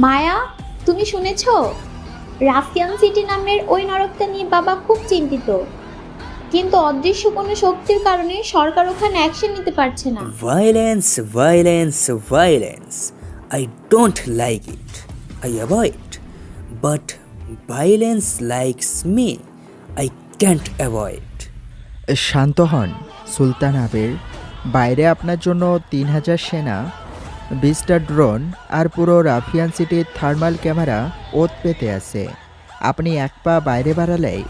মায়া, তুমি শুনেছো? রাফিয়ান সিটি নামের ওই নরকটা নিয়ে বাবা খুব চিন্তিত, কিন্তু অদৃশ্য কোনো শক্তির কারণে সরকার ওখানে অ্যাকশন নিতে পারছে না। Violence, violence, violence. I don't like it. I avoid. But violence likes me. I can't avoid. শান্ত হন সুলতান আবির। বাইরে আপনার জন্য ৩,০০০ সেনা, ২০টা ড্রোন আর পুরো রাফিয়ান সিটির থার্মাল ক্যামেরা ওত পেতে আছে। আপনি এক পা বাইরে বাড়ালেই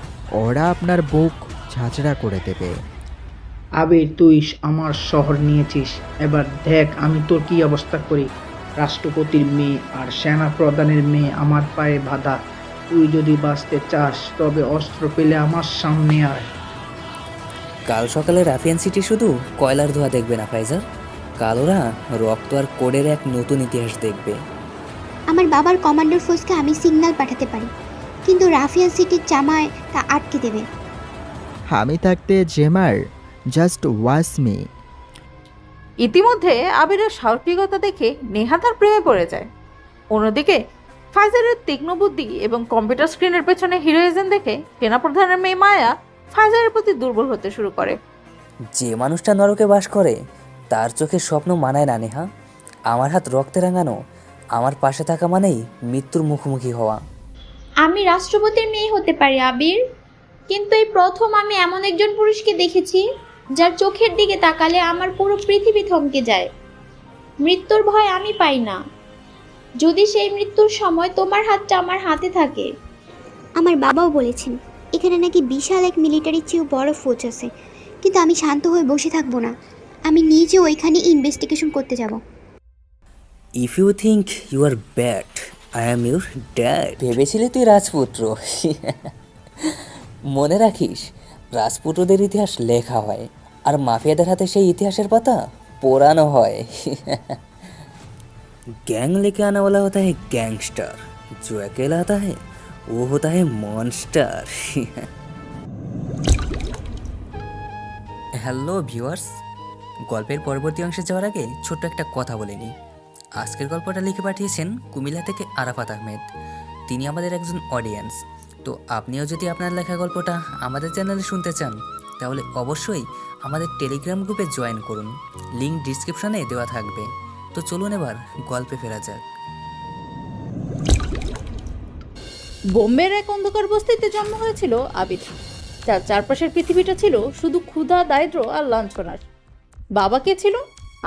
ওরা আপনার বুক ঝাঁঝরা করে দেবে। আবির, তুই আমার শহর নিয়েছিস, এবার দেখ আমি তোর কি অবস্থা করি। রাষ্ট্রপতির মেয়ে আর সেনা প্রধানের মেয়ে আমার পায়ে বাঁধা। তুই যদি বাঁচতে চাস তবে অস্ত্র পেলে আমার সামনে আয়। কাল সকালে রাফিয়ান সিটি শুধু কয়লার ধোঁয়া দেখবে না ফাইজার, কাল ওরা রক্ত আর কোডের এক নতুন ইতিহাস দেখবে। আমার বাবার কমান্ডার ফোর্সকে আমি সিগন্যাল পাঠাতে পারি, কিন্তু রাফিয়ান সিটির জামায় তা আটকে দেবে। আমি থাকতে জেমার, জাস্ট ওয়াচ মি। ইতিমধ্যে আবিরের সাহসিকতা দেখে নেহা তার প্রেমে পড়ে যায়। অন্যদিকে ফাইজারের তীক্ষ্ণ বুদ্ধি এবং কম্পিউটার স্ক্রিনের পেছনে হিরোইজম দেখে সেনাপ্রধানের মেয়ে মায়া ফাইজারের প্রতি দুর্বল হতে শুরু করে। যে মানুষটা নরকে বাস করে তার চোখের স্বপ্ন মানায় না নেহা। আমার হাত রক্তে রাঙানো, আমার পাশে থাকা মানেই মৃত্যুর মুখোমুখি হওয়া। আমি রাষ্ট্রপতির মেয়ে হতে পারি আবির, কিন্তু এই প্রথম আমি এমন একজন পুরুষকে দেখেছি যার চোখের দিকে তাকালে আমার পুরো পৃথিবী থমকে যায়। মৃত্যুর ভয় আমি পাই না, যদি সেই মৃত্যুর সময় তোমার হাতটা আমার হাতে থাকে। আমার বাবাও বলেছেন এখানে নাকি বিশাল এক মিলিটারির চেয়েও বড় ফৌজ আছে, কিন্তু আমি শান্ত হয়ে বসে থাকবো না। আমি নিজে ওইখানে ইনভেস্টিগেশন করতে যাব। If you think you are bad, I am your dad. ভেবেছিলি তুই রাজপুত্র? মনে রাখিস, রাজপুত্রদের ইতিহাস লেখা হয় আর মাফিয়াদের হাতে সেই ইতিহাসের পাতা পোড়ানো হয়। गैंग लेके आने वाला होता है गैंगस्टर, जो अकेला आता है वो होता है मॉन्स्टर। হ্যালো ভিউয়ার্স, গল্পের পরবর্তী অংশে যাওয়ার আগে ছোট্ট একটা কথা বলে নিই। আজকের গল্পটা লিখে পাঠিয়েছেন কুমিল্লা থেকে আরাফাত আহমেদ। তিনি আমাদের একজন অডিয়েন্স। তো আপনিও যদি আপনার লেখা গল্পটা আমাদের চ্যানেলে শুনতে চান তাহলে অবশ্যই আমাদের টেলিগ্রাম গ্রুপে জয়েন করুন, লিঙ্ক ডিসক্রিপশনে দেওয়া থাকবে। তো চলুন এবার গল্পে ফেরা যাক। বোম্বের এক অন্ধকার বস্তিতে জন্ম হয়েছিল আবির। তার চারপাশের পৃথিবীটা ছিল শুধু ক্ষুধা, দারিদ্র আর লাঞ্ছনার। বাবা কে ছিল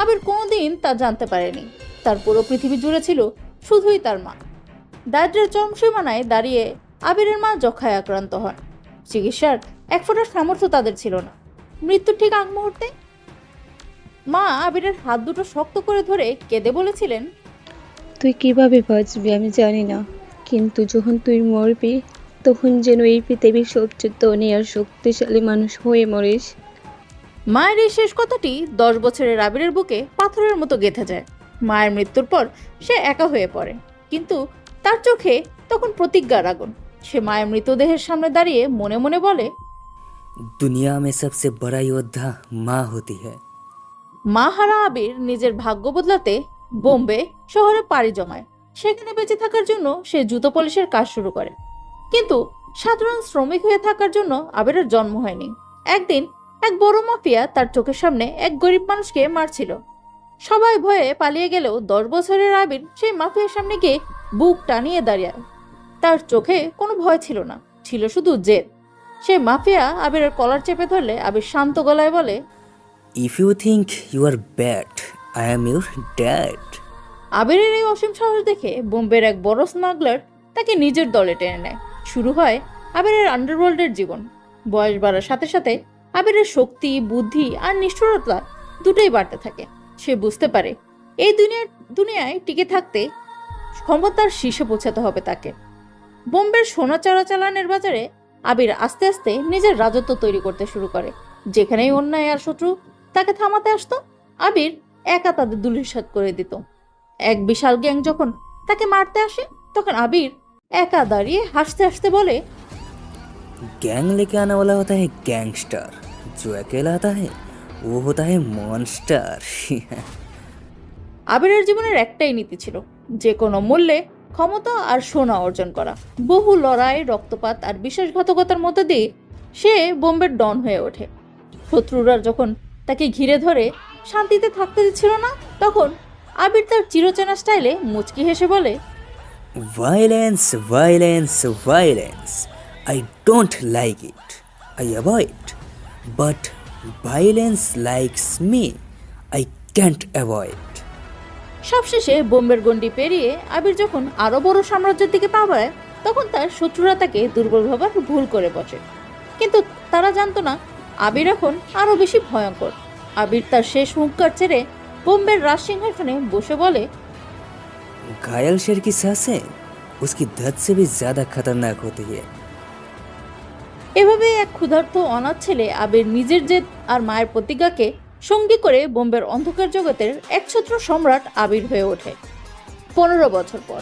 আবির কোনোদিন তা জানতে পারেনি। তার পুরো পৃথিবী জুড়ে ছিল শুধুই তার মা। দারিদ্রের চরম সীমানায় দাঁড়িয়ে আবিরের মা যক্ষায় আক্রান্ত হন। চিকিৎসার এক ফোঁটার সামর্থ্য তাদের ছিল না। মৃত্যুর ঠিক আগ মুহূর্তে মা আবিরের হাত দুটো শক্ত করে ধরে কেঁদে বলেছিলেন, তুই কিভাবে বাঁচবি আমি জানি না, কিন্তু যখন তুই মরবি তখন যেন এই পৃথিবীর সবচেয়ে ধনী আর শক্তিশালী মানুষ হয়ে মরিস। মায়ের এই শেষ কথাটি 10 বছরের আবিরের বুকে পাথরের মতো গেঁথে যায়। মায়ের মৃত্যুর পর সে একা হয়ে পড়ে, কিন্তু তার চোখে তখন প্রতিজ্ঞার আগুন। সে মায়ের মৃতদেহের সামনে দাঁড়িয়ে মনে মনে বলে, दुनिया में सबसे बड़ा योद्धा माँ होती है। মা হারা আবির নিজের ভাগ্য বদলাতে বোম্বে শহরে পাড়ি জমায়। সেখানে বেঁচে থাকার জন্য সে জুতো পলিশের কাজ শুরু করে, কিন্তু সাধারণ শ্রমিক হয়ে থাকার জন্য আবিরের জন্ম হয়নি। একদিন এক বড় মাফিয়া তার চোখের সামনে এক গরিব মানুষকে মারছিল। সবাই ভয়ে পালিয়ে গেলেও 10 বছরের আবির সেই মাফিয়ার সামনে গিয়ে বুক টানিয়ে দাঁড়িয়ে। তার চোখে কোনো ভয় ছিল না, ছিল শুধু জেদ। সে মাফিয়া আবিরের কলার চেপে ধরলে আবির শান্ত গলায় বলে, if you think you are bad, I am your dad. আবিরের এই অসীম সাহস দেখে বোম্বের এক বড় স্মাগলার তাকে নিজের দলে টেনে নেয়। শুরু হয় আবিরের আন্ডারওয়ার্ল্ডের জীবন। বয়স বাড়ার সাথে সাথে আবিরের শক্তি, বুদ্ধি আর নিষ্ঠুরতা দুটোই বাড়তে থাকে। সে বুঝতে পারে এই দুনিয়ায় টিকে থাকতে ক্ষমতার শীর্ষে পৌঁছাতে হবে তাকে। বোম্বের সোনা চোরাচালানের বাজারে আবির আস্তে আস্তে নিজের রাজত্ব তৈরি করতে শুরু করে। যেখানেই অন্যায় আর শত্রু তাকে থামাতে আসতো, আবির একা তাদের ধূলিসাৎ করে দিত। এক বিশাল গ্যাং যখন তাকে মারতে আসে তখন আবির একা দাঁড়িয়ে হাসতে হাসতে বলে, गैंग लेके आने वाला होता है गैंगस्टर, जो अकेला आता है वो होता है मॉन्स्टर। আবিরের জীবনের একটাই নীতি ছিল, যে কোনো মূল্যে ক্ষমতা আর সোনা অর্জন করা। বহু লড়াই, রক্তপাত আর বিশ্বাসঘাতকতার মধ্যে দিয়ে সে বোম্বের ডন হয়ে ওঠে। শত্রুরা যখন তাকে ঘিরে ধরে শান্তিতে থাকতে দিচ্ছিল না, তখন আবির তার চিরচেনা স্টাইলে মুচকি হেসে বলে, violence, violence, violence, I don't like it, I avoid, but violence likes me, I can't avoid. সবশেষে বোম্বের গণ্ডি পেরিয়ে আবির যখন আরো বড় সাম্রাজ্যের দিকে পা বাড়ায়, তখন তার শত্রুরা তাকে দুর্বল ভাবার ভুল করে বসে। কিন্তু তারা জানতো না আবির এখন আরো বেশি ভয়ঙ্কর। আবির তার শেষ হুঙ্কার ছেড়ে বোম্বের রাজসিংহাসনে বসে বলে, घायल शेर की सांसें उसकी दर्द से भी ज्यादा खतरनाक होती है। এভাবে এক ক্ষুধার্ত অনাথ ছেলে আবির নিজের জেদ আর মায়ের প্রতিজ্ঞাকে সঙ্গী করে বোম্বের অন্ধকার জগতের একছত্র সম্রাট আবির হয়ে ওঠে। 15 বছর পর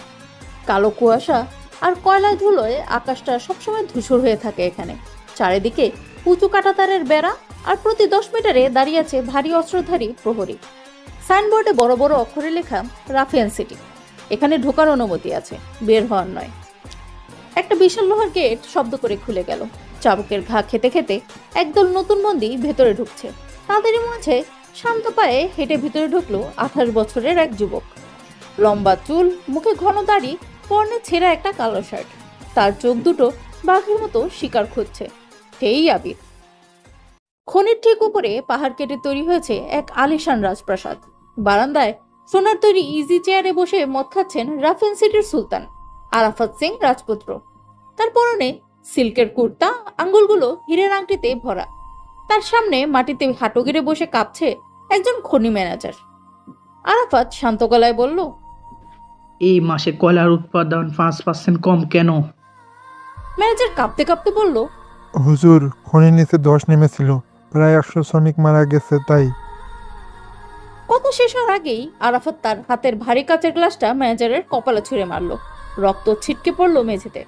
কালো কুয়াশা আর কয়লায় ধুলোয় আকাশটা সবসময় ধূসর হয়ে থাকে এখানে। চারিদিকে উঁচু কাঁটাতারের বেড়া, আর প্রতি 10 মিটারে দাঁড়িয়ে আছে ভারী অস্ত্রধারী প্রহরী। সাইনবোর্ডে বড় বড় অক্ষরে লেখা রাফিয়ান সিটি। এখানে ঢোকার অনুমতি আছে, বের হওয়ার নয়। একটা বিশাল লোহার গেট শব্দ করে খুলে গেল। চাবুকের ঘা খেতে খেতে একদল নতুন বন্দী ভেতরে ঢুকছে। তাদেরই মাঝে শান্ত পায়ে হেঁটে ভিতরে ঢুকলো 28 বছরের এক যুবক। লম্বা চুল, মুখে ঘন দাড়ি, পরনে ছেঁড়া একটা কালো শার্ট। তার চোখ দুটো বাঘের মতো শিকার খুঁজছে। সেই আবির। খনির ঠিক উপরে পাহাড় কেটে তৈরি হয়েছে এক আলিশান রাজপ্রাসাদ। বারান্দায় সোনার তৈরি ইজি চেয়ারে বসে মদ খাচ্ছেন রাফিয়ান সিটির সুলতান আরাফাত সিং রাজপুত্র। তার পরনে সিল্কের কুর্তা, আঙ্গুলগুলো হীরের আংটিতে ভরা। তার সামনে মাটিতে হাঁটু গেড়ে বসে কাঁপছে একজন খনি ম্যানেজার। আরাফাত শান্ত গলায় বলল, এই মাসে কয়লার উৎপাদন 5% কম কেন? ম্যানেজার কাঁপতে কাঁপতে বলল, হুজুর, খনির নিচে ধস নেমেছিল, প্রায় 100 শ্রমিক মারা গেছে তাই। কথা শেষ হওয়ার আগেই আরাফাত তার হাতের ভারী কাচের গ্লাসটা ম্যানেজারের কপালে ছুঁড়ে মারলো। রক্ত ছিটকে পড়লো মেঝেতে।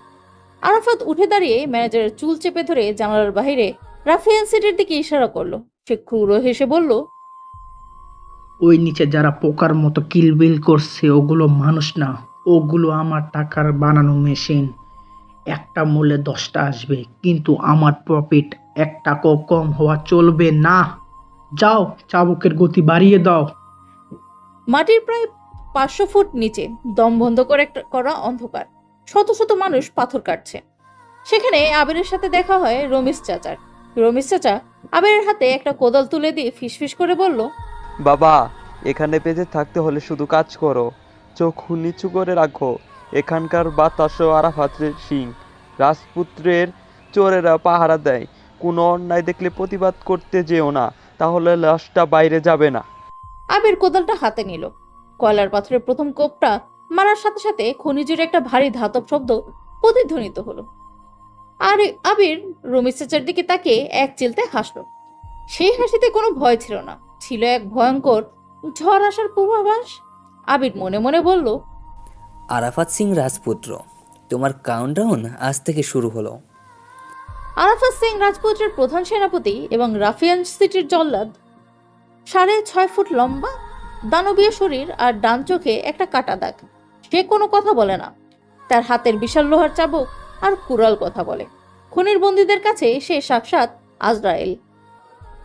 আরাফাত উঠে দাঁড়িয়ে ম্যানেজারের চুল চেপে ধরে জানালার বাইরে রাফিয়ান সিটির দিকে ইশারা করলো। সে ক্ষুব্ধ হেসে বলল, ওই নিচে যারা পোকার মতো কিলবিল করছে ওগুলো মানুষ না, ওগুলো আমার টাকার বানানো মেশিন। একটা মূল্যে 10টা আসবে, কিন্তু আমার প্রফিট 1 টাকাও কম হওয়া চলবে না। যাও, চাবুকের গতি বাড়িয়ে দাও। মাটির প্রায় 500 ফুট নিচে দম বন্ধ করে করা অন্ধকার। শত শত মানুষ পাথর কাটছে। সেখানে আবিরের সাথে দেখা হয় রমেশ চাচার। রমেশ চাচা আবিরের হাতে একটা কোদাল তুলে দিয়ে ফিসফিস করে বলল, বাবা, এখানে বেঁচে থাকতে হলে শুধু কাজ করো, চোখ নিচু করে রাখো। এখানকার বাতাস আরাফাতের সিং রাজপুত্রের চোরেরা পাহারা দেয়। কোনো অন্যায় দেখলে প্রতিবাদ করতে যেও না, তাহলে লাশটা বাইরে যাবে না। আবির কোদালটা হাতে নিল। কয়লার পাথরের প্রথম কোপটা মারার সাথে সাথে খনিজের একটা ভারী ধাতব শব্দ প্রতিধ্বনিত হলো। আর আবির রমেশ চাচার দিকে তাকিয়ে এক চিলতে হাসলো। সেই হাসিতে কোনো ভয় ছিল না, ছিল এক ভয়ঙ্কর ঝড় আসার পূর্বাভাস। আবির মনে মনে বলল, আরাফাত সিং রাজপুত্র, তোমার কাউন্টডাউন আজ থেকে শুরু হলো। আরাফাত সিং রাজপুত্রের প্রধান সেনাপতি এবং রাফিয়ান সিটির জল্লাদ। 6.5 ফুট লম্বা, দানবীয় শরীর আর ডান চোখে একটা কাটা দাগ। সে কোনো কথা বলে না। তার হাতের বিশাল লোহার চাবুক আর কুড়াল কথা বলে। খনির বন্দীদের কাছে সে সাক্ষাৎ আজরায়েল।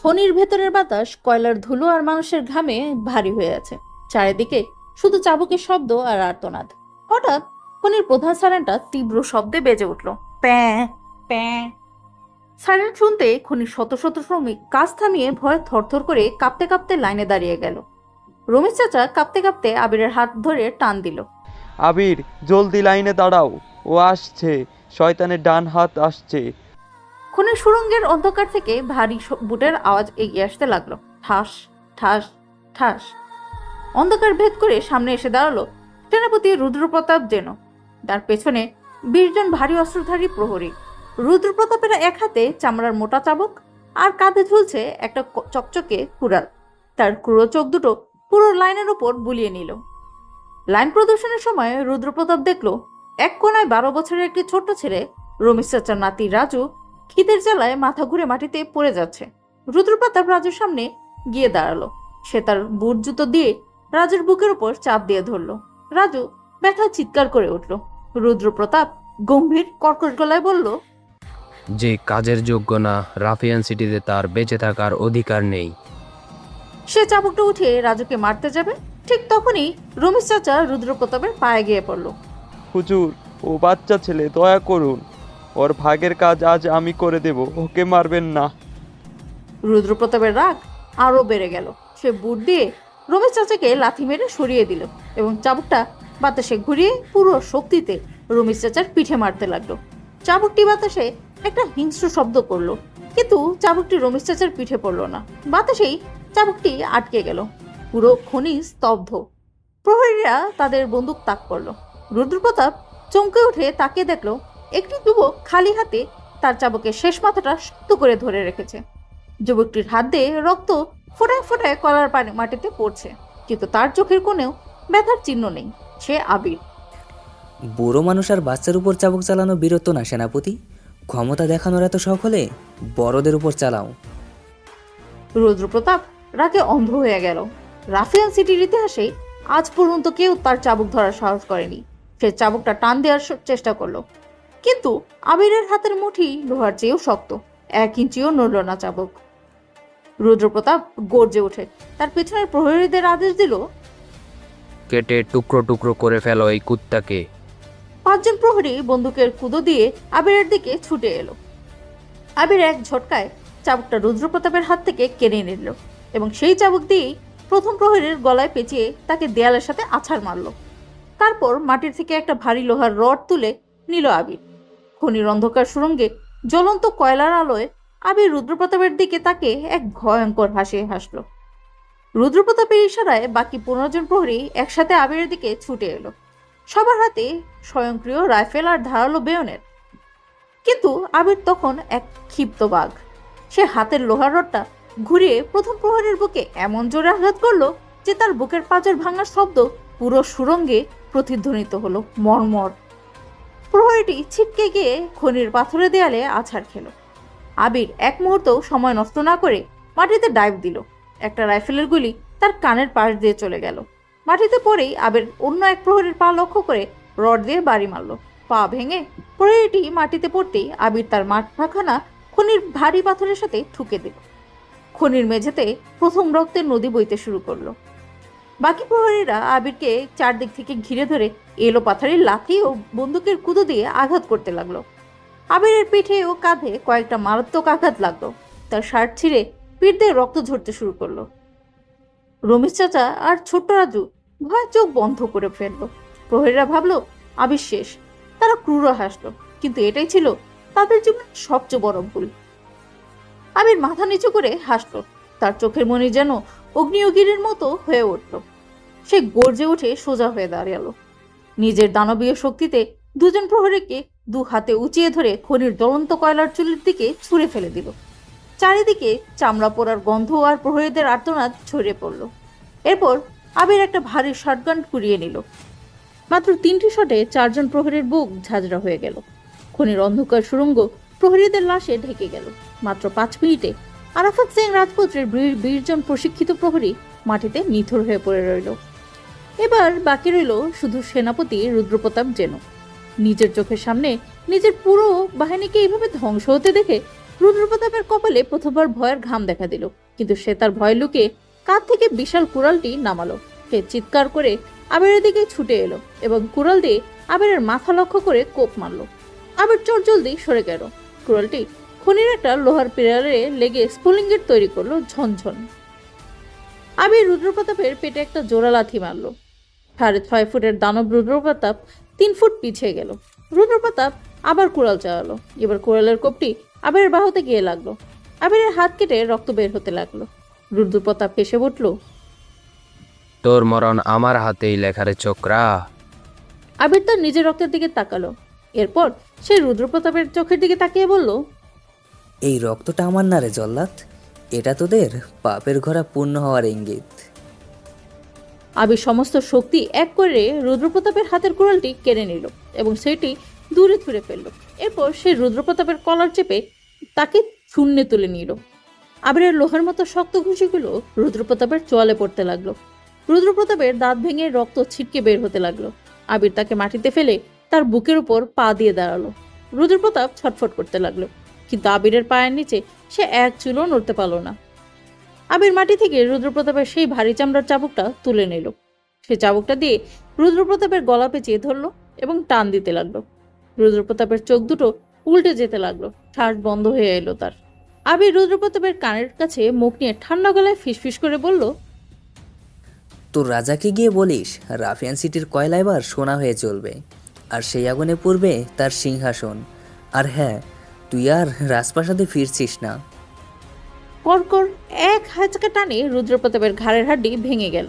খনির ভেতরের বাতাস কয়লার ধুলো আর মানুষের ঘামে ভারী হয়ে আছে। চারিদিকে শুধু চাবুকের শব্দ আর আর্তনাদ। হঠাৎ খনির প্রধান সাইরেনটা তীব্র শব্দে বেজে উঠল। প্যাঁ প্যাঁ। সাইরেন শুনতে খনির শত শত শ্রমিক কাজ থামিয়ে ভয়ে থরথর করে কাঁপতে কাঁপতে লাইনে দাঁড়িয়ে গেল। রমেশ চাচা কাঁপতে কাঁপতে আবিরের হাত ধরে টান দিল। আবির, জলদি লাইনে দাঁড়াও, ও আসছে, শয়তানের ডান হাত আসছে। খনির সুড়ঙ্গের অন্ধকার থেকে ভারী বুটের আওয়াজ এগিয়ে আসতে লাগলো। ঠাস ঠাস ঠাস। অন্ধকার ভেদ করে সামনে এসে দাঁড়ালো সেনাপতি রুদ্রপ্রতাপ যেন। তার পেছনে 20 জন ভারী অস্ত্রধারী প্রহরী। রুদ্রপ্রতাপের এক হাতে চামড়ার মোটা চাবুক আর কাঁধে ঝুলছে একটা চকচকে কুড়াল। তার ক্রুড়ো চোখ দুটো পুরো লাইনের উপর বুলিয়ে নিল। লাইন প্রদর্শনের সময় রুদ্রপ্রতাপ দেখলো এক কোনায় 12 বছরের একটি ছোট্ট ছেলে রমেশ চাচার নাতি রাজু খিদের জ্বালায় মাথা ঘুরে মাটিতে পড়ে যাচ্ছে। রুদ্রপ্রতাপ রাজুর সামনে গিয়ে দাঁড়ালো। সে তার বুট জুতো দিয়ে রাজুর বুকের উপর চাপ দিয়ে ধরলো। রাজু ব্যথা চিৎকার করে উঠল। রুদ্রপ্রতাপ গম্ভীর কর্কশ গলায় বলল, যে কাজের যোগ্য না, রাফিয়ান সিটিতে তার বেঁচে থাকার অধিকার নেই। সে চাবুকটা উঠে রাজুকে মারতে যাবে, ঠিক তখনই রমেশ চাচা রুদ্রপ্রতাপের পায়ে গিয়ে পড়ল। হুজুর, ও বাচ্চা ছেলে, দয়া করুন, ওর ভাগের কাজ আজ আমি করে দেব, ওকে মারবেন না। রুদ্রপ্রতাপের রাগ আরো বেড়ে গেল। সে বুট দিয়ে রমেশ চাচাকে লাথি মেরে সরিয়ে দিল এবং চাবুকটা বাতাসে ঘুরিয়ে পুরো শক্তিতে রমেশ চাচার পিঠে মারতে লাগলো। চাবুকটি বাতাসে একটা হিংস্র শব্দ করলো, কিন্তু চাবুকটি রমেশ চাচার পিঠে পড়লো না, বাতাসেই চাবুকটি আটকে গেল। পুরো খনি স্তব্ধ। প্রহরীরা তাদের বন্দুক তাক করলো। রুদ্রপ্রতাপ চমকে উঠে তাকিয়ে দেখলো একটি যুবক খালি হাতে তার চাবুকের শেষ মাথাটা শক্ত করে ধরে রেখেছে। যুবকটির হাত দিয়ে রক্ত ফোটায় ফোটায় কলার পানি মাটিতে পড়ছে, কিন্তু তার চোখের কোণেও ব্যথার চিহ্ন নেই। সে আবির। বুড়ো মানুষ আর বাচ্চার উপর চাবুক চালানো বীরত্ব না সেনাপতি। ক্ষমতা দেখানোর এত শখ হলে বড়দের উপর চালাও। রুদ্রপ্রতাপ রাগে অন্ধ হয়ে গেল। রাফিয়ান সিটির ইতিহাসে আজ পর্যন্ত কেউ তার চাবুক ধরার সাহস করেনি। সে চাবুকটা টান দেওয়ার চেষ্টা করলো, কিন্তু আবিরের হাতের মুঠি লোহার চেয়েও শক্ত। 1 ইঞ্চিও নড়ল না চাবুক। রুদ্রপ্রতাপ গর্জে ওঠে, তার পেছনের প্রহরীদের আদেশ দিল, কেটে টুকরো টুকরো করে ফেলো এই কুত্তাকে। 5 জন প্রহরী বন্দুকের কুদো দিয়ে আবিরের দিকে ছুটে এলো। আবির এক ঝটকায় চাবুকটা রুদ্রপ্রতাপের হাত থেকে কেড়ে নিল এবং সেই চাবুক দিয়েই প্রথম প্রহরীর গলায় পেঁচিয়ে তাকে দেয়ালের সাথে আছাড় মারল। তারপর মাটির থেকে একটা ভারী লোহার রড তুলে নিল আবির। খনির অন্ধকার সুড়ঙ্গে জ্বলন্ত কয়লার আলোয় আবির রুদ্রপ্রতাপের দিকে তাকে এক ভয়ঙ্কর হাসি হাসল। রুদ্রপ্রতাপের ইশারায় বাকি 15 জন প্রহরী একসাথে আবিরের দিকে ছুটে এলো। সবার হাতে স্বয়ংক্রিয় রাইফেল আর ধারালো বেয়নের। কিন্তু আবির তখন এক ক্ষিপ্ত বাঘ। সে হাতের লোহার রডটা ঘুরিয়ে প্রথম প্রহরীর বুকে এমন জোরে আঘাত করলো যে তার বুকের পাঁজর ভাঙার শব্দ পুরো সুড়ঙ্গে প্রতিধ্বনিত হলো মর্মর। প্রহরীটি ছিটকে গিয়ে খনির পাথরের দেয়ালে আছাড় খেল। আবির এক মুহূর্ত সময় নষ্ট না করে মাটিতে ডাইভ দিল। একটা রাইফেলের গুলি তার কানের পাশ দিয়ে চলে গেল। মাটিতে পড়েই আবির অন্য এক প্রহরীর পা লক্ষ্য করে রড দিয়ে বাড়ি মারল। পা ভেঙে প্রহরীটি মাটিতে পড়তেই আবির তার মাথাখানা খনির ভারী পাথরের সাথে ঠুকে দিল। খনির মেঝেতে প্রথম রক্তের নদী বইতে শুরু করলো। বাকি প্রহরীরা আবিরকে চারদিক থেকে ঘিরে ধরে এলো পাথারের লাথি ও বন্দুকের কুদো দিয়ে আঘাত করতে লাগলো। আবিরের পিঠে ও কাঁধে কয়েকটা মারাত্মক আঘাত লাগলো। তার শার্ট ছিঁড়ে পিঠ দিয়ে রক্ত ঝরতে শুরু করলো। রমেশ চাচা আর ছোট্ট রাজু ভয় চোখ বন্ধ করে ফেললো। প্রহরীরা ভাবলো আবির শেষ। তারা ক্রূর হাসলো, কিন্তু এটাই ছিল তাদের জীবনের সবচেয়ে বড় ভুল। আবির মাথা নিচু করে হাসলো। তার চোখের মনি যেন অগ্নিয়গিরির মতো হয়ে উঠল। সে গর্জে উঠে সোজা হয়ে দাঁড়ালো। নিজের দানবীয় শক্তিতে 2 জন প্রহরীকে 2 হাতে উঁচিয়ে ধরে খনির জ্বলন্ত কয়লার চুলের দিকে ছুঁড়ে ফেলে দিল। চারিদিকে চামড়া পোড়ার গন্ধ আর প্রহরীদের আর্তনাদ ছড়িয়ে পড়ল। এরপর আবির একটা ভারী শটগান কুড়িয়ে নিল। মাত্র 3টি শটে 4 জন প্রহরীর বুক ঝাঁঝরা হয়ে গেল। খনির অন্ধকার সুড়ঙ্গ প্রহরীদের লাশে ঢেকে গেল। মাত্র 5 মিনিটে আরাফাত সিং রাজপুত্রের 20 জন প্রশিক্ষিত প্রহরী মাটিতে নিথর হয়ে পড়ে রইল। এবার বাকি রইল শুধু সেনাপতি রুদ্রপ্রতাপ যেন। নিজের চোখের সামনে নিজের পুরো বাহিনীকে এইভাবে ধ্বংস হতে দেখে রুদ্রপ্রতাপের কপালে প্রথমবার ভয়ের ঘাম দেখা দিল। কিন্তু সে তার ভয় লুকিয়ে কাঁধ থেকে বিশাল কুড়ালটি নামালো। সে চিৎকার করে আবিরের দিকে ছুটে এলো এবং কুড়াল দিয়ে আবিরের মাথা লক্ষ্য করে কোপ মারল। আবির চটজলদি সরে গেল। কুড়ালটি খনির একটা লোহার পিলারে লেগে স্ফুলিঙ্গের তৈরি করলো ঝনঝন। আবির রুদ্রপ্রতাপের পেটে একটা জোড়া লাথি মারল। 6.5 ফুটের দানব রুদ্রপ্রতাপ 3 ফুট পিছিয়ে গেল। রুদ্রপ্রতাপ আবার কুড়াল চালালো। এবার কুড়ালের কোপটি আবিরের বাহুতে গিয়ে লাগলো। আবিরের হাত কেটে রক্ত বের হতে লাগলো। রুদ্রপ্রতাপ হেসে উঠল, তোর মরণ আমার হাতেই লেখা রে ছোকরা। আবির তার নিজের রক্তের দিকে তাকালো। এরপর সে রুদ্রপ্রতাপের চোখের দিকে তাকিয়ে বলল, এই রক্তটা আমার না রে জল্লাদ, এটা তোদের পাপের ঘোড়া পূর্ণ হওয়ার ইঙ্গিত। আবির সমস্ত শক্তি এক করে রুদ্রপ্রতাপের হাতের কুড়ালটি কেড়ে নিল এবং সেটি দূরে ছুঁড়ে ফেলল। এরপর সে রুদ্রপ্রতাপের কলার চেপে তাকে শূন্যে তুলে নিল। আবিরের লোহার মতো শক্ত ঘুষিগুলো রুদ্রপ্রতাপের চোয়ালে পড়তে লাগলো। রুদ্রপ্রতাপের দাঁত ভেঙে রক্ত ছিটকে বের হতে লাগলো। আবির তাকে মাটিতে ফেলে তার বুকের উপর পা দিয়ে দাঁড়ালো। রুদ্রপ্রতাপ ছটফট করতে লাগলো, কিন্তু আবিরের পায়ের নিচে সে এক চুলও নড়তে পারল না। আবির মাটি থেকে রুদ্রপ্রতাপের সেই ভারী চামড়ার চাবুকটা তুলে নিল। সে চাবুকটা দিয়ে রুদ্রপ্রতাপের গলা পেঁচিয়ে ধরলো এবং টান দিতে লাগলো। রুদ্রপ্রতাপের চোখ দুটো উল্টে যেতে লাগলো, শ্বাস বন্ধ হয়ে এলো তার। আবির রুদ্রপ্রতাপের কানের কাছে মুখ নিয়ে ঠান্ডা গলায় ফিসফিস করে বলল, তোর রাজাকে গিয়ে বলিস রাফিয়ান সিটির কয়লা এবার সোনা হয়ে চলবে, আর সেই আগুনে পড়বে তার সিংহাসন। আর হ্যাঁ, তুই আর রাজপ্রাসাদে ফিরছিস না। কড়কড় এক হাঁচকা টানে রুদ্রপ্রতাপের ঘাড়ের হাড্ডি ভেঙে গেল।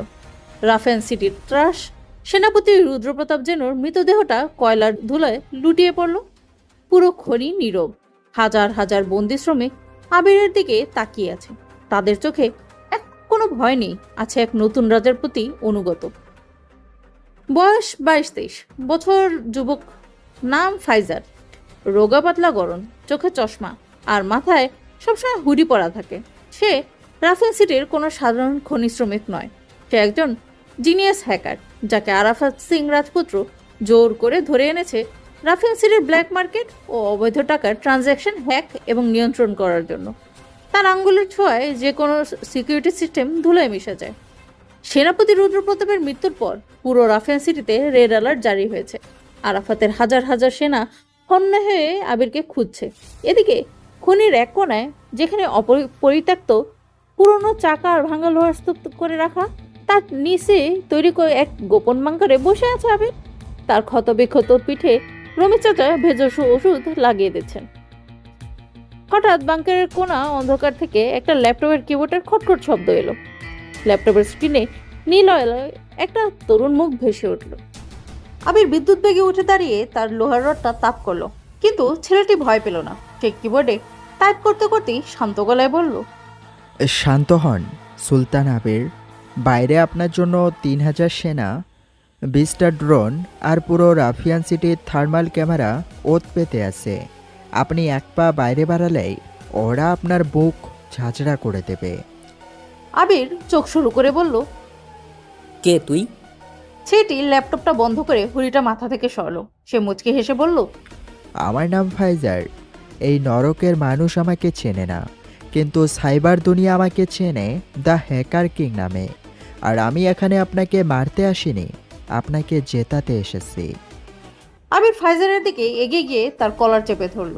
রাফেন সিটির ত্রাস সেনাপতি রুদ্রপ্রতাপ যেন মৃতদেহটা কয়লার ধুলায় লুটিয়ে পড়ল। পুরো খনি নীরব। হাজার হাজার বন্দি শ্রমিক আবিরের দিকে তাকিয়ে আছে। তাদের চোখে এক কোনো ভয় নেই, আছে এক নতুন রাজার প্রতি অনুগত। বয়স 22-23 বছর যুবক, নাম ফাইজার। রোগা পাতলা গরম, চোখে চশমা আর মাথায় সবসময় হুডি পরা থাকে। সে রাফেল সিটির কোনো সাধারণ খনি শ্রমিক নয়, সে একজন জিনিয়াস হ্যাকার, যাকে আরাফাত সিং রাজপুত্র জোর করে ধরে এনেছে রাফেল সিটির ব্ল্যাক মার্কেট ও অবৈধ টাকার ট্রানজ্যাকশন হ্যাক এবং নিয়ন্ত্রণ করার জন্য। তার আঙ্গুলের ছোঁয়ায় যে কোনো সিকিউরিটি সিস্টেম ধুলায় মিশে যায়। সেনাপতি রুদ্রপ্রতাপের মৃত্যুর পর পুরো রাফেল সিটিতে রেড অ্যালার্ট জারি হয়েছে। আরাফাতের হাজার হাজার সেনা হন্য হয়ে আবিরকে খুঁজছে। এদিকে খনির এক কোনায়, যেখানে পরিত্যক্ত পুরনো চাকা আর ভাঙা লোহার স্তূপ করে রাখা, তার নিচে তৈরি করে এক গোপন বাংকারে বসে আছে আবির। তার ক্ষতবিক্ষত পিঠে রমেশ চাচা ভেষজ ওষুধ লাগিয়ে দিচ্ছেন। হঠাৎ বাংকারের কোনা অন্ধকার থেকে একটা ল্যাপটপের কিবোর্ডের খটখট শব্দ এলো। ল্যাপটপের স্ক্রিনে নীল একটা তরুণ মুখ ভেসে উঠল। আবির বিদ্যুৎ বেগে উঠে দাঁড়িয়ে তার লোহার রডটা তাপ করলো, কিন্তু ছেলেটি ভয় পেল না। সে কিবোর্ডে টাইপ করতে করতেই শান্ত গলায় বলল, শান্ত হন সুলতান আবির। বাইরে আপনার জন্য 3000 সেনা, 20টা ড্রোন আর পুরো রাফিয়ান সিটির থার্মাল ক্যামেরা ওত পেতে আছে। আপনি এক পা বাইরে বাড়ালেই ওরা আপনার বুক ঝাঁঝরা করে দেবে। আবির চোখ শুরু করে বলল, কে তুই? ছেলেটি ল্যাপটপটা বন্ধ করে হুড়িটা মাথা থেকে সরলো। সে মুচকে হেসে বলল, আমার নাম ফাইজার। এই নরকের মানুষ আমাকে চেনে না, কিন্তু সাইবার দুনিয়া আমাকে চেনে দ্য হ্যাকার কিং নামে। আর আমি এখানে আপনাকে মারতে আসিনি, আপনাকে জেতাতে এসেছি। আবির ফাইজারের দিকে এগিয়ে গিয়ে তার কলার চেপে ধরল।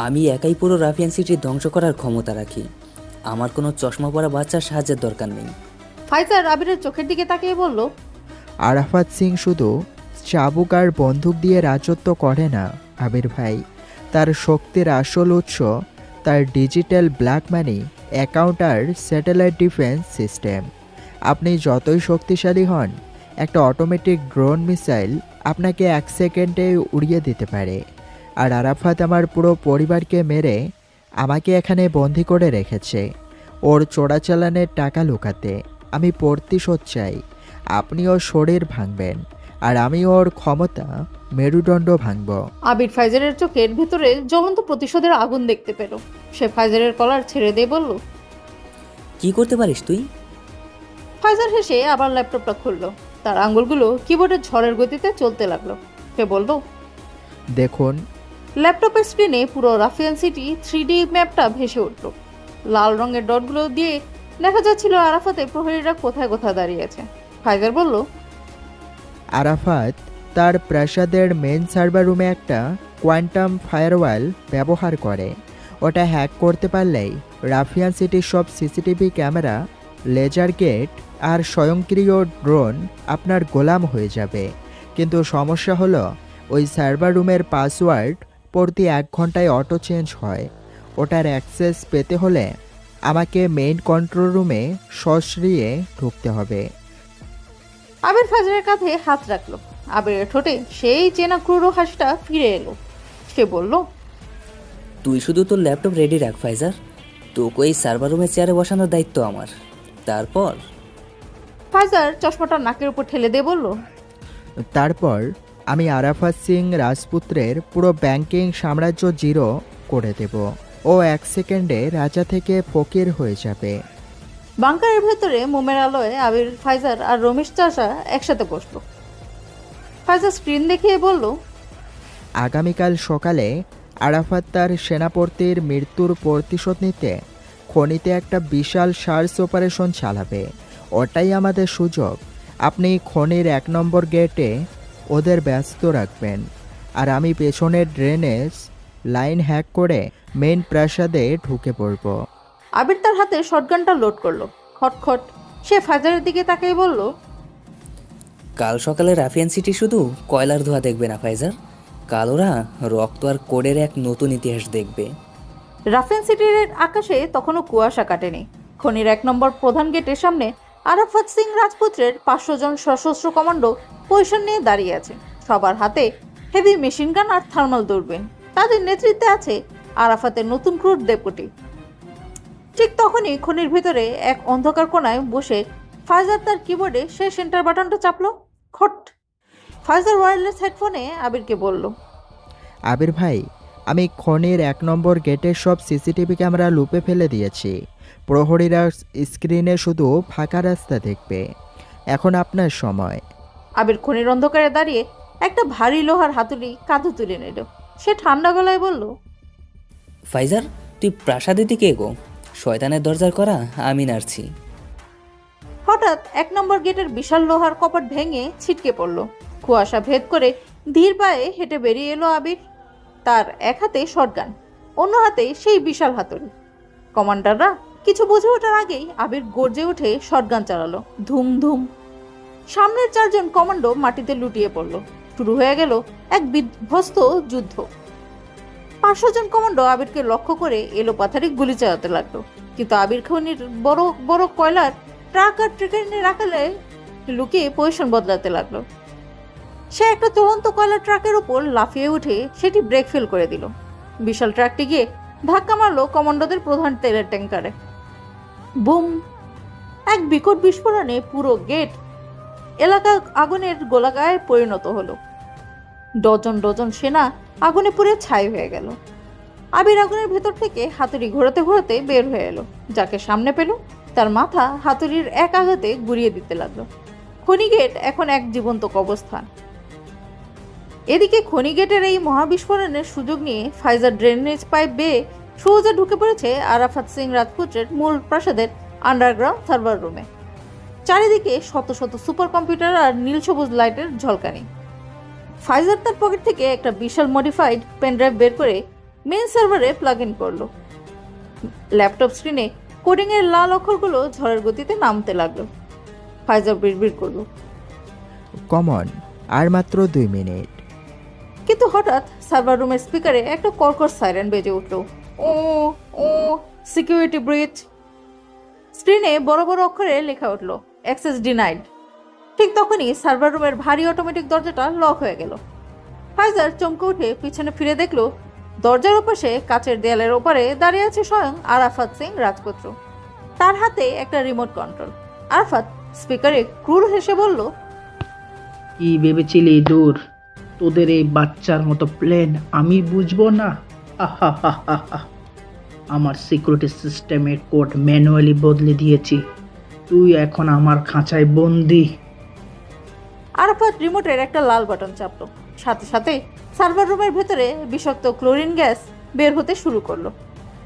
আমি একাই পুরো রাফিয়ান সিটি ধ্বংস করার ক্ষমতা রাখি। আমার কোনো চশমা পরা বাচ্চার সাহায্যের দরকার নেই। ফাইজার আবিরের চোখের দিকে তাকিয়ে বলল, আরাফাত সিং শুধু চাবুক আর বন্দুক দিয়ে রাজত্ব করে না আবির ভাই। তার শক্তির আসল উৎস তার ডিজিটাল ব্ল্যাক মানি অ্যাকাউন্ট আর স্যাটেলাইট ডিফেন্স সিস্টেম। আপনি যতই শক্তিশালী হন, একটা অটোমেটিক ড্রোন মিসাইল আপনাকে 1 সেকেন্ডে উড়িয়ে দিতে পারে। আর আরাফাত আমার পুরো পরিবারকে মেরে আমাকে এখানে বন্দি করে রেখেছে ওর চোরাচালানের টাকা লুকাতে। আমি প্রতিশোধ চাই। আপনি ওর শরীর ভাঙবেন আর আমি ওর ক্ষমতা মেরুদণ্ড ভাঙব। আবির ফাইজারের চোখের ভেতরে জ্বলন্ত প্রতিশোধের আগুন দেখতে পেল। সে ফাইজারের কলার ছেড়ে দিয়ে বলল, কি করতে পারিস তুই? ফাইজার হেসে আবার ল্যাপটপটা খুলল। তার আঙ্গুলগুলো কিবোর্ডের ঝড়ের গতিতে চলতে লাগলো। সে বলল, দেখুন। ল্যাপটপের স্ক্রিনে পুরো রাফিয়ান সিটি 3D ম্যাপটা ভেসে উঠল। লাল রঙের ডটগুলো দিয়ে দেখা যাচ্ছিল আরাফাতে প্রহরীরা কোথায় কোথায় দাঁড়িয়ে আছে। ফাইজার বলল, আরাফাত তার প্রাসাদের মেন সার্ভার রুমে একটা কোয়ান্টাম ফায়ারওয়াল ব্যবহার করে। ওটা হ্যাক করতে পারলেই রাফিয়ান সিটির সব সিসিটিভি ক্যামেরা, লেজার গেট আর স্বয়ংক্রিয় ড্রোন আপনার গোলাম হয়ে যাবে। কিন্তু সমস্যা হলো, ওই সার্ভার রুমের পাসওয়ার্ড প্রতি 1 ঘন্টায় অটো চেঞ্জ হয়। ওটার অ্যাক্সেস পেতে হলে আমাকে মেইন কন্ট্রোল রুমে সশরিয়ে ঢুকতে হবে। আবির ফাইজারের কাঁধে হাত রাখলো। আবিরের ঠোঁটে সেই চেনা ক্রুর হাসিটা ফিরে এলো। সে বলল, তুই শুধু তোর ল্যাপটপ রেডি রাখ ফাইজার। তোকে ওই সার্ভার রুমে চেয়ারে বসানোর দায়িত্ব আমার। তারপর? ফাইজার চশমাটা নাকের উপর ঠেলে দিয়ে বলল, তারপর আমি আরাফাত সিং রাজপুত্রের পুরো ব্যাংকিং সাম্রাজ্য জিরো করে দেব। ও 1 সেকেন্ডে রাজা থেকে ফকির হয়ে যাবে। বাংকারের ভেতরে মোমের আলোয় আবির, ফাইজার আর রমেশ চাচা একসাথে বসলো। ফাইজার স্ক্রিন দেখিয়ে বলল, আগামীকাল সকালে আরাফাত তার সেনাপতির মৃত্যুর প্রতিশোধ নিতে খনিতে একটা বিশাল সার্চ অপারেশন চালাবে। ওটাই আমাদের সুযোগ। আপনি খনির 1 নম্বর গেটে ওদের ব্যস্ত রাখবেন, আর আমি পেছনের ড্রেনেজ লাইন হ্যাক করে মেইন প্রাসাদে ঢুকে পড়ব। আবির তার হাতে শটগানটা লোড করলো। খটখট সে ফাইজারের দিকে তাকিয়ে বলল, কাল সকালে রাফিয়ান সিটি শুধু কয়লার ধোঁয়া দেখবে না ফাইজার, কাল ওরা রক্ত আর কোডের এক নতুন ইতিহাস দেখবে। রাফিয়ান সিটির আকাশে তখনও কুয়াশা কাটেনি। খনির 1 নম্বর প্রধান গেটের সামনে আরাফাত সিং রাজপুত্রের 500 জন সশস্ত্র কমান্ডো পজিশন নিয়ে দাঁড়িয়ে আছে। সবার হাতে হেভি মেশিন গান আর থার্মাল দূরবীন। তাদের নেতৃত্বে আছে আরাফাতের নতুন ক্রুড ডেপুটি। ঠিক তখনই খনির ভেতরে এক অন্ধকার কোণায় বসে ফাইজার তার কিবোর্ডে শেষ এন্টার বাটনটা চাপলো। খট! ফাইজার ওয়্যারলেস হেডফোনে আবিরকে বলল, আবির ভাই, আমি খনির 1 নম্বর গেটের সব সিসিটিভি ক্যামেরা লুপে ফেলে দিয়েছি। প্রহরীরা স্ক্রিনে শুধু ফাঁকা রাস্তা দেখবে। এখন আপনার সময়। আবির খনির অন্ধকারে দাঁড়িয়ে একটা ভারী লোহার হাতুড়ি কাঁধে তুলে নিল। সে ঠান্ডা গলায় বলল, ফাইজার, তুই প্রাসাদের দিকে এগো, শয়তানের দরজার করা আমি নাড়ছি। হঠাৎ 1 নম্বর গেটের বিশাল লোহার কপাট ভেঙে ছিটকে পড়ল। কুয়াশা ভেদ করে ধীর পায়ে হেঁটে বেরিয়ে এলো আবির। তার এক হাতে শটগান, অন্য হাতে সেই বিশাল হাতুড়ি। কমান্ডাররা কিছু বুঝে ওঠার আগেই আবির গর্জে উঠে শটগান চালালো। ধুম ধুম! সামনের 4 জন কমান্ডো মাটিতে লুটিয়ে পড়ল। শুরু হয়ে গেল এক বিধ্বস্ত যুদ্ধ। 500 জন কমান্ডো আবিরকে লক্ষ্য করে এলোপাথারি গুলি চালাতে লাগলো। কিন্তু আবির খনির বড় বড় কয়লার ট্রাক আর ট্রেকারে রাখালে লুকিয়ে পজিশন বদলাতে লাগলো। সে একটা চলন্ত কয়লা ট্রাকের উপর লাফিয়ে উঠে সেটি ব্রেক ফেল করে দিল। বিশাল ট্রাকটি গিয়ে ধাক্কা মারলো কমান্ডোদের প্রধান তেলের ট্যাঙ্কারে। বুম! এক বিকট বিস্ফোরণে পুরো গেট এলাকা আগুনের গোলাগায় পরিণত হলো। ডজন ডজন সেনা আগুনে পুড়ে ছাই হয়ে গেল। আবির আগুনের ভেতর থেকে হাতুড়ি ঘোরাতে ঘোরাতে বের হয়ে এলো। যাকে সামনে পেল তার মাথা হাতুড়ির এক আঘাতে গুড়িয়ে দিতে লাগলো। খনি গেট এখন এক জীবন্ত কবরস্থান। এদিকে খনি গেটের এই মহাবিস্ফোরণের সুযোগ নিয়ে ফাইজার ড্রেনেজ পাইপ বেয়ে সোজা ঢুকে পড়েছে আরাফাত সিং রাজপুত্রের মূল প্রাসাদের আন্ডারগ্রাউন্ড সার্ভার রুমে। চারিদিকে শত শত সুপার কম্পিউটার আর নীল সবুজ লাইটের ঝলকানি। ফাইজার তার পকেট থেকে একটা বিশাল মডিফাইড পেনড্রাইভ বের করে মেইন সার্ভারে প্লাগ ইন করলো। ল্যাপটপ স্ক্রিনে কোডিং এর লাল অক্ষরগুলো ঝড়ের গতিতে নামতে লাগলো। ফাইজার বিড়বিড় করলো, কমন, আর মাত্র 2 মিনিট। কিন্তু হঠাৎ সার্ভার রুমের স্পিকারে একটা কর্কশ সাইরেন বেজে উঠল। ও ও সিকিউরিটি ব্রিচ! স্ক্রিনে বড় বড় অক্ষরে লেখা উঠল, অ্যাক্সেস ডিনাইড। ঠিক তখনই সার্ভার রুমের ভারী অটোমেটিক দরজাটা লক হয়ে গেল। ফাইজার চমকে উঠে পিছনে ফিরে দেখলো দরজার ওপাশে কাচের দেয়ালের ওপারে দাঁড়িয়ে আছে স্বয়ং আরাফাত সিং রাজপুত্র। তার হাতে একটা রিমোট কন্ট্রোল। আরাফাত স্পিকারে ক্রুর হেসে বলল, কি ভেবেছিলি দূর? তোদের এই বাচ্চার মতো প্লেন আমি বুঝবো না? আহাহাহাহা। আমার সিকিউরিটি সিস্টেমের কোড ম্যানুয়ালি বদলে দিয়েছি। তুই এখন আমার খাঁচায় বন্দি। আরাফাত রিমোটের একটা লাল বাটন চাপলো। সাথে সাথে সার্ভার রুমের ভেতরে বিষাক্ত ক্লোরিন গ্যাস বের হতে শুরু করলো।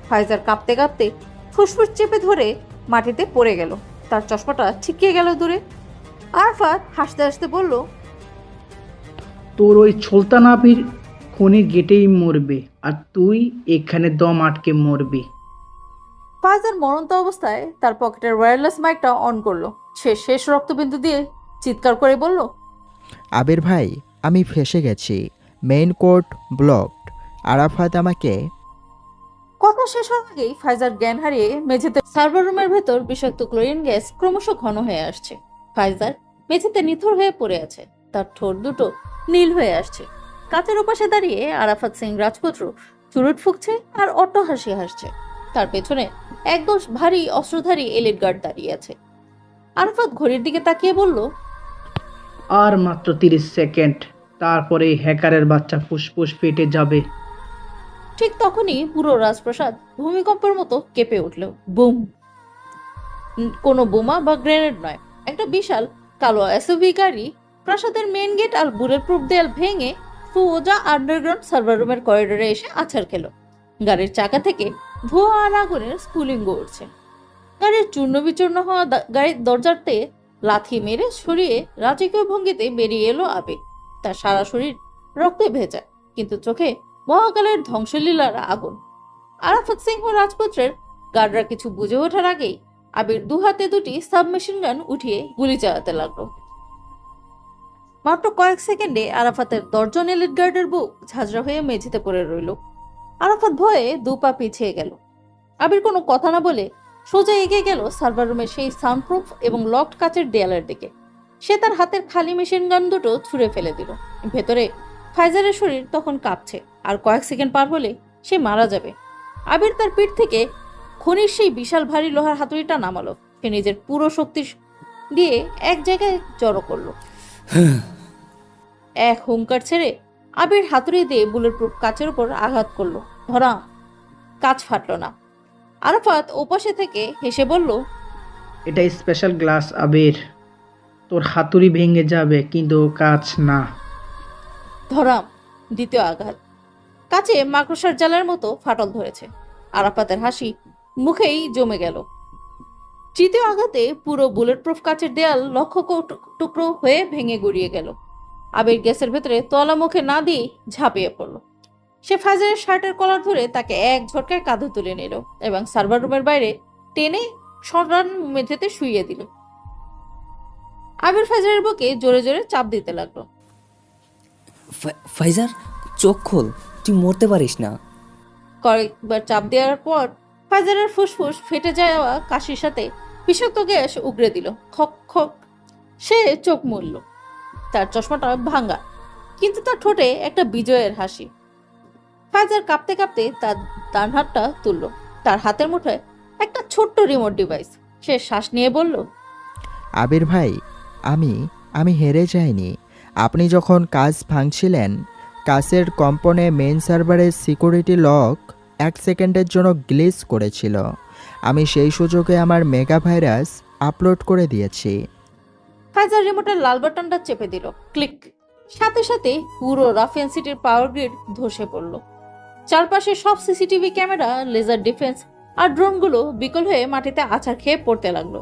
ফাইজার কাঁপতে কাঁপতে ফুসফুস চেপে ধরে মাটিতে পড়ে গেল। তার চশমাটা ছিটকে গেল দূরে। আরাফাত হাসতে হাসতে বলল, তোর ওই সুলতান আবির খনির গেটেই মরবে, আর তুই এখানে দম আটকে মরবি। ফাইজার মরন্ত অবস্থায় তার পকেটের ওয়্যারলেস মাইকটা অন করলো। সে শেষ রক্তবিন্দু দিয়ে চিৎকার করে বলল, আবির ভাই, আমি ফেঁসে গেছি। Main code blocked. আরাফাত আমাকে। কথা শেষ হওয়ার আগেই ফাইজার জ্ঞান হারিয়ে মেঝেতে। সার্ভার রুমের ভেতর বিষাক্ত ক্লোরিন গ্যাস ক্রমশ ঘন হয়ে আসছে। ফাইজার মেঝেতে নিথর হয়ে পড়ে আছে। তার ঠোঁট দুটো নীল হয়ে আসছে। কাচের ওপাশে দাঁড়িয়ে আরাফাত সিং রাজপুত্র চুরুট ফুঁকছে আর অট্টহাসি হাসছে। তার পেছনে একদম ভারী অস্ত্রধারী এলিট গার্ড দাঁড়িয়ে আছে। আরাফাত ঘড়ির দিকে তাকিয়ে বলল, আর মাত্র 30 সেকেন্ড, তারপরে হ্যাকারের বাচ্চা ফুসফুস ফেটে যাবে। ঠিক তখনই পুরো রাজপ্রাসাদ ভূমিকম্পের মতো কেঁপে উঠল। বুম! কোনো বোমা বা গ্রেনেড নয়, একটা বিশাল কালো এসইউভি গাড়ি প্রাসাদের মেইন গেট আর বুলেট প্রুফ দেয়াল ভেঙে সোজা আন্ডারগ্রাউন্ড সার্ভার রুমের করিডোরে এসে আছাড় খেলো। গাড়ির চাকা থেকে ধোঁয়া আর আগুনের স্ফুলিঙ্গ উঠছে। গাড়ির চূর্ণ বিচূর্ণ হওয়া গাড়ির দরজাতে লাথি মেরে সরিয়ে রাজকীয় ভঙ্গিতে বেরিয়ে এলো আবেগ। তার সারা শরীর রক্তে ভেজা, কিন্তু চোখে মহাকালের ধ্বংসলীলার আগুন। আরাফাত সিংহ রাজপুত্রের গার্ডরা কিছু বুঝে ওঠার আগেই আবির দু হাতে দুটি সাবমেশিন গান উঠিয়ে গুলি চালাতে লাগলো। মাত্র কয়েক সেকেন্ডে আরাফাতের 10 জন এলিট গার্ডের বুক ঝাঁঝরা হয়ে মেঝেতে পড়ে রইল। আরাফাত ভয়ে 2 পা পিছিয়ে গেল। আবির কোনো কথা না বলে সোজা এগিয়ে গেল সার্ভার রুমের সেই সাউন্ডপ্রুফ এবং লকড কাচের দেয়ালের দিকে। সে তার হাতের খালি মেশিন গান দুটো ছুঁড়ে ফেলে দিল। ভেতরে ফাইজারের শরীর তখন কাঁপছে, আর কয়েক সেকেন্ড পার হলে সে মারা যাবে। আবির তার পিঠ থেকে খনির সেই বিশাল ভারী লোহার হাতুড়িটা নামালো। সে নিজের পুরো শক্তি দিয়ে এক জায়গায় জড়ো করলো। এক হুঙ্কার ছেড়ে আবির হাতুড়ি দিয়ে বুলেট প্রুফ কাচের উপর আঘাত করলো। ধরা কাচ ফাটলো না। আরাফাত ওপাশে থেকে হেসে বলল, এটা স্পেশাল গ্লাস আবির, তোর হাতুড়ি ভেঙে যাবে কিন্তু কাচ না। ধরাম। দ্বিতীয় আঘাত। কাচে মাকড়সার জালের মতো ফাটল ধরেছে। আরাফাতের হাসি মুখেই জমে গেল। তৃতীয় আঘাতে পুরো বুলেট প্রুফ কাচের দেয়াল লক্ষ টুকরো হয়ে ভেঙে গড়িয়ে গেল। আবির গ্যাসের ভেতরে তলা মুখে না দিয়ে ঝাঁপিয়ে পড়ল। সে ফাইজারের শার্টের কলার ধরে তাকে এক ঝটকায় কাঁধে তুলে নিল এবং সার্ভার রুমের বাইরে টেনে সরান মেঝেতে শুইয়ে দিল। আবির ফাইজারের বুকে জোরে জোরে চাপ দিতে লাগলো। ফাইজার, চোখ খোল, তুই মরতে পারিস না। কয়েকবার চাপ দেওয়ার পর ফাইজারের ফুসফুস ফেটে যাওয়া কাশির সাথে বিষাক্ত গ্যাস উগড়ে দিল। খক খক। সে চোখ মুড়ল। তার চশমাটা ভাঙা, কিন্তু তার ঠোঁটে একটা বিজয়ের হাসি। ফাইজার কাঁপতে কাঁপতে তার ডান হাতটা তুলল। তার হাতের মুঠোয় একটা ছোট্ট রিমোট ডিভাইস। সে শ্বাস নিয়ে বলল, আবির ভাই, আমি হেরে যাইনি। আপনি যখন কাজ ভাঙছিলেন, কাজের কম্পনে মেইন সার্ভারের সিকিউরিটি লক 1 সেকেন্ডের জন্য গ্লিচ করেছিল। আমি সেই সুযোগে আমার মেগা ভাইরাস আপলোড করে দিয়েছি। ফাইজার রিমোটের লাল বাটনটা চেপে দিল। ক্লিক। সাথে সাথে পুরো রাফিয়ান সিটির পাওয়ার গ্রিড ধসে পড়ল। চারপাশে সব সিসিটিভি ক্যামেরা, লেজার ডিফেন্স আর ড্রোনগুলো বিকল হয়ে মাটিতে আছাড় খেয়ে পড়তে লাগলো।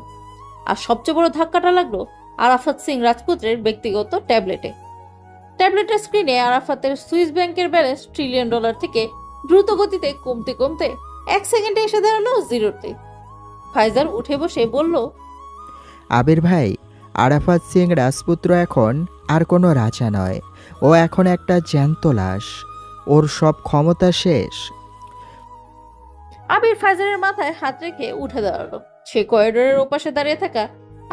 আর সবচেয়ে বড় ধাক্কাটা লাগলো আরাফাত সিং রাজপুত্রের ব্যক্তিগত ট্যাবলেটে। ট্যাবলেটের স্ক্রিনে আরাফাতের সুইস ব্যাংকের ব্যালেন্স $1 ট্রিলিয়ন থেকে দ্রুত গতিতে কমতে কমতে 1 সেকেন্ডে এসে দাঁড়ালো 0-তে। ফাইজার উঠে বসে বলল, আবির ভাই, আরাফাত সিং রাজপুত্র এখন আর কোনো রাজা নয়। ও এখন একটা জ্যান্ত লাশ। ওর সব ক্ষমতা শেষ। আবির ফাইজারের মাথায় হাত রেখে উঠে দাঁড়ালো। সে করিডোরের ওপাশে দাঁড়িয়ে থাকা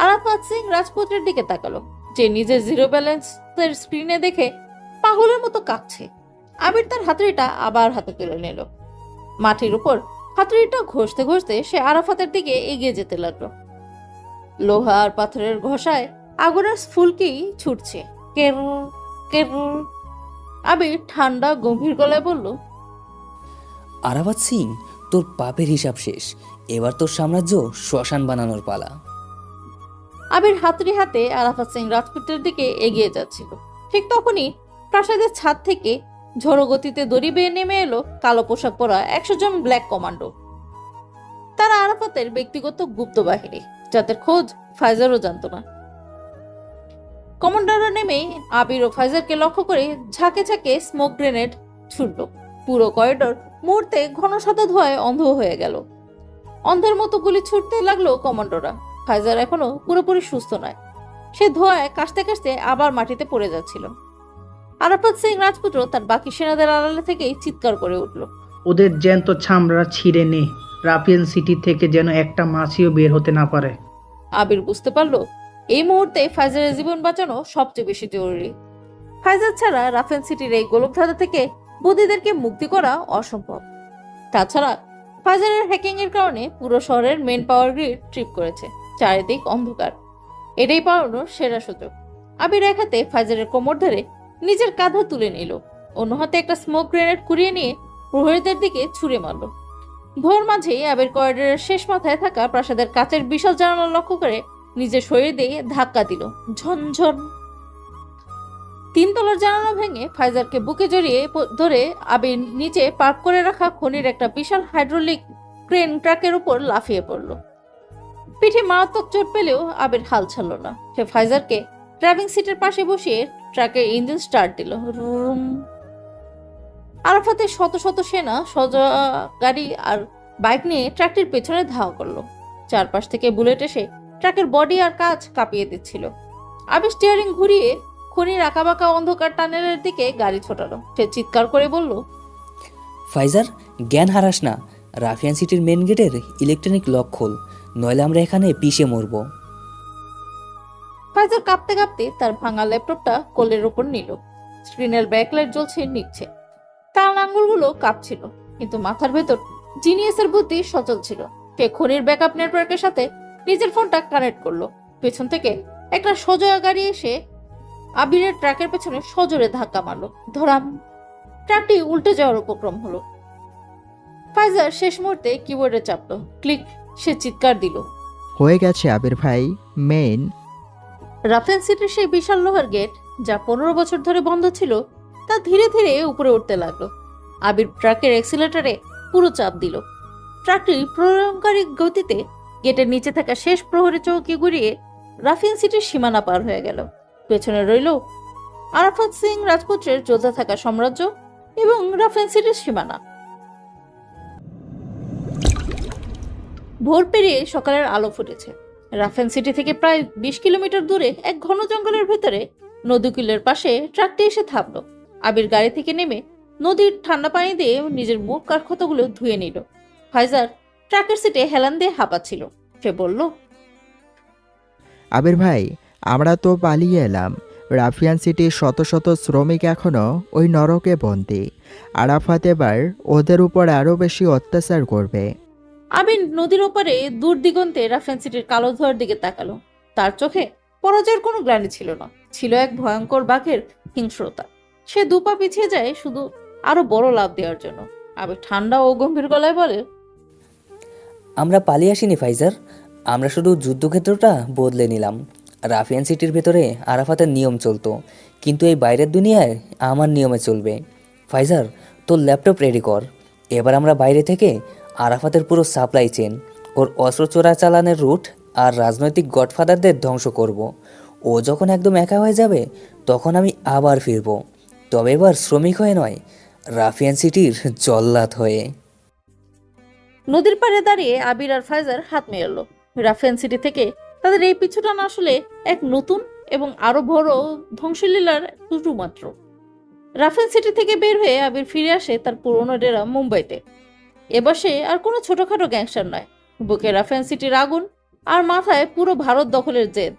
আরাফাত সিং রাজপুত্রের দিকে তাকালো, যে নিজের জিরো ব্যালেন্সের স্ক্রিনে দেখে পাগলের মতো কাঁপছে। আবির তার হাতুড়িটা আবার হাতে তুলে নিল। মাটির উপর হাতুড়িটা ঘষতে ঘষতে সে আরাফাতের দিকে এগিয়ে যেতে লাগলো। লোহা আর পাথরের ঘষায় আগুনের ফুলকি ছুটছে। কের কের। আবির ঠান্ডা গম্ভীর গলায় বলল, আরাফাত সিং, তোর পাপের হিসাব শেষ। এবার তোর সাম্রাজ্য শ্মশান বানানোর পালা। আবির হাতুড়ি হাতে আরাফাত সিং রাজপুত্রের দিকে এগিয়ে যাচ্ছিল। ঠিক তখনই প্রাসাদের ছাদ থেকে ঝড়ো গতিতে দড়ি বেয়ে নেমে এলো কালো পোশাক পরা 100 জন ব্ল্যাক কমান্ডো। তারা আরাফাতের ব্যক্তিগত গুপ্ত বাহিনী, যাদের খোঁজ ফাইজারও জানত না। কমান্ডাররা নেমে আবির ও ফাইজারকে লক্ষ্য করে ঝাঁকে ঝাঁকে স্মোক গ্রেনেড ছুটল। পুরো করিডোর মুহূর্তে ঘন সাদা ধোঁয়ায় অন্ধ হয়ে গেল। অন্ধের মতো গুলি ছুটতে লাগলো কমান্ডোরা। ফাইজার এখনো পুরোপুরি সুস্থ নয়। সে ধোঁয়ায় কাশতে কাশতে আবার মাটিতে পড়ে যাচ্ছিল। আরাফাত সিং রাজপুত্র তার বাকি সেনাদের আড়ালে থেকেই চিৎকার করে উঠল, ওদের জ্যান্ত ছামড়া ছিঁড়ে নে, রাফিয়ান সিটি থেকে যেন একটা মাছিও বের হতে না পারে। আবির বুঝতে পারলো এই মুহূর্তে ফাইজারের জীবন বাঁচানো সবচেয়ে বেশি জরুরি। ফাইজার ছাড়া রাফিয়ান সিটির এই গোলকধাঁধা থেকে বন্দীদেরকে মুক্তি করা অসম্ভব। তাছাড়া ফাইজারের হ্যাকিং এর কারণে পুরো শহরের মেন পাওয়ার গ্রিড ট্রিপ করেছে। চারিদিক অন্ধকার। এটাই পাওয়ানোর সেরা সুযোগ। আবির এক হাতে ফাইজারের কোমর ধরে নিজের কাঁধে তুলে নিল, অন্য হাতে একটা স্মোক গ্রেনেড কুড়িয়ে নিয়ে প্রহরীদের দিকে ছুঁড়ে মারল। ভোর মাঝেই আবির করিডোরের শেষ মাথায় থাকা প্রাসাদের কাচের বিশাল জানালা লক্ষ্য করে নিজের শরীর দিয়ে ধাক্কা দিল। ঝনঝন। তিনতলার জানালা ভেঙে ফাইজারকে বুকে জড়িয়ে ধরে আবির নিচে পার্ক করে রাখা খনির একটা বিশাল হাইড্রোলিক ক্রেন ট্রাকের উপর লাফিয়ে পড়ল। পিঠে মারাত্মক চোট পেলেও আবির হাল ছাড়ল না। সে ফাইজারকে ড্রাইভিং সিটের পাশে বসিয়ে ট্রাকের ইঞ্জিন স্টার্ট দিল। আরাফাতের শত শত সেনা সজা গাড়ি আর বাইক নিয়ে ট্রাকটির পেছনে ধাওয়া করলো। চারপাশ থেকে বুলেট এসে ট্রাকের বডি আর কাঁচ কাঁপিয়ে দিচ্ছিল। আবির স্টিয়ারিং ঘুরিয়ে খনির আঁকাবাঁকা অন্ধকার টানেলের দিকে গাড়ি ছোটালো। সে চিৎকার করে বলল, ফাইজার, জ্ঞান হারাস না। রাফিয়ান সিটির মেন গেটের ইলেকট্রনিক লক খোল, নইলে আমরা এখানে পিষে মরব। ফাইজার কাঁপতে কাঁপতে তার ভাঙা ল্যাপটপটা কোলের উপর নিল। স্ক্রিনের ব্যাকলাইট জ্বলছে, নিচ্ছে। তার আঙ্গুলগুলো কাঁপছিল, কিন্তু মাথার ভেতর জিনিয়াসের বুদ্ধি সচল ছিল। সে খনির ব্যাকআপ নেটওয়ার্কের সাথে নিজের ফোনটা কানেক্ট করলো। পেছন থেকে একটা সোজা গাড়ি এসে আবিরের ট্রাকের পেছনে সজোরে ধাক্কা মারলো। ধরাম! ট্রাকটি উল্টে যাওয়ার উপক্রম হলো। ফাইজার শেষ মুহূর্তে কিবোর্ডে চাপলো। ক্লিক! সে চিৎকার দিল। হয়ে গেছে আবির ভাই। মেইন রাফেল সিটির সেই বিশাল লোহার গেট, যা 15 বছর ধরে বন্ধ ছিল, তা ধীরে ধীরে উপরে উঠতে লাগলো। আবির ট্রাকের অ্যাক্সিলারেটরে পুরো চাপ দিল। ট্রাকটি প্রলয়ঙ্কারী গতিতে গেটের নিচে থাকা শেষ প্রহরী চৌকি ঘুরিয়ে রাফিয়ান সিটির সীমানা পার হয়ে গেল। পেছনে রইল আরাফাত সিং রাজপুত্রের যোদ্ধা থাকা সাম্রাজ্য এবং রাফিয়ান সিটির সীমানা। ভোর পেরিয়ে সকালের আলো ফুটেছে। রাফেন সিটি থেকে প্রায় 20 কিলোমিটার দূরে এক ঘন জঙ্গলের ভেতরে নদীকুলের পাশে ট্রাকটি এসে থামলো। আবির গাড়ি থেকে নেমে নদীর ঠান্ডা পানি দিয়ে নিজের মুখ আর ক্ষতগুলো ধুয়ে নিল। ফাইজার ট্রাকের সিটে হেলান দিয়ে হাঁপাচ্ছিল। সে বলল, আবির ভাই, আমরা তো পালিয়ে এলাম। রাফিয়ান সিটির শত শত শ্রমিক এখনো ওই নরকে বন্দী। আরাফাত এবার ওদের উপর আরও বেশি অত্যাচার করবে। আবির নদীর ওপারে দূর দিগন্তে রাফেন সিটির কালো ধোঁয়ার দিকে তাকালো। তার চোখে পরাজয়ের কোনো গ্লানি ছিল না, ছিল এক ভয়ঙ্কর বাঘের হিংস্রতা। সে দুপা পিছিয়ে যায় শুধু আরো বড় লাভ দেওয়ার জন্য। আবির ঠান্ডা ও গম্ভীর গলায় বলে, আমরা পালিয়ে আসিনি ফাইজার, আমরা শুধু যুদ্ধক্ষেত্রটা বদলে নিলাম। রাফিয়ান সিটির ভেতরে আরাফাতের নিয়ম চলতো, কিন্তু এই বাইরের দুনিয়ায় আমার নিয়মে চলবে। ফাইজার, তোর ল্যাপটপ রেডি কর। এবার আমরা বাইরে থেকে আরাফাতের পুরো সাপ্লাই চেন, ওর অস্ত্র চোরাচালানের রুট আর রাজনৈতিক গডফাদারদের ধ্বংস করব। ও যখন একদম একা হয়ে যাবে, তখন আমি আবার ফিরব, তবে এবার শ্রমিক হয়ে নয়, রাফিয়ান সিটির জল্লাদ হয়ে। নদীর পাড়ে দাঁড়িয়ে আবির আর ফাইজার হাত মেলালো। রাফেন সিটি থেকে তাদের এই পিছুটান আসলে এক নতুন এবং আরো বড় ধ্বংসলীলার শুরু মাত্র। রাফেন সিটি থেকে বের হয়ে আবির ফিরে আসে তার পুরনো ডেরা মুম্বাইতে। এবার সে আর কোনো ছোটখাটো গ্যাংস্টার নয়। বুকে রাফেন সিটির আগুন আর মাথায় পুরো ভারত দখলের জেদ।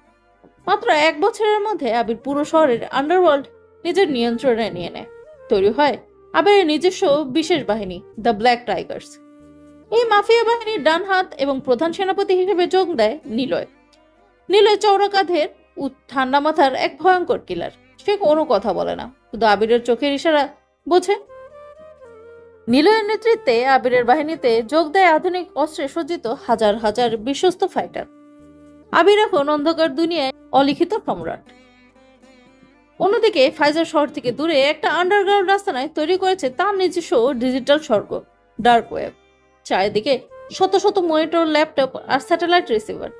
মাত্র 1 বছরের মধ্যে আবির পুরো শহরের আন্ডারওয়ার্ল্ড নিজের নিয়ন্ত্রণে নিয়ে নেয়। তৈরি হয় আবিরের নিজস্ব বিশেষ বাহিনী, দ্য ব্ল্যাক টাইগার্স। এই মাফিয়া বাহিনীর ডান হাত এবং প্রধান সেনাপতি হিসেবে যোগ দেয় নিলয়। নিলয় চওড়া কাঁধের ঠান্ডা মাথার এক ভয়ঙ্কর কিলার। সে কোনো কথা বলে না, শুধু আবিরের চোখের ইশারা বোঝে। নিলয়ের নেতৃত্বে আবিরের বাহিনীতে যোগ দেয় আধুনিক অস্ত্রে সজ্জিত হাজার হাজার বিশ্বস্ত ফাইটার। আবির এখন অন্ধকার দুনিয়ায় অলিখিত সম্রাট। অন্যদিকে ফাইজার শহর থেকে দূরে একটা আন্ডারগ্রাউন্ড রাস্তায় তৈরি করেছে তার নিজস্ব ডিজিটাল স্বর্গ, ডার্ক ওয়েব। চারিদিকে শত শত মনিটর, ল্যাপটপ আর স্যাটেলাইট রিসিভার।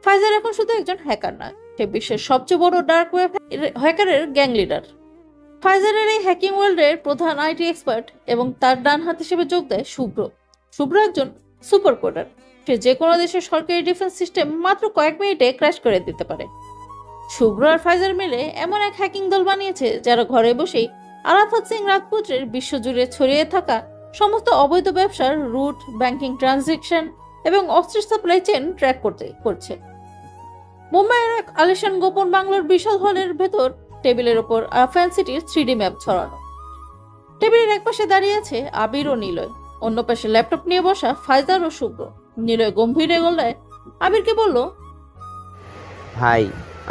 ফাইজার এখন শুধু একজন হ্যাকার নয়, সে বিশ্বের সবচেয়ে বড় ডার্ক ওয়েব হ্যাকারের গ্যাং লিডার। ফাইজারের এই হ্যাকিং ওয়ার্ল্ডের প্রধান আইটি এক্সপার্ট এবং তার ডান হাত হিসেবে যোগ দেয় শুভ্র। শুভ্র একজন সুপার কোডার। সে যে কোনো দেশের সরকারি ডিফেন্স সিস্টেম মাত্র কয়েক মিনিটে ক্র্যাশ করে দিতে পারে। শুভ্র আর ফাইজার মিলে এমন এক হ্যাকিং দল বানিয়েছে যারা ঘরে বসেই আরাফাত সিং রাজপুত্রের বিশ্বজুড়ে ছড়িয়ে থাকা সমস্ত অবৈধ ব্যবসার রুট, ব্যাংকিং ট্রানজাকশন এবং অস্ত্রের সাপ্লাই চেন ট্র্যাক করছে। মুম্বাইয়ের এক আলিশান গোপন বাংলোর বিশাল হলের ভেতর টেবিলের ওপর রাফিয়ান সিটির 3D ম্যাপ ছড়ানো। টেবিলের এক পাশে দাঁড়িয়ে আছে আবির ও নিলয়, অন্য পাশে ল্যাপটপ নিয়ে বসা ফাইজার ও শুভ্র। নিলয় গম্ভীর গলায় আবিরকে বলল, ভাই,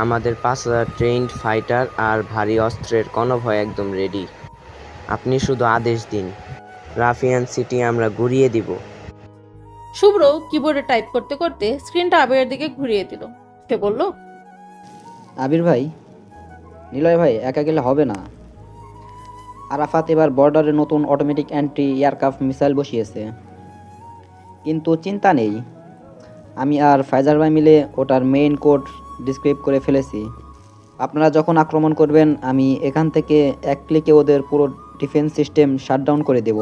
আমাদের 5000 ট্রেন্ড ফাইটার আর ভারী অস্ত্রের কনভয় একদম রেডি। আপনি শুধু আদেশ দিন, রাফিয়ান সিটি আমরা ঘুরিয়ে দিব। শুভ্র কিবোর্ডে টাইপ করতে করতে স্ক্রিনটা আবিরের দিকে ঘুরিয়ে দিল। সে বলল, আবির ভাই, নিলয় ভাই, একা গেলে হবে না। আরাফাত এবার বর্ডারে নতুন অটোমেটিক অ্যান্টি এয়ারক্রাফট মিসাইল বসিয়েছে, কিন্তু চিন্তা নেই, আমি আর ফাইজার ভাই মিলে ওটার মেইন কোড ডিসক্রাইব করে ফেলেছি। আপনারা যখন আক্রমণ করবেন, আমি এখান থেকে এক ক্লিকে ওদের পুরো ডিফেন্স সিস্টেম শাটডাউন করে দেব।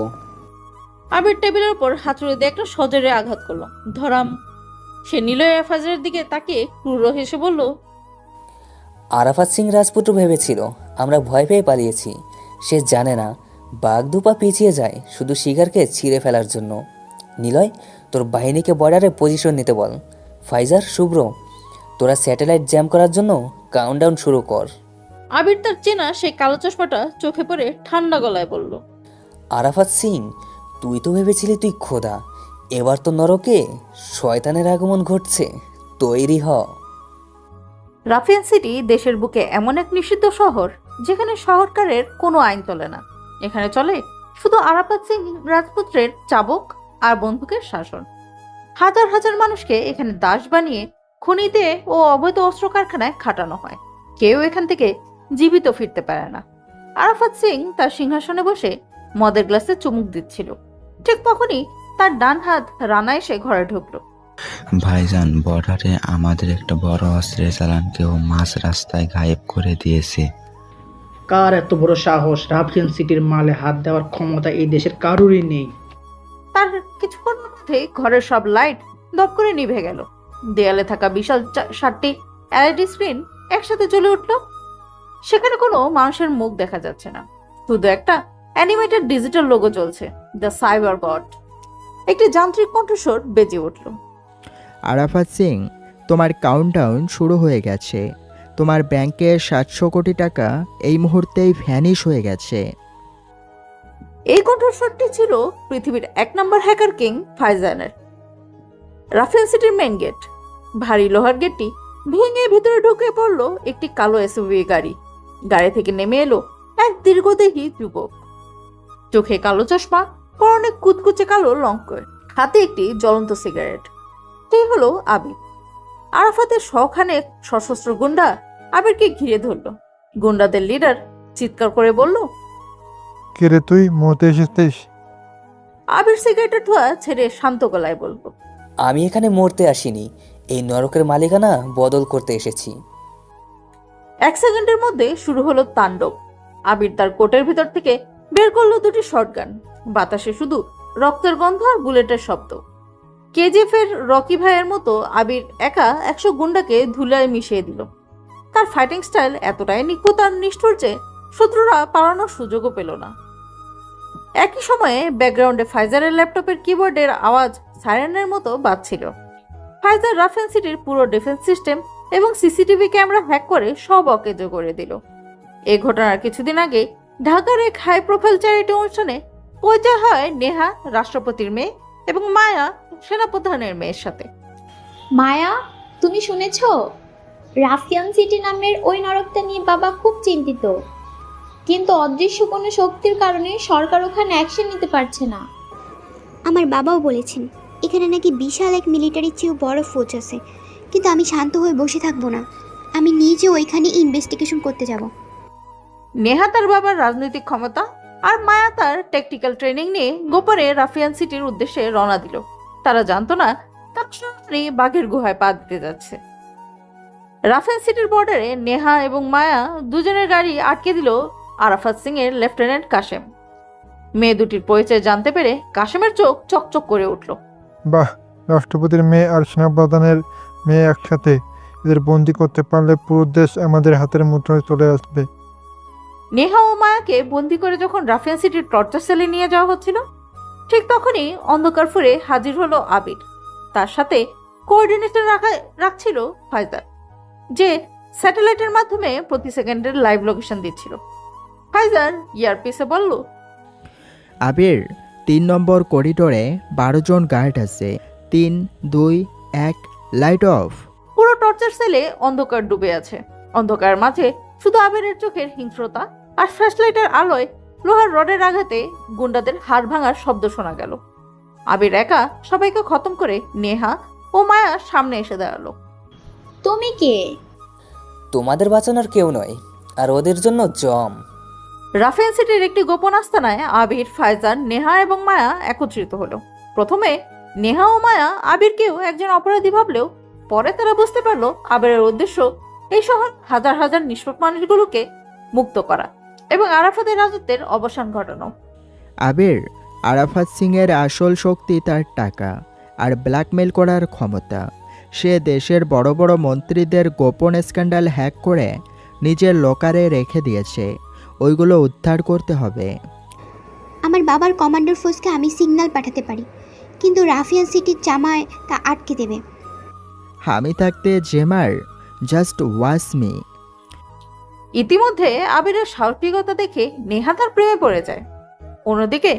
আবির টেবিলের উপর হাতুড়ি দিয়ে একটা সজোরে আঘাত করলো, ধরাম। সে নিলয় আর ফাইজারের দিকে তাকিয়ে ক্রুর হেসে বলল, আরাফাত সিং রাজপুত্র ভেবেছিল আমরা ভয় পেয়ে পালিয়েছি। সে জানে না বাঘ দুপা পিছিয়ে যায় শুধু শিকারকে ছিঁড়ে ফেলার জন্য। নিলয়, তোর বাহিনীকে বর্ডারে পজিশন নিতে বল। ফাইজার, শুভ্র, তোরা স্যাটেলাইট জ্যাম করার জন্য কাউন্টডাউন শুরু কর। আবির তার চেনা সেই কালো চশমাটা চোখে পড়ে ঠান্ডা গলায় বলল, আরাফাত সিং, তুই তো ভেবেছিলি তুই খোদা, এবার তো নরকে শয়তানের আগমন ঘটছে, তৈরি হ। রাফিয়ান সিটি দেশের বুকে এমন এক নিষিদ্ধ শহর যেখানে সরকারের কোনো আইন চলে না। এখানে চলে শুধু আরাফাত সিং রাজপুত্রের চাবক আর বন্দুকের শাসন। হাজার হাজার মানুষকে এখানে দাস বানিয়ে খনিতে ও অবৈধ অস্ত্র কারখানায় খাটানো হয়। কেউ এখান থেকে জীবিত ফিরতে পারে না। আরাফাত সিং তার সিংহাসনে বসে মদের গ্লাসে চুমুক দিচ্ছিল। ঠিক তখনই তার ডান হাত রানা এসে ঘরে ঢুকলো। ভাইজান, বর্ডারে আমাদের একটা বড় অস্ত্রের চালানকেও মাঝ রাস্তায় গায়েব করে দিয়েছে। কার এত বড় সাহস? রাফিয়ান সিটির মালে হাত দেওয়ার ক্ষমতা এই দেশের কারোরই নেই। তার কিছুক্ষণের মধ্যে ঘরের সব লাইট দপ করে নিভে গেল। দেয়ালে থাকা বিশাল 7টি এলইডি স্ক্রিন একসাথে জ্বলে উঠল। সেখানে কোনো মানুষের মুখ দেখা যাচ্ছে না, শুধু একটা অ্যানিমেটেড ডিজিটাল লোগো চলছে, দ্য সাইবার বট। একটি যান্ত্রিক কণ্ঠস্বর বেজে উঠল। আরাফাত সিং, তোমার কাউন্টডাউন শুরু হয়ে গেছে। তোমার ব্যাংকে 700 কোটি টাকা এই মুহূর্তেই ভ্যানিশ হয়ে গেছে। এই কণ্ঠস্বরটি ছিল পৃথিবীর 1 নম্বর হ্যাকার কিং ফাইজানের। রাফিয়ান সিটির মেইন গেট, ভারী লোহার গেটটি ভেঙে ভেতরে ঢুকে পড়ল একটি কালো এসইউভি গাড়ি। গাড়ি থেকে নেমে এলো এক দীর্ঘদেহী যুবক, চোখে কালো চশমা, পরনে কুচকুচে কালো লং কোট, হাতে একটি জ্বলন্ত সিগারেট। সেই হলো আবির। আরাফাতের শখানেক সশস্ত্র গুন্ডা আবিরকে ঘিরে ধরল। গুন্ডাদের লিডার চিৎকার করে বলল, কে রে তুই, মরতে এসেছিস? আবির সিগারেটের ধোঁয়া ছেড়ে শান্ত গলায় বলল, আমি এখানে মরতে আসিনি, এই নরকের মালিকানা বদল করতে এসেছি। 1 সেকেন্ডের মধ্যে শুরু হলো তাণ্ডব। আবির তার কোটের ভিতর থেকে বের করলো 2টি শটগান। বাতাসে শুধু রক্তের গন্ধ আর বুলেটের শব্দ। কেজিএফ এর রকি ভাইয়ের মতো আবির একা 100 গুন্ডাকে ধুলায় মিশিয়ে দিল। তার ফাইটিং স্টাইল এতটাই নিখুঁত আর নিষ্ঠুর যে শত্রুরা পালানোর সুযোগও পেল না। একই সময়ে ব্যাকগ্রাউন্ডে ফাইজারের ল্যাপটপের কিবোর্ডের আওয়াজ সাইরেনের মতো বাজছিল। ফাইজার রাফিয়ান সিটির পুরো ডিফেন্স সিস্টেম এবং সিসিটিভি ক্যামেরা হ্যাক করে সব অকেজো করে দিল। এই ঘটনার কিছুদিন আগে ঢাকার এক হাই প্রোফাইল চ্যারিটি অনুষ্ঠানে পরিচয় হয় নেহা, রাষ্ট্রপতির মেয়ে, এবং মায়া, সেনাপ্রধানের মেয়ের সাথে। মায়া, তুমি শুনেছো? রাফিয়ান সিটি নামের ওই নরকটা নিয়ে বাবা খুব চিন্তিত, কিন্তু অদৃশ্য কোনো শক্তির কারণে সরকার ওখানে অ্যাকশন নিতে পারছে না। আমার বাবাও বলেছেন এখানে নাকি বিশাল এক মিলিটারির চেয়েও বড় ফৌজ আছে, কিন্তু আমি শান্ত হয়ে বসে থাকবো না। আমি নিজে ওইখানে ইনভেস্টিগেশন করতে যাব। নেহা তার বাবার রাজনৈতিক ক্ষমতা আর মায়া তার টেকনিক্যাল ট্রেনিং নিয়ে গোপনে রাফিয়ান সিটির উদ্দেশ্যে রওনা দিল। তারা জানতো না তার সরাসরি বাঘের গুহায় পা দিতে যাচ্ছে। রাফিয়ান সিটির বর্ডারে নেহা এবং মায়া দুজনের গাড়ি আটকে দিল আরাফাত সিং এর লেফটেন্যান্ট কাশেম। মেয়ে দুটির পরিচয় জানতে পেরে কাশেমের চোখ চকচক করে উঠল। বাহ, রাষ্ট্রপতির মেয়ে আর সেনাপ্রধানের মেয়ে একসাথে, এদের বন্দি করতে পারলে পুরো দেশ আমাদের হাতের মুঠোয় চলে আসবে। নেহা ও মায়াকে বন্দি করে যখন রাফিয়ান সিটির টর্চার সেলে নিয়ে যাওয়া হচ্ছিল, ঠিক তখনই অন্ধকার ফুরে হাজির হলো আবির। তার সাথে কোঅর্ডিনেটর রাখছিল ফাইজার, যে স্যাটেলাইটের মাধ্যমে প্রতি সেকেন্ডের লাইভ লোকেশন দিচ্ছিল। ফাইজার ইয়ারপিসে বলল, আবির, 3 নম্বর করিডোরে 12 জন গার্ড আছে। 3, 2, 1, লাইট অফ। পুরো টর্চার সেলে অন্ধকার ডুবে আছে। অন্ধকার মাঝে শুধু আবিরের চোখের হিংস্রতা আর ফ্ল্যাশলাইটের আলোয় লোহার রডের আঘাতে গুন্ডাদের হাড় ভাঙার শব্দ শোনা গেল। আবির একা সবাইকে খতম করে নেহা ও মায়া সামনে এসে দাঁড়ালো। তুমি কে? তোমাদের বাঁচানোর কেউ নয়, আর ওদের জন্য জম। রাফিয়ান সিটির একটি গোপন আস্তানায় আবির, ফাইজান, নেহা এবং মায়া একত্রিত হলো। প্রথমে নেহা ও মায়া আবিরকেও একজন অপরাধী ভাবলেও পরে তারা বুঝতে পারলো আবিরের উদ্দেশ্য এই শহর হাজার হাজার নিষ্পাপ মানুষগুলোকে মুক্ত করা এবং আরাফাতের রাজত্বের অবসান ঘটানো। আবির, আরাফাত সিংয়ের আসল শক্তি তার টাকা আর ব্ল্যাকমেল করার ক্ষমতা। সে দেশের বড় বড় মন্ত্রীদের গোপন স্ক্যান্ডাল হ্যাক করে নিজের লকারে রেখে দিয়েছে। ওইগুলো উদ্ধার করতে হবে। আমার বাবার কমান্ডার ফোর্সকে আমি সিগন্যাল পাঠাতে পারি, কিন্তু রাফিয়ান সিটির জামায় তা আটকে দেবে। আমি থাকতে জেমার, জাস্ট ওয়াচ মি। ইতিমধ্যে আবিরের সাহসিকতা দেখে নেহা তার প্রেমে পড়ে যায়। অন্যদিকে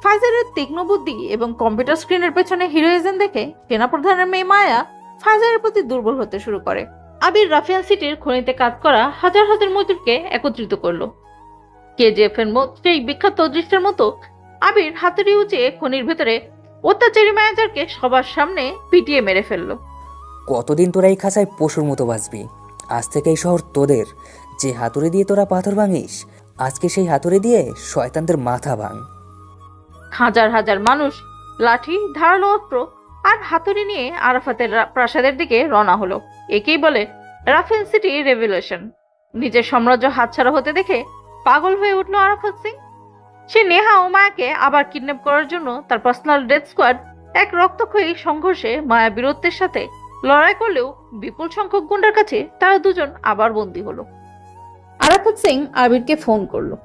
ফাইজারের তীক্ষ্ণ বুদ্ধি এবং কম্পিউটার স্ক্রিনের পেছনে হিরোইজম দেখে সেনাপ্রধানের মেয়ে মায়া ফাইজারের প্রতি দুর্বল হতে শুরু করে। আবির রাফিয়ান সিটির খনিতে কাজ করা হাজার হাজার মজুরকে একত্রিত করলো। কেজিএফ এর সেই বিখ্যাত দৃশ্যের মতো আবির হাতুড়ি উঁচিয়ে খনির ভেতরে অত্যাচারী ম্যানেজারকে সবার সামনে পিটিয়ে মেরে ফেললো। কতদিন তোরা এই খাঁচায় পশুর মতো বাঁচবি? আজ থেকে এই শহর তোদের। যে হাতুড়ি দিয়ে তোরা পাথর ভাঙিস, আজকে সেই হাতুড়ি দিয়ে শয়তানদের মাথা ভাঙ। হাজার হাজার মানুষ লাঠি, ধারালো অস্ত্র আর হাতুড়ি নিয়ে আরাফাতের প্রাসাদের দিকে রওনা হলো। একেই বলে রাফিয়ান সিটি রেভলিউশন। নিজের সাম্রাজ্য হাতছাড়া হতে দেখে পাগল হয়ে উঠলো আরাফাত সিং। সে নেহা ও মায়াকে আবার কিডন্যাপ করার জন্য তার পার্সোনাল ডেথ স্কোয়াড এক রক্তক্ষয়ী সংঘর্ষে মায়া বীরত্বের সাথে লড়াই করলেও বিপুল সংখ্যক গুন্ডার কাছে তারা দুজন আবার বন্দী হলো। আরাফাত সিং আবিরকে ফোন করলো।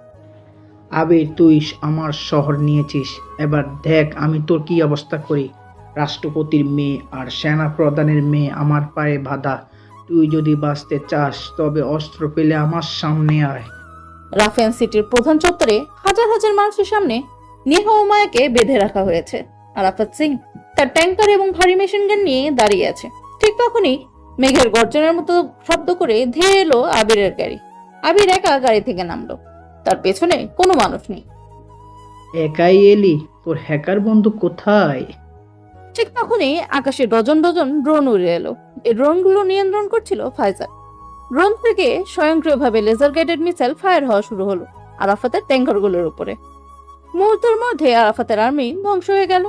আবির, তুই আমার শহর নিয়েছিস, এবার দেখ আমি তোর কি অবস্থা করি। রাষ্ট্রপতির মেয়ে আর সেনা প্রধানের মেয়ে আমার পায়ে বাঁধা। তুই যদি বাঁচতে চাস তবে অস্ত্র পেলে আমার সামনে আয়। রাফিয়ান সিটির প্রধান চত্বরে হাজার হাজার মানুষের সামনে নেহা ও মায়াকে বেঁধে রাখা হয়েছে। আরাফাত সিং তার ট্যাঙ্কার এবং ভারী মেশিন গান নিয়ে দাঁড়িয়ে আছে। ঠিক তখনই মেঘের গর্জনের মতো শব্দ করে ধেয়ে এলো আবিরের গাড়ি। আবির একা গাড়ি থেকে নামলো। তার পেছনে কোনো মানুষ নেই। একাই এলি? তোর হ্যাকার বন্ধু কোথায়? ঠিক তখনই আকাশে ডজন ডজন ড্রোন উড়ে এলো। এই ড্রোনগুলো নিয়ন্ত্রণ করছিল ফাইজার। ড্রোন থেকে স্বয়ংক্রিয়ভাবে লেজার গাইডেড মিসাইল ফায়ার হওয়া শুরু হলো আরাফাতের ট্যাঙ্কারগুলোর উপরে। মুহূর্তের মধ্যে আরাফাতের আর্মি ধ্বংস হয়ে গেল।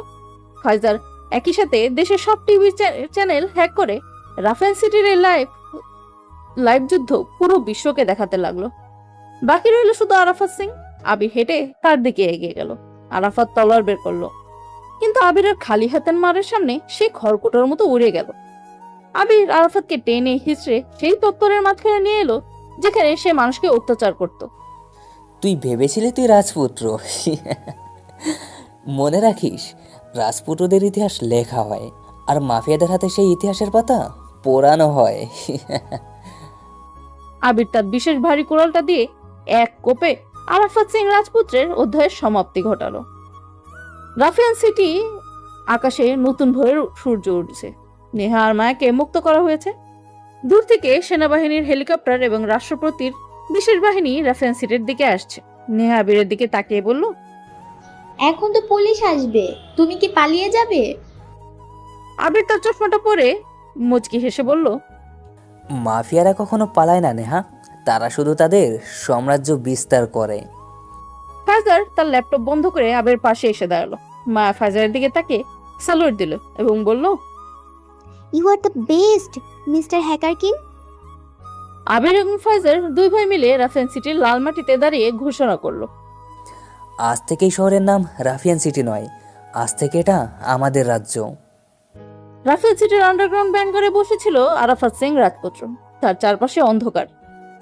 ফাইজার একই সাথে দেশের সব টিভি চ্যানেল হ্যাক করে রাফিয়ান সিটির এই লাইভ যুদ্ধ পুরো বিশ্বকে দেখাতে লাগলো। বাকি রইল শুধু আরাফাত সিং। আবির হেঁটে তার দিকে এগিয়ে গেল। আরাফাত তলোয়ার বের করলো, কিন্তু আবিরের খালি হাতের মারের সামনে সে খড়কুটোর মতো উড়ে গেল। আবির আরাফাতকে টেনে হিচড়ে সেই তত্ত্বরের মাঝখানে নিয়ে এলো যেখানে সে মানুষকে অত্যাচার করত। তুই ভেবেছিলি তুই রাজপুত্র? মনে রাখিস, রাজপুত্রদের ইতিহাস লেখা হয় আর মাফিয়াদের হাতে সেই ইতিহাসের পাতা পোড়ানো হয়। আবির তার বিশেষ ভারী কুড়ালটা দিয়ে এক কোপে আরাফাত সিং রাজপুত্রের অধ্যায়ের সমাপ্তি ঘটালো। রাফিয়ান সিটি আকাশে নতুন ভোরের সূর্য উঠছে। নেহা আর মায়াকে মুক্ত করা হয়েছে। দূর থেকে সেনাবাহিনীর হেলিকপ্টার এবং রাষ্ট্রপতির বিশেষ বাহিনী রাফিয়ান সিটির দিকে আসছে। নেহা আবিরের দিকে তাকিয়ে বলল, এখন তো পুলিশ আসবে, তুমি কি পালিয়ে যাবে? আবির তার চশমাটা পরে মুচকি হেসে বলল, মাফিয়ারা কখনো পালায় না নেহা, তারা শুধু তাদের সাম্রাজ্য বিস্তার করে। ফাইজার তার ল্যাপটপ বন্ধ করে আবির পাশে এসে দাঁড়ালো। মায়া ফাইজারের দিকে তাকে স্যালুট দিল এবং বলল, you are the best mister hacker king. Abir এবং ফাইজার দুই ভাই মিলে রাফিয়ান সিটির লাল মাটিতে দাঁড়িয়ে ঘোষণা করলো, আজ থেকে এই শহরের নাম রাফিয়ান সিটি নয়, আজ থেকে এটা আমাদের রাজ্য। রাফিয়ান সিটির আন্ডারগ্রাউন্ড ব্যাংকারে বসেছিল আরাফাত সিং রাজপুত্র। তার চারপাশে অন্ধকার,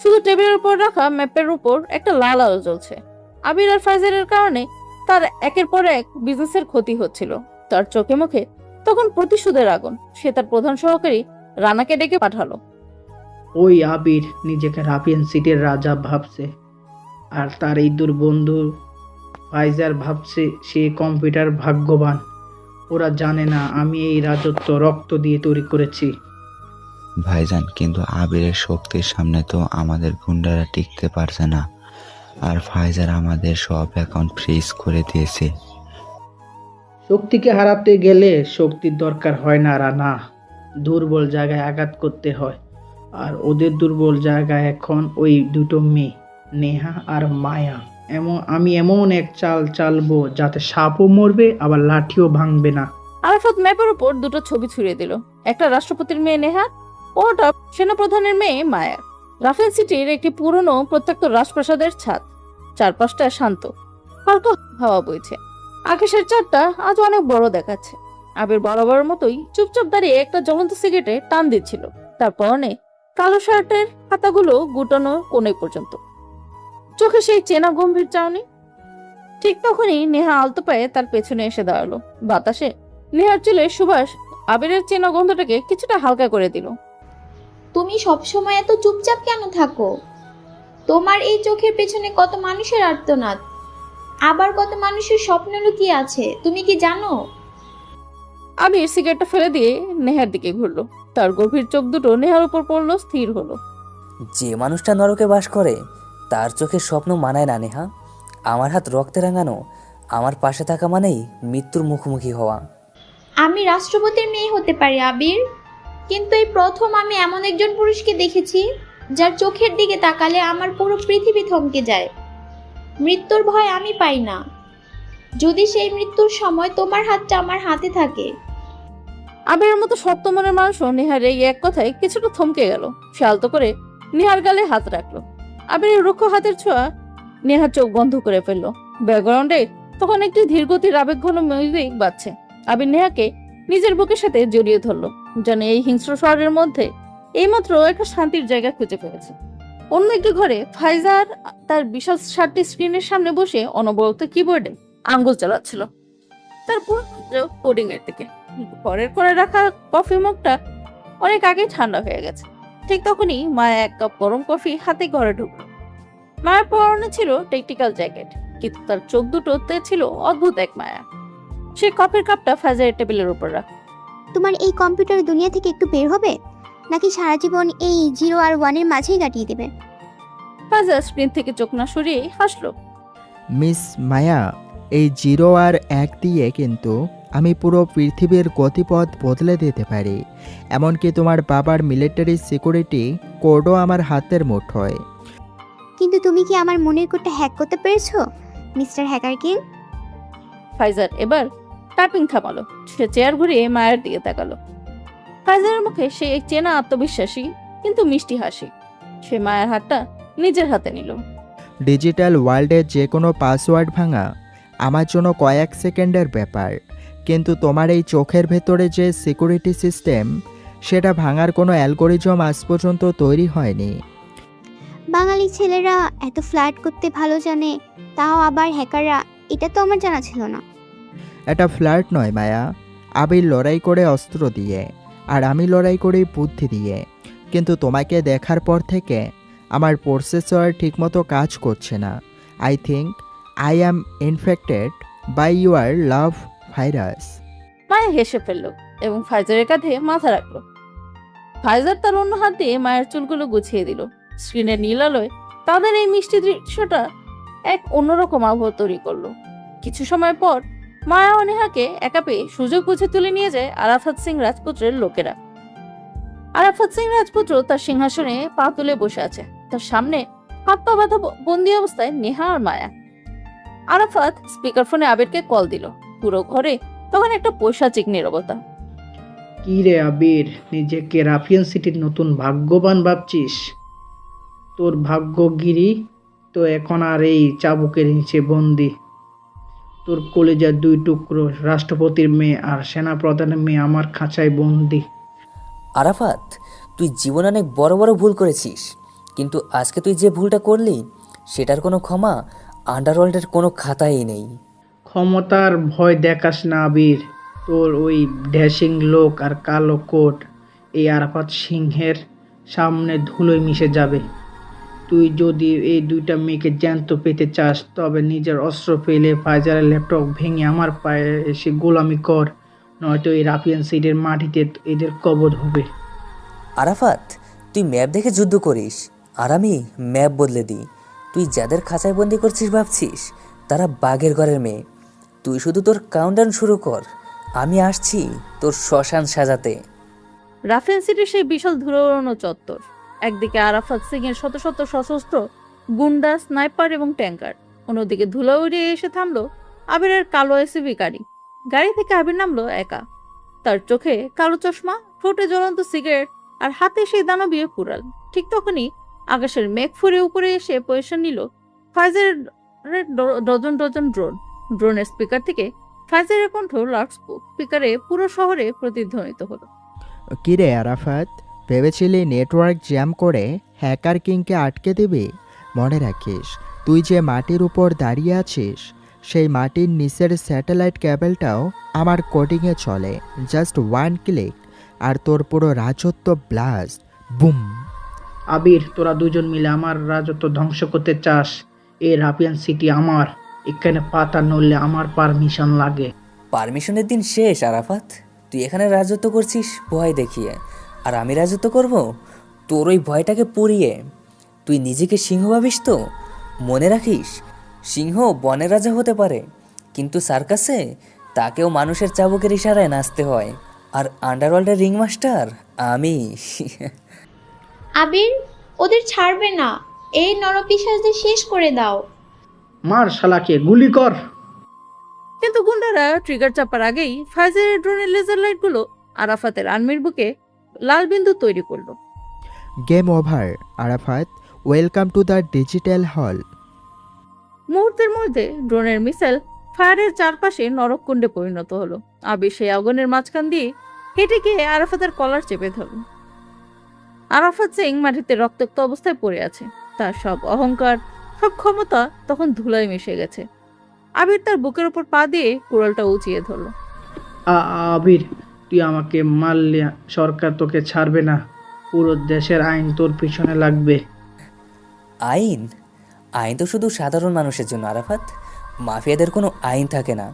শুধু টেবিলের উপর রাখা ম্যাপের উপর একটা লাল আলো জ্বলছে। আবির আর ফাইজারের কারণে তার একের পর এক বিজনেসের ক্ষতি হচ্ছিল। তার চোখে মুখে তখন প্রতিশোধের আগুন। সে তার প্রধান সহকারী রানাকে ডেকে পাঠালো। ওই আবির নিজেকে রাফিয়ান সিটির রাজা ভাবছে, আর তার এই দুর্বন্ধু ফাইজার ভাবছে সে কম্পিউটার ভাগ্যবান। ওরা জানে না আমি এই রাজত্ব রক্ত দিয়ে তৈরি করেছি। ভাইজান, কিন্তু আবিরের শক্তির সামনে তো আমাদের গুন্ডারা টিকতে পারছে না, আর ফাইজার আমাদের সব অ্যাকাউন্ট ফ্রিজ করে দিয়েছে। শক্তিকে হারাতে গেলে শক্তির দরকার হয় না রানা, দুর্বল জায়গায় আঘাত করতে হয়। আর ওদের দুর্বল জায়গা এখন ওই দুটো মেয়ে, নেহা আর মায়া। আমি এমন এক চাল চালবো যাতে সাপও মরবে আবার লাঠিও ভাঙবে না। আরাফাত ম্যাপের উপর দুটো ছবি ছুড়ে দিল, একটা রাষ্ট্রপতির মেয়ে নেহা, ওটা সেনাপ্রধানের মেয়ে মায়া। রাফেল সিটির একটি পুরনো প্রত্যক্ত রাজপ্রাসাদের ছাদ, চারপাশটা শান্ত, হালকা হাওয়া বইছে। আকাশের চাঁদটা আজ অনেক বড় দেখাচ্ছে। আবির বরাবর মতোই চুপচাপ দাঁড়িয়ে একটা জ্বলন্ত সিগারেটে টান দিচ্ছিল, তার পরনে কালো শার্টের হাতাগুলো গুটানো কোণে পর্যন্ত, চোখে সেই চেনা গম্ভীর চাউনি। ঠিক তখনই নেহা আলতো পায়ে তার পেছনে এসে দাঁড়ালো। বাতাসে নেহার চুলে সুবাস আবিরের চেনা গন্ধটাকে কিছুটা হালকা করে দিল। তুমি সবসময় এত চুপচাপ কেন থাকো? তোমার এই চোখের পেছনে কত মানুষের আর্তনাদ, আবার কত মানুষের স্বপ্ন লুকিয়ে আছে, তুমি কি জানো? আবির সিগারেটটা ফেলে দিয়ে নেহার দিকে ঘুরলো, তার গভীর চোখ দুটো নেহার উপর পড়লো, স্থির হলো। যে মানুষটা নরকে বাস করে তার চোখের স্বপ্ন মানায় না নেহা। আমার হাত রক্তে রাঙানো, আমার পাশে থাকা মানেই মৃত্যুর মুখোমুখি হওয়া। আমি রাষ্ট্রপতির মেয়ে হতে পারি আবির, কিন্তু এই প্রথম আমি এমন একজন পুরুষকে দেখেছি যার চোখের দিকে তাকালে আমার পুরো পৃথিবী থমকে যায়। মৃত্যুর ভয় আমি পাই না, যদি সেই মৃত্যুর সময় তোমার হাতটা আমার হাতে থাকে। আবিরের মতো শক্ত মনের মানুষও নেহার এই এক কথায় কিছুটা থমকে গেল। সে আলতো করে নেহার গালে হাত রাখলো। আবিরের রুক্ষ হাতের ছোঁয়া নেহার চোখ বন্ধ করে ফেললো। ব্যাকগ্রাউন্ডে তখন একটি ধীরগতির আবেগঘন মিউজিক বাজছে। আবির নেহাকে নিজের বুকের সাথে জড়িয়ে ধরলো, যেন এই হিংস্র শহরের মধ্যে এইমাত্র একটা শান্তির জায়গা খুঁজে পেয়েছে। অন্য একটি ঘরে ফাইজার তার বিশাল 7টি স্ক্রিনের সামনে বসে অনবরত কিবোর্ডে আঙ্গুল চালাচ্ছিল, তার পুরো কোডিং এর দিকে। পরের করে রাখা কফি মগটা অনেক আগেই ঠান্ডা হয়ে গেছে। ঠিক তখনই মায়া এক কাপ গরম কফি হাতে ঘরে ঢুকলো। মায়ের পরনে ছিল টেকটিক্যাল জ্যাকেট, কিন্তু তার চোখ দুটোতে ছিল অদ্ভুত এক মায়া। সে কফির কাপটা ফাইজারের টেবিলের উপর রাখ। তোমার এই কম্পিউটার দুনিয়া থেকে একটু বের হবে, নাকি সারা জীবন এই 0 আর 1 এর মাঝেই কাটিয়ে দেবে? ফাইজার স্ক্রিন থেকে চোখ না সরিয়ে হাসলো। মিস মায়া, এই 0 আর 1 দিয়ে কিন্তু আমি পুরো পৃথিবীর গতিপথ বদলে দিতে পারি। এমনকি তোমার বাবার মিলিটারি সিকিউরিটি কোডও আমার হাতের মুঠোয়। কিন্তু তুমি কি আমার মনের কোডটা হ্যাক করতে পেরেছো, মিস্টার হ্যাকার কিং? ফাইজার এবার টাইপিং থামালো। সে চেয়ার ঘুরিয়ে মায়ের দিকে তাকালো। ফাইজারের মুখে সে এক চেনা আত্মবিশ্বাসী কিন্তু মিষ্টি হাসি। সে মায়ের হাতটা নিজের হাতে নিল। ডিজিটাল ওয়ার্ল্ডের যে কোনো পাসওয়ার্ড ভাঙা আমার জন্য কয়েক সেকেন্ডের ব্যাপার, কিন্তু তোমার এই চোখের ভেতরে যে সিকিউরিটি সিস্টেম, সেটা ভাঙার কোনো অ্যালগোরিজম আজ পর্যন্ত তৈরি হয়নি। বাঙালি ছেলেরা এত ফ্লার্ট করতে ভালো জানে, তাও আবার হ্যাকাররা, এটা তো আমার জানা ছিল না। এটা ফ্লার্ট নয় মায়া, আবির লড়াই করে অস্ত্র দিয়ে, আর আমি লড়াই করি বুদ্ধি দিয়ে। কিন্তু তোমাকে দেখার পর থেকে আমার প্রসেসর ঠিকমতো কাজ করছে না। I think I am infected by your love virus. Maya হেসে ফেললো এবং ফাইজারের কাঁধে মাথা রাখলো। ফাইজার তার অন্য হাত দিয়ে মায়ের চুলগুলো গুছিয়ে দিল। স্ক্রিনের নীল আলোয় তাদের এই মিষ্টি দৃশ্যটা এক অন্যরকম আবহাওয়া তৈরি করলো। কিছু সময় পর মায়া ও নেহাকে একা পেয়ে সুযোগ বুঝে তুলে নিয়ে যায় আরাফাত সিং রাজপুত্রের লোকেরা। আরাফাত সিং রাজপুত্র তার সিংহাসনে পা তুলে বসে আছে, তার সামনে হাত পা বাঁধা বন্দি অবস্থায় নেহা আর মায়া। আরাফাত স্পিকার ফোনে আবিরকে কল দিল। পুরো ঘরে তখন একটা পৈশাচিক নীরবতা। কি রে আবির, নিজেকে রাফিয়ান সিটির নতুন ভাগ্যবান ভাবছিস? তোর ভাগ্যগিরি তো এখন আর এই চাবুকের নিচে বন্দি। তোর কলেজার 2 টুকরো, রাষ্ট্রপতির মেয়ে আর সেনাপ্রধানের মেয়ে আমার খাঁচায় বন্দি। আরাফাত, তুই জীবনে অনেক বড় বড় ভুল করেছিস, কিন্তু আজকে তুই যে ভুলটা করলি সেটার কোনো ক্ষমা আন্ডারওয়ার্ল্ডের কোনো খাতাই নেই। ক্ষমতার ভয় দেখাস না আবির। তোর ওই ড্যাশিং লোক আর কালো কোট এই আরাফাত সিংহের সামনে ধুলোয় মিশে যাবে। তুই যদি এই 2টা মেয়েকে জ্যান্ত পেতে চাস, তবে নিজের অস্ত্র ফেলে ফাইজারের ল্যাপটপ ভেঙে আমার পায়ে এসে গোলামি কর, নয়তো এই রাফিয়ান সিটির মাটিতে এদের কবর হবে। আরাফাত, তুই ম্যাপ দেখে যুদ্ধ করিস আর আমি ম্যাপ বদলে দিই। তুই যাদের খাঁচায় বন্দি করছিস ভাবছিস তারা বাঘের ঘরের মেয়ে। তুই শুধু তোর কাউন্টডাউন শুরু কর, আমি আসছি তোর শ্মশান সাজাতে। রাফেল সিটির সেই বিশাল ধুলো ওড়ানো চত্বর, একদিকে আরাফাত সিং এর শত শত সশস্ত্র গুন্ডা, স্নাইপার এবং ট্যাঙ্কার, অন্যদিকে ধুলো উড়িয়ে এসে থামলো আবিরের কালো এসইভি গাড়ি। গাড়ি থেকে আবির নামলো একা। তার চোখে কালো চশমা, ঠোঁটে জ্বলন্ত সিগারেট আর হাতে সেই দানবীয় কুড়াল। ঠিক তখনই আকাশের মেঘ ফুরে উপরে এসে পজিশন নিল ফাইজারের ডজন ডজন ড্রোন। ড্রোনের স্পিকার থেকে ফাইজারের কণ্ঠ লাউড স্পিকারে পুরো শহরে প্রতিধ্বনিত হলো। কিরে আরাফাত, ভেবেছিলি নেটওয়ার্ক জ্যাম করে হ্যাকার কিংকে আটকে দিবি? মনে রাখিস, তুই যে মাটির উপর দাঁড়িয়ে আছিস সেই মাটির নিচের স্যাটেলাইট কেবলটাও আমার কোডিংয়ে চলে। জাস্ট 1 ক্লিক আর তোর পুরো রাজত্ব ব্লাস্ট, বুম। আবির, তোরা দুজন মিলে আমার রাজত্ব ধ্বংস করতে চাস? এই রাফিয়ান সিটি আমার, এখানে পাতা নড়লে আমার পারমিশন লাগে। পারমিশনের দিন শেষ আরাফাত। তুই এখানে রাজত্ব করছিস ভয় দেখিয়ে, আর আমি রাজত্ব করব তোর ওই ভয়টাকে পুড়িয়ে। তুই নিজেকে সিংহ ভাবিস তো? মনে রাখিস, সিংহ বনের রাজা হতে পারে, কিন্তু সার্কাসে তাকেও মানুষের চাবুকের ইশারায় নাচতে হয়। আর আন্ডারওয়ার্ল্ডের রিংমাস্টার আমি। আবির, ওদের ছাড়বে না। এই নরপিশাচদের শেষ করে দাও। মার শালাকে, গুলি কর। কিন্তু গুন্ডারা ট্রিগার চাপার আগেই ফাইজারের ড্রোনের লেজার লাইটগুলো আরাফাতের আর্মির বুকে লাল বিন্দু তৈরি করলো। Game over Arafat, welcome to the digital হল। মুহূর্তের মধ্যে ড্রোনের মিসাইল ফায়ারের চারপাশে নরককুণ্ডে পরিণত হলো। আবির সেই আগুনের মাঝখান দিয়ে হেঁটে গিয়ে আরাফাতের কলার চেপে ধরল। আরাফাত সিং মাটিতে রক্তাক্ত অবস্থায় পড়ে আছে। তার সব অহংকার, সব ক্ষমতা তখন ধুলায় মিশে গেছে। আবির তার বুকের উপর পা দিয়ে কুড়ালটা উঁচিয়ে ধরলো। আবির, তুই আমাকে মারলে সরকার তোকে ছাড়বে না। পুরো দেশের আইন তোর পিছনে লাগবে। আইন? আইন তো শুধু সাধারণ মানুষের জন্য আরাফাত। মাফিয়াদের কোনো আইন থাকে না,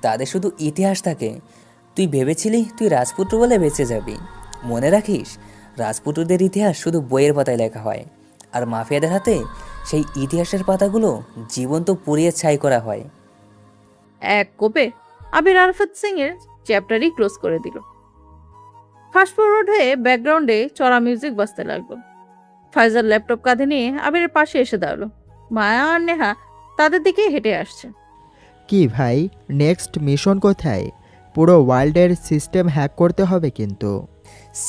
তাদের শুধু ইতিহাস থাকে। তুই ভেবেছিলি তুই রাজপুত্র বলে বেঁচে যাবি? মনে রাখিস, রাজপুত্রদের ইতিহাস শুধু বইয়ের পাতায় লেখা হয়, আর মাফিয়াদের হাতে সেই ইতিহাসের পাতাগুলো জীবন্ত পুড়িয়ে ছাই করা হয়। এক কোপে আবির আরাফাত সিং এর চ্যাপ্টারই ক্লোজ করে দিল। ফাস্ট ফরওয়ার্ড হয়ে ব্যাকগ্রাউন্ডে চড়া মিউজিক বাজতে লাগলো। ফাইজার ল্যাপটপ কাঁধে নিয়ে আবিরের পাশে এসে দাঁড়ালো। মায়া আর নেহা তাদের দিকে হেঁটে আসছে। কি ভাই, নেক্সট মিশন কোথায়? পুরো ওয়ার্ল্ডের সিস্টেম হ্যাক করতে হবে কিন্তু।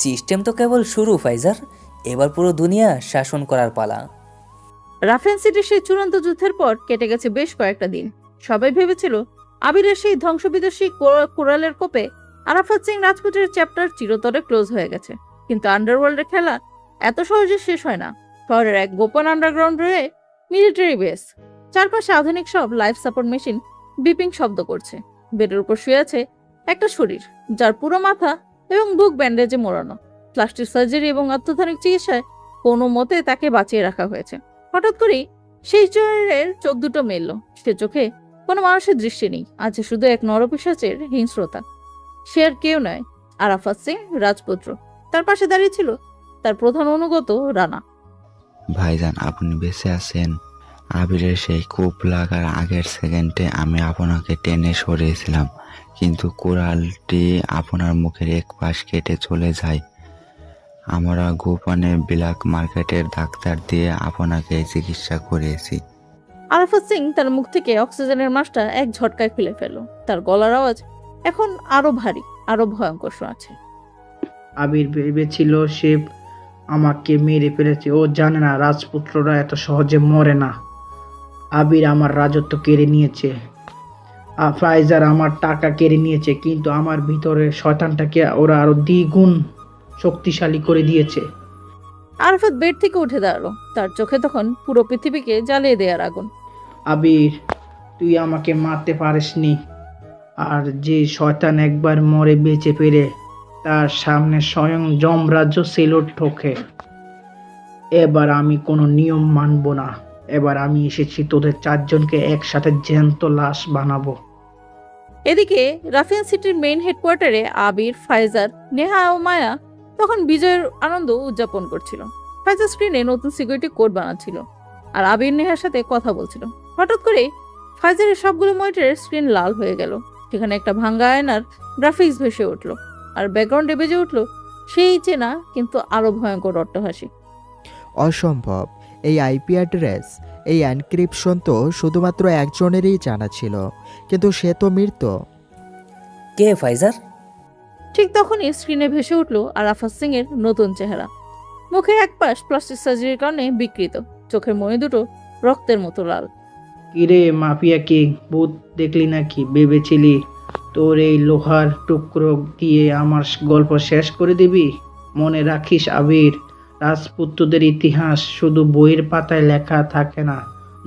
সিস্টেম তো কেবল শুরু ফাইজার, এবার পুরো দুনিয়া শাসন করার পালা। রাফিয়ান সিটির সেই চূড়ান্ত যুদ্ধের পর কেটে গেছে বেশ কয়েকটা দিন। সবাই ভেবেছিল আবিরের সেই ধ্বংসবিধ্বংসী কোরালের কোপে আরাফাত সিং রাজপুতের চ্যাপ্টার চিরতরে ক্লোজ হয়ে গেছে। কিন্তু আন্ডারওয়ার্ল্ডের খেলা এত সহজে শেষ হয় না। শহরের এক গোপন আন্ডারগ্রাউন্ড রয়ে মিলিটারি বেস, চারপাশে আধুনিক সব লাইফ সাপোর্ট মেশিন বিপিং শব্দ করছে। বেডের উপর শুয়ে আছে একটা শরীর, যার পুরো মাথা এবং বুক ব্যান্ডেজে মোড়ানো। প্লাস্টিক সার্জারি এবং অত্যাধুনিক চিকিৎসায় কোনো মতে তাকে বাঁচিয়ে রাখা হয়েছে। হঠাৎ করেই সেই শরীরের চোখ দুটো মেলল। সে চোখে কোনো মানুষের দৃষ্টি নেই, আছে শুধু এক নরপিশাচের হিংস্রতা। সে আর কেউ নয়, আরাফাত সিং রাজপুত্র। তার পাশে দাঁড়িয়ে ছিল তার প্রধান অনুগত রানা। ভাইজান, আপনি বেঁচে আছেন? আবিরের সেই কূপ লাগার আগের সেকেন্ডে আমি আপনাকে টেনে সরিয়েছিলাম, কিন্তু কোরালটি আপনার মুখের এক পাশ কেটে চলে যায়। আমরা গোপনে ব্ল্যাক মার্কেটের ডাক্তার দিয়ে আপনাকে চিকিৎসা করিয়েছি। আরাফাত সিং তার মুখ থেকে অক্সিজেনের মাস্কটা এক ঝটকায় খুলে ফেলল। তার গলার আওয়াজ এখন আরো ভারী, আরো ভয়ঙ্কর শোনাচ্ছে। আবির ভেবেছিল সে আমাকে মেরে ফেলেছে। ও জানে না রাজপুত্ররা এত সহজে মরে না। আবির আমার রাজত্ব কেড়ে নিয়েছে, ফাইজার আমার টাকা কেড়ে নিয়েছে, কিন্তু আমার ভিতরে শয়তানটাকে ওরা আরো দ্বিগুণ শক্তিশালী করে দিয়েছে। আরাফাত বেড থেকে উঠে দাঁড়ালো। তার চোখে তখন পুরো পৃথিবীকে জ্বালিয়ে দেওয়ার আগুন। আবির, তুই আমাকে মারতে পারিসনি। আর যে শয়তান একবার মরে বেঁচে ফেরে, তার সামনে স্বয়ং যমরাজ্য সেলুট ঠোকে। এবার আমি কোনো নিয়ম মানব না। এবার আমি এসেছি তোদের চারজনকে একসাথে জ্যান্ত লাশ বানাবো। এদিকে রাফিয়ান সিটির মেইন হেডকোয়ার্টারে আবির, ফাইজার, নেহা ও মায়া তখন বিজয়ের আনন্দ উদযাপন করছিল। ফাইজার স্ক্রিনে নতুন সিকিউরিটি কোড বানাচ্ছিল, আর আবির নেহার সাথে কথা বলছিল। হঠাৎ করে ফাইজারের সবগুলো মনিটরের স্ক্রিন লাল হয়ে গেল। সেখানে একটা ভাঙ্গা আয়নার গ্রাফিক্স ভেসে উঠলো, আর ব্যাকগ্রাউন্ডে বেজে উঠলো সেই চেনা কিন্তু আরো ভয়ঙ্কর অট্টহাসি। অসম্ভব। এই আইপি অ্যাড্রেস, এই এনক্রিপশন তো শুধুমাত্র একজনেরই জানা ছিল, কিন্তু সে তো মৃত। কে ফাইজার? ঠিক তখনই স্ক্রিনে ভেসে উঠল আরাফাত সিং এর নতুন চেহারা। মুখের এক পাশ প্লাস্টিক সার্জারির কারণে বিকৃত, চোখের মণি দুটো রক্তের মতো লাল। কিরে মাফিয়া কিং, ভূত দেখলি নাকি? ভেবেছিলি তোর এই লোহার টুকরো দিয়ে আমার গল্প শেষ করে দিবি? মনে রাখিস আবির, রাজপুত্রদের ইতিহাস শুধু বইয়ের পাতায় লেখা থাকে না।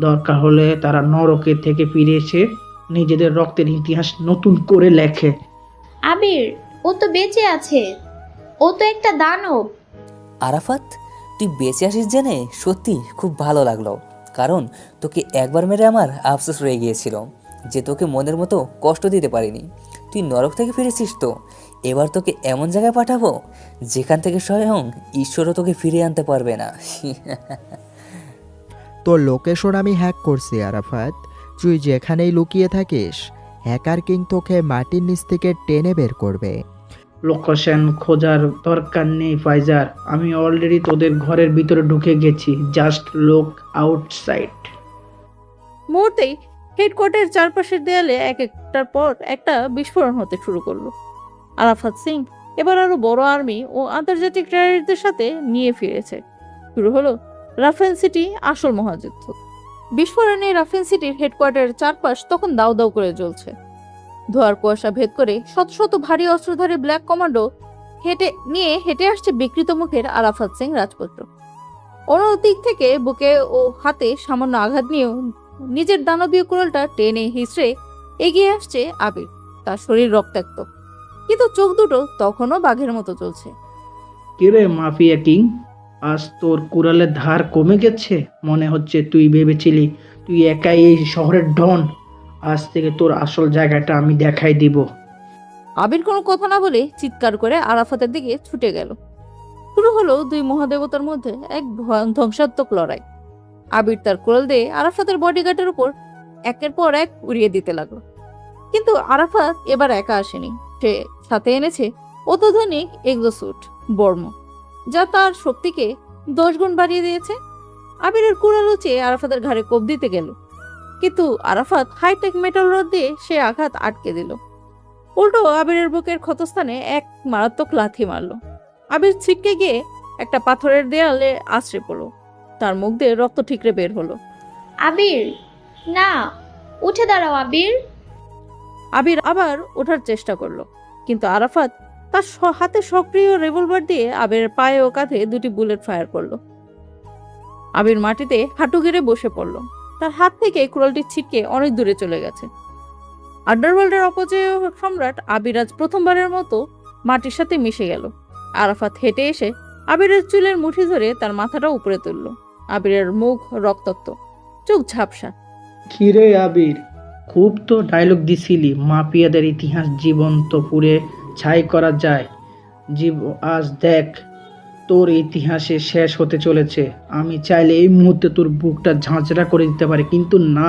দরকার হলে তারা নরকে থেকে ফিরে এসে নিজেদের রক্তের ইতিহাস নতুন করে লেখে। আবির, ও তো বেঁচে আছে, ও তো একটা দানব। আরাফাত, তুই বেঁচে আসিস জেনে সত্যি খুব ভালো লাগলো, কারণ তোকে একবার মেরে আমার আফসোস রয়ে গিয়েছিল যে তোকে মনের মতো কষ্ট দিতে পারিনি। তুই নরক থেকে ফিরেছিস তো, এবার তোকে এমন জায়গায় পাঠাবো যেখান থেকে স্বয়ং ঈশ্বরও তোকে ফিরিয়ে আনতে পারবে না। তোর লোকেশন আমি হ্যাক করছি আরাফাত, তুই যেখানেই লুকিয়ে থাকিস হ্যাকার কিং তোকে মাটির নিচ থেকে টেনে বের করবে। লোকেশন খোঁজার দরকার নেই ফাইজার, আমি অলরেডি তোদের ঘরের ভিতরে ঢুকে গেছি, জাস্ট লুক আউটসাইড। মুহূর্তেই হেডকোয়ার্টারের চারপাশের দেয়ালে এক একটার পর একটা বিস্ফোরণ হতে শুরু করলো। আরাফাত সিং এবার আরো বড় আর্মি ও আন্তর্জাতিক টেররিস্টদের সাথে নিয়ে ফিরেছে। শুরু হলো রাফেল সিটি আসল মহাযুদ্ধ। বিস্ফোরণে রাফেল সিটির হেডকোয়ার্টারের চারপাশ তখন দাউ দাউ করে জ্বলছে। ধোয়ার কুয়াশা ভেদ করে শত শত ভারী অস্ত্রধারী ব্ল্যাক কমান্ডো হেঁটে আসছে বিকৃত মুখের আরাফাত সিং রাজপুত্র। অন্য দিক থেকে বুকে ও হাতে সামান্য আঘাত নিয়েও নিজের দানবীয় কুড়ালটা টেনে হিসড়ে এগিয়ে আসছে আবির। তার শরীর রক্তাক্ত, কিন্তু চোখ দুটো তখনও বাঘের মতো চলছে। কিরে মাফিয়া কিং, আজ তোর কুড়ালের ধার কমে গেছে? মনে হচ্ছে তুই ভেবেছিলি তুই একাই এই শহরের ডন। আজ থেকে তোর আসল জায়গাটা আমি দেখাই দিব। আবির কোনো কথা না বলে চিৎকার করে আরাফাতের দিকে ছুটে গেল। শুরু হলো দুই মহাদেবতার মধ্যে এক ধ্বংসাত্মক লড়াই। আবির তার কুড়াল দিয়ে আরাফাতের বডিগার্ডের উপর একের পর এক উড়িয়ে দিতে লাগলো। কিন্তু আরাফাত এবার একা আসেনি, সে সাথে এনেছে অত্যাধুনিক এক্সোসুট বর্ম, যা তার শক্তিকে 10 গুণ বাড়িয়ে দিয়েছে। আবিরের কুড়াল উঁচিয়ে আরাফাতের ঘাড়ে কোপ দিতে গেল, কিন্তু আরাফাত হাইটেক মেটাল রড দিয়ে সে আঘাত আটকে দিল। উল্টো আবিরের বুকের ক্ষতস্থানে এক মারাত্মক লাথি মারল। আবির ছিটকে গিয়ে একটা পাথরের দেয়ালে আছড়ে পড়ল, তার মুখ দিয়ে রক্ত ঠিকরে বের হলো। আবির, না, উঠে দাঁড়াও আবির। আবির আবার ওঠার চেষ্টা করলো, কিন্তু আরাফাত তার হাতে সক্রিয় রিভলভার দিয়ে আবিরের পায়ে ও কাঁধে 2টি বুলেট ফায়ার করলো। আবির মাটিতে হাঁটু গেড়ে বসে পড়ল, তার হাত থেকে কুড়ালটি ছিটকে অনেক দূরে চলে গেছে। আন্ডারওয়ার্ল্ডের অপজয় সম্রাট আবির আজ প্রথমবারের মতো মাটির সাথে মিশে গেল। আরাফাত হেঁটে এসে আবিরের চুলের মুঠি ধরে তার মাথাটা উপরে তুলল। আবিরের মুখ রক্তাক্ত, চোখ ঝাপসা। কিরে আবির, খুব তো ডায়লগ দিছিলি, মাফিয়াদের ইতিহাস জীবন্ত পুড়ে ছাই করা যায়। আজ দেখ তোর ইতিহাসে শেষ হতে চলেছে। আমি চাইলে এই মুহূর্তে তোর বুকটা ঝাঁঝরা করে দিতে পারি, কিন্তু না।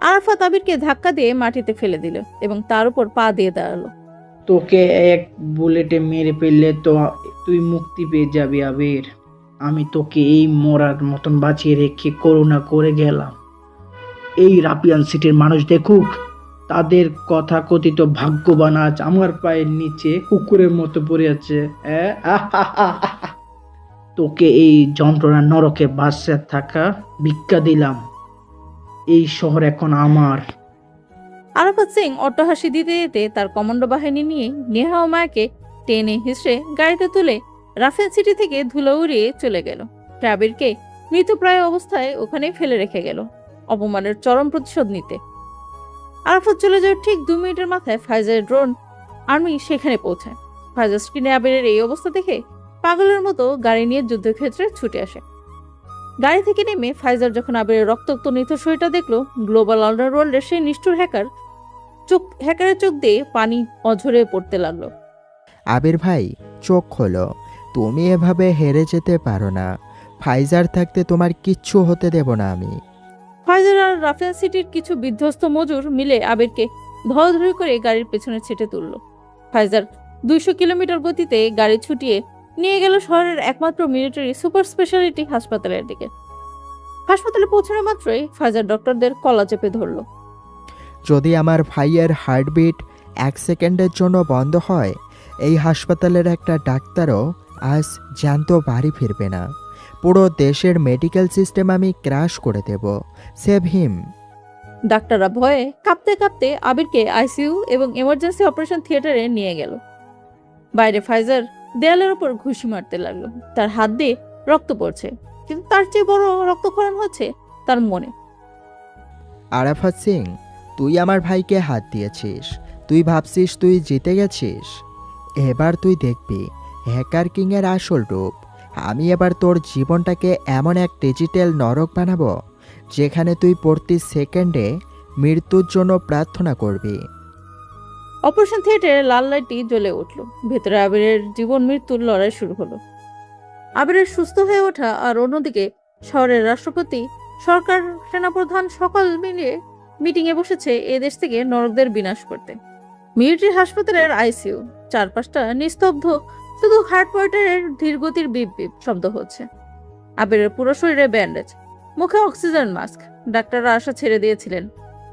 আরাফাত আবিরকে ধাক্কা দিয়ে মাটিতে ফেলে দিল এবং তার উপর পা দিয়ে দাঁড়ালো। তোকে এক বুলেটে মেরে ফেললে তো তুই মুক্তি পেয়ে যাবি আবির। আমি তোকে এই মরার মতন বাঁচিয়ে রেখে করুণা করে গেলাম। এই রাফিয়ান সিটির মানুষ দেখুক, তাদের কথা কথিত ভাগ্যবান আজ আমার পায়ের নিচে কুকুরের মতো পড়ে আছে। তোকে এই যন্ত্রণা নরকে বাঁচতে থাকা ভিক্ষা দিলাম। এই শহর এখন আমার। আরাফাত সিং অট্টহাসি দিতে দিতে তার কমান্ডো বাহিনী নিয়ে নেহা ও মায়াকে টেনে হিসড়ে গাড়িতে তুলে রাফেল সিটি থেকে ধুলো উড়িয়ে চলে গেল। আবিরকে মৃতপ্রায় অবস্থায় ওখানে ফেলে রেখে গেল, অপমানের চরম প্রতিশোধ নিতে। আরাফাত চলে যাওয়ার ঠিক 2 মিনিটের মাথায় ফাইজারের ড্রোন আর্মি সেখানে পৌঁছায়। ফাইজার স্ক্রিনে আবিরের এই অবস্থা দেখে পাগলের মতো গাড়ি নিয়ে যুদ্ধক্ষেত্রে ছুটে আসে। গাড়ি থেকে নেমে ফাইজার যখন আবিরের রক্তাক্ত নিথর দেখলো, গ্লোবাল আন্ডারওয়ার্ল্ডের সেই নিষ্ঠুর হ্যাকারের চোখ দিয়ে পানি অঝরে পড়তে লাগলো। আবির ভাই, চোখ খোলো, তুমি এভাবে হেরে যেতে পারো না। ফাইজার থাকতে তোমার কিচ্ছু হতে দেব না আমি। ফাইজার আর রাফেল সিটির কিছু বিধ্বস্ত মজুর মিলে আবিরকে ধরাধরি করে গাড়ির পেছনে ছেটে তুলল। ফাইজার 200 কিলোমিটার গতিতে গাড়ি ছুটিয়ে নিয়ে গেল শহরের একমাত্র মিলিটারি সুপার স্পেশালিটি হাসপাতালের দিকে। হাসপাতালে পৌঁছানো মাত্রই ফাইজার ডক্টরদের কলা চেপে ধরল। যদি আমার ভাইয়ের হার্টবিট 1 সেকেন্ডের জন্য বন্ধ হয়, এই হাসপাতালের একটা ডাক্তারও আজ জ্যান্ত বাড়ি ফিরবে না। পুরো দেশের মেডিকেল সিস্টেম আমি ক্র্যাশ করে দেব। সেভ হিম। ডাক্তাররা ভয়ে কাঁপতে কাঁপতে আবিরকে আইসিইউ এবং এমার্জেন্সি অপারেশন থিয়েটারে নিয়ে গেল। বাইরে ফাইজার দেয়ালের ওপর ঘুষি মারতে লাগলো। তার হাত দিয়ে রক্ত পড়ছে, কিন্তু তার চেয়ে বড় রক্তক্ষরণ হচ্ছে তার মনে। আরাফাত সিং, তুই আমার ভাইকে হাত দিয়েছিস। তুই ভাবছিস তুই জিতে গেছিস। এবার তুই দেখবি হ্যাকার কিংয়ের আসল রূপ। আমি এবার তোর জীবনটাকে এমন এক ডিজিটাল নরক বানাবো যেখানে তুই প্রতি সেকেন্ডে মৃত্যুর জন্য প্রার্থনা করবি। অপারেশন থিয়েটারে লাল লাইটটি জ্বলে উঠল। ভেতরে আবিরের জীবন মৃত্যুর লড়াই শুরু হলো। আবিরের সুস্থ হয়ে ওঠা আর অন্যদিকে শহরের রাষ্ট্রপতি, সরকার, সেনাপ্রধান সকল মিলিয়ে মিটিংয়ে বসেছে এ দেশ থেকে নরকদের বিনাশ করতে। মিলিটারি হাসপাতালের আইসিইউ, চারপাশটা নিস্তব্ধ, শুধু হার্ট মনিটরের ধীরগতির বিপ বিপ শব্দ হচ্ছে। আবিরের পুরো শরীরে ব্যান্ডেজ, মুখে অক্সিজেন মাস্ক। ডাক্তাররা আশা ছেড়ে দিয়েছিলেন,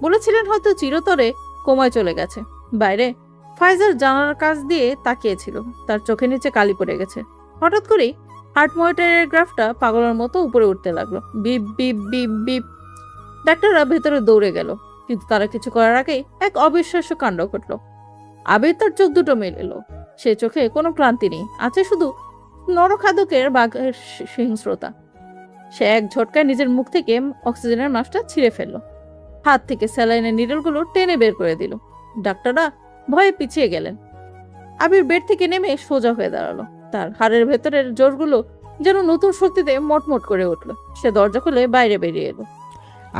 বলেছিলেন হয়তো চিরতরে কোমায় চলে গেছে। বাইরে ফাইজার জানালার কাছ দিয়ে তাকিয়েছিল। তার চোখের নিচে কালি পড়ে গেছে। হঠাৎ করেই হার্ট মনিটরের গ্রাফটা পাগলের মতো উপরে উঠতে লাগলো। Beep beep beep beep. ডাক্তাররা ভেতরে দৌড়ে গেল, কিন্তু তারা কিছু করার আগেই এক অবিশ্বাস্য কাণ্ড ঘটল। আবির তার চোখ দুটো মেলেল। সে চোখে কোনো ক্লান্তি নেই, আছে শুধু নরখাদকের বাঘের হিংস্রতা। সে এক ঝটকায় নিজের মুখ থেকে অক্সিজেনের মাস্কটা ছিঁড়ে ফেললো। হাত থেকে স্যালাইনের নিডলগুলো টেনে বের করে দিল। ডাক্তাররা ভয়ে পিছিয়ে গেলেন। আবির বেড থেকে নেমে সোজা হয়ে দাঁড়ালো। তার হাড়ের ভেতরের জোরগুলো যেন নতুন শক্তিতে মটমট করে উঠল। সে দরজা খুলে বাইরে বেরিয়ে এলো।